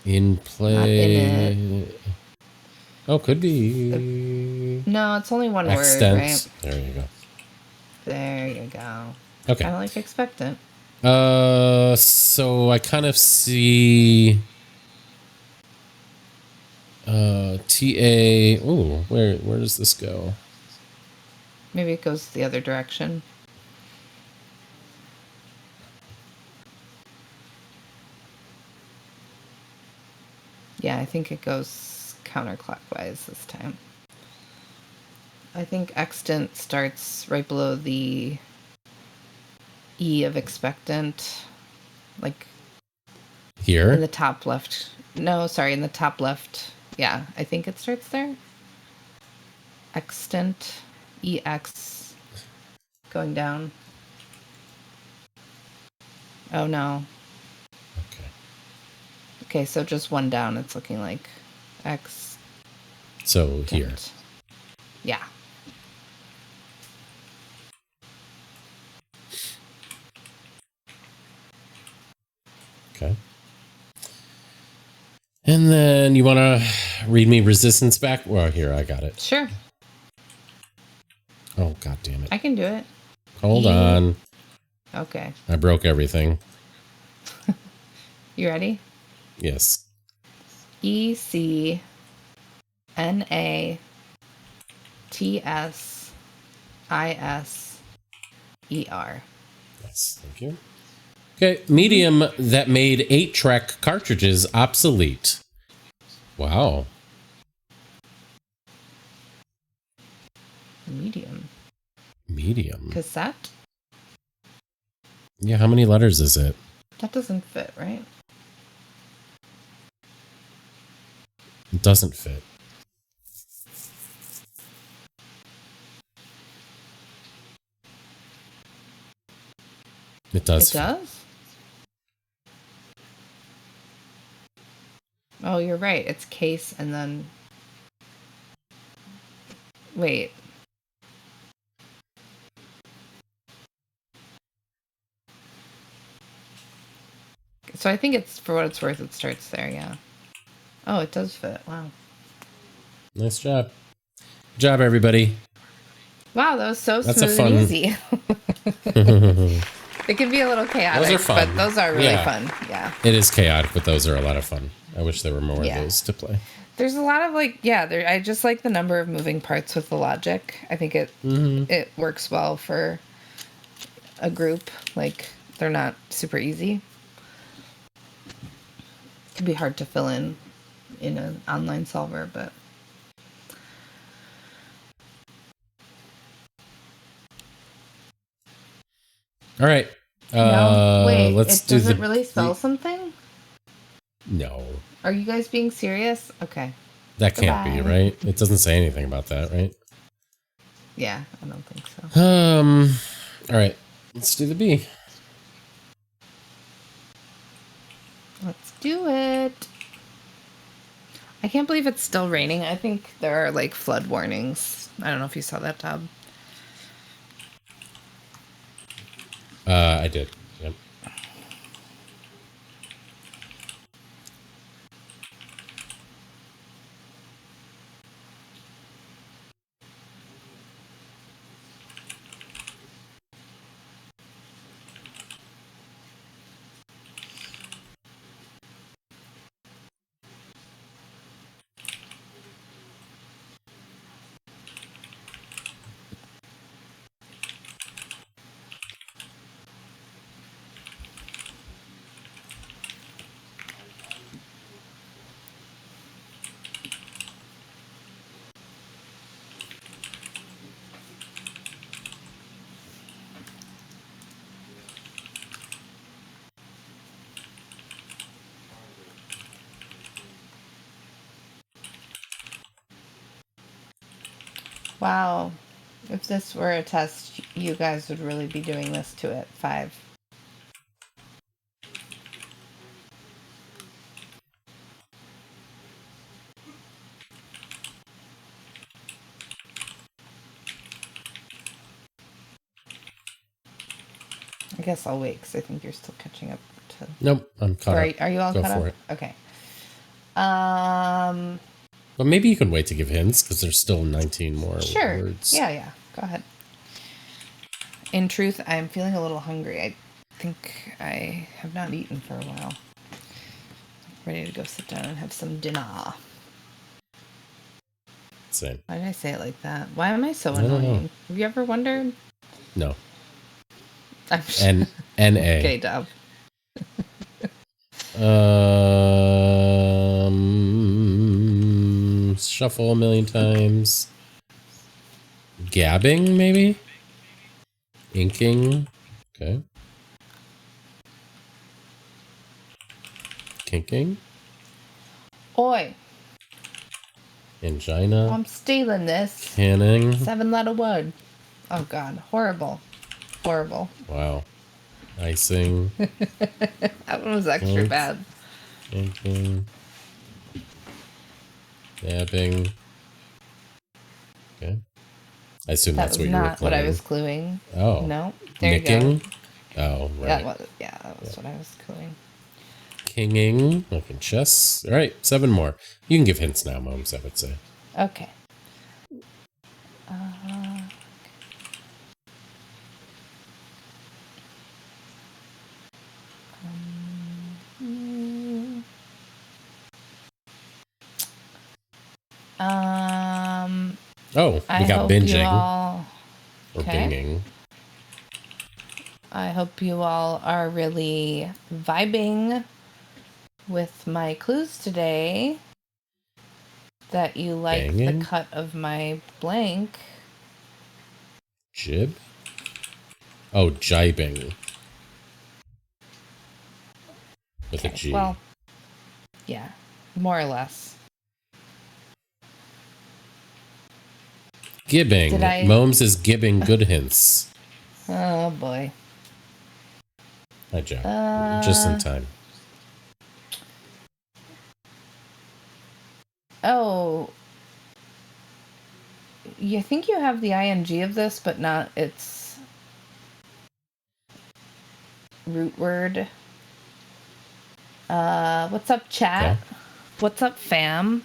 In play. Not in Oh, could be. No, it's only one Extent. word, right? There you go. There you go. Okay. Kind of like expectant. So I kind of see TA. Oh, where does this go? Maybe it goes the other direction. Yeah, I think it goes counterclockwise this time. I think extant starts right below the E of expectant, like Here? in the top left. No, sorry, in the top left. Yeah, I think it starts there. Extant, EX, going down. Oh no. Okay. Okay, so just one down. It's looking like X. So here. Yeah. Okay. And then you want to read me resistance back? Well, here, I got it. Sure. Oh, God damn it. I can do it. Hold on. Okay. I broke everything. You ready? Yes. ECNATSER. Yes, thank you. Okay, medium that made 8-track cartridges obsolete. Wow. Medium. Medium. Cassette? Yeah, how many letters is it? That doesn't fit, right? It doesn't fit. It does. It does? Oh, you're right. It's case and then... Wait. So I think it's, for what it's worth, it starts there, yeah. Oh, it does fit. Wow. Nice job. Good job, everybody. Wow, that was so That's a smooth fun... and easy. It can be a little chaotic, Those are fun. but those are really Yeah. fun. Yeah. It is chaotic, but those are a lot of fun. I wish there were more of those to play. There's a lot of I just like the number of moving parts with the logic. I think it works well for a group. Like, they're not super easy. It can be hard to fill in an online solver, but... All right. No, wait, let's it do doesn't really spell something? No. Are you guys being serious? Okay. That can't be, right? It doesn't say anything about that, right? Yeah, I don't think so. All right. Let's do the B. Let's do it. I can't believe it's still raining. I think there are like flood warnings. I don't know if you saw that, Tob. I did. Yep. Wow. If this were a test, you guys would really be doing this to it. 5. I guess I'll wait because I think you're still catching up to... Nope, I'm caught up. Are you all Go caught for up? it. Okay. But maybe you can wait to give hints because there's still 19 more Sure. words. Yeah. Go ahead. In truth, I'm feeling a little hungry. I think I have not eaten for a while. Ready to go sit down and have some dinner. Same. Why did I say it like that? Why am I so I don't know. annoying? Have you ever wondered? No. I'm N-A. Okay, Dub. Shuffle a million times. Gabbing, maybe? Inking. Okay. Kinking. Oi, Angina. I'm stealing this. Canning. 7-letter word. Oh, God. Horrible. Wow. Icing. That one was extra Thanks. bad. Inking. Dabbing. Okay. I assume That that's was what you were not what I cluing. was cluing. Oh. No. There Nicking. you go. Oh, right. That was what I was cluing. Kinging. Like chess. All right. 7 more. You can give hints now, Moms, I would say. Okay. Oh, we I got hope binging. you all... Or Okay. binging. I hope you all are really vibing with my clues today. That you like Banging? the cut of my blank. Jib? Oh, jibing. With a G. Well, yeah, more or less. Gibbing. Did I- Momes is gibbing good hints. Oh boy. Hi, Jack. Just in time. Oh, you think you have the ing of this, but not its root word. What's up, chat? Okay. What's up, fam?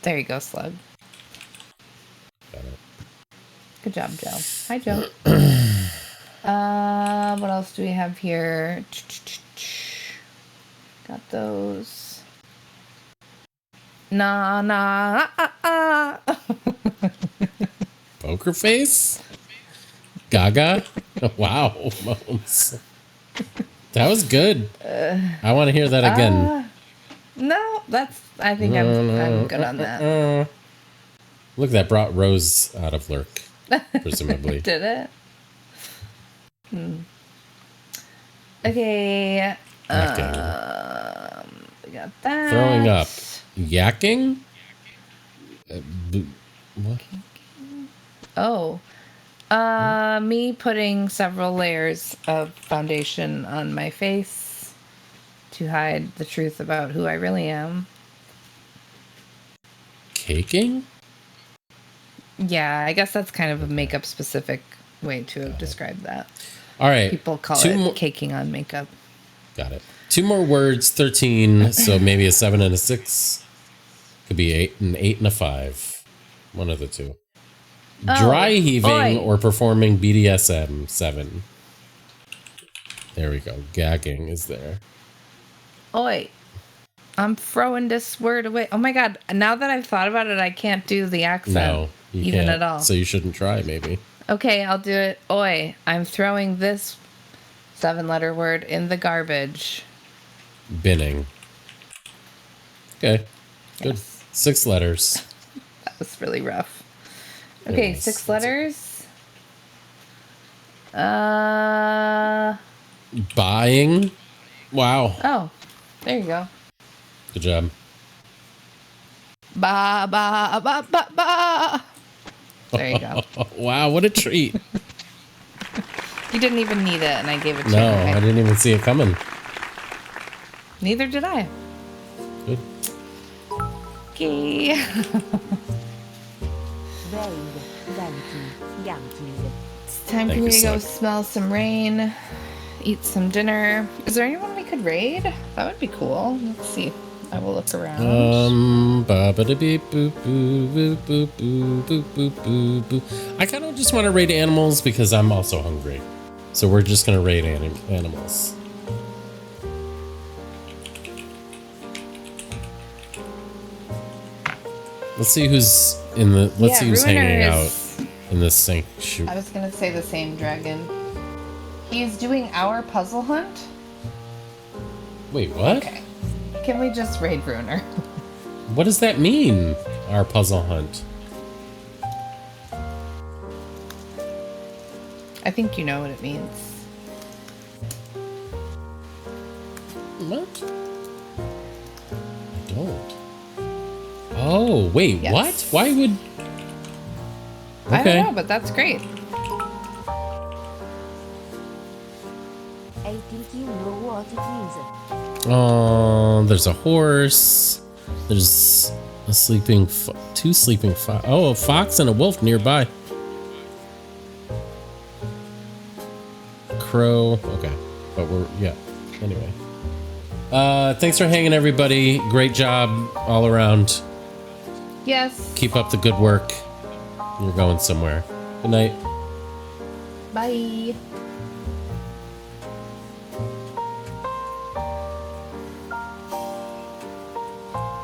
There you go, Slug. Got it. Good job, Joe. Hi, Joe. What else do we have here? Got those. Nah. Poker face? Gaga? Wow, Moms. That was good. I want to hear that again. No, I think I'm good on that. Look, that brought Rose out of lurk, presumably. Did it? Okay. We got that. Throwing up. Yakking? What? Oh. Me putting several layers of foundation on my face to hide the truth about who I really am. Caking? Yeah, I guess that's kind of a makeup specific way to have described that. All right. People call it caking on makeup. Got it. 2 more words, 13. So maybe a 7 and a 6. Could be an 8 and a 5. One of the two. Dry heaving or performing BDSM, 7. There we go. Gagging is there. Oi. I'm throwing this word away. Oh my god. Now that I've thought about it, I can't do the accent. No, you even can't. at all. So you shouldn't try, maybe. Okay, I'll do it. Oi. I'm throwing this 7-letter word in the garbage. Binning. Okay. Good. Yes. 6 letters. That was really rough. Okay, Yes, 6 that's letters. Buying. Wow. Oh, there you go. Good job. Ba ba ba ba ba. There you go. Wow, what a treat. You didn't even need it, and I gave it to you. No, Okay? I didn't even see it coming. Neither did I. Good. Okay. It's time for Thank me you, to go Slug. smell some rain, eat some dinner. Is there anyone we could raid? That would be cool. Let's see. I will look around. Ba-ba-da-beep, boop, boop, boop, boop, boop, boop, boop, boop, boop. I kind of just want to raid animals because I'm also hungry. So we're just going to raid animals. Let's see who's in the. Let's see who's hanging out in this sink. Shoot. I was gonna say the same dragon. He's doing our puzzle hunt. Wait, what? Okay. Can we just raid Ruiner? What does that mean? Our puzzle hunt. I think you know what it means. What? I don't. Oh, wait, Yes. what? Why would... I Okay. don't know, but that's great. Oh, there's a horse. There's a sleeping... two sleeping fox. Oh, a fox and a wolf nearby. Crow. Okay. But we're... Yeah. Anyway. Thanks for hanging, everybody. Great job all around. Yes. Keep up the good work. You're going somewhere. Good night. Bye.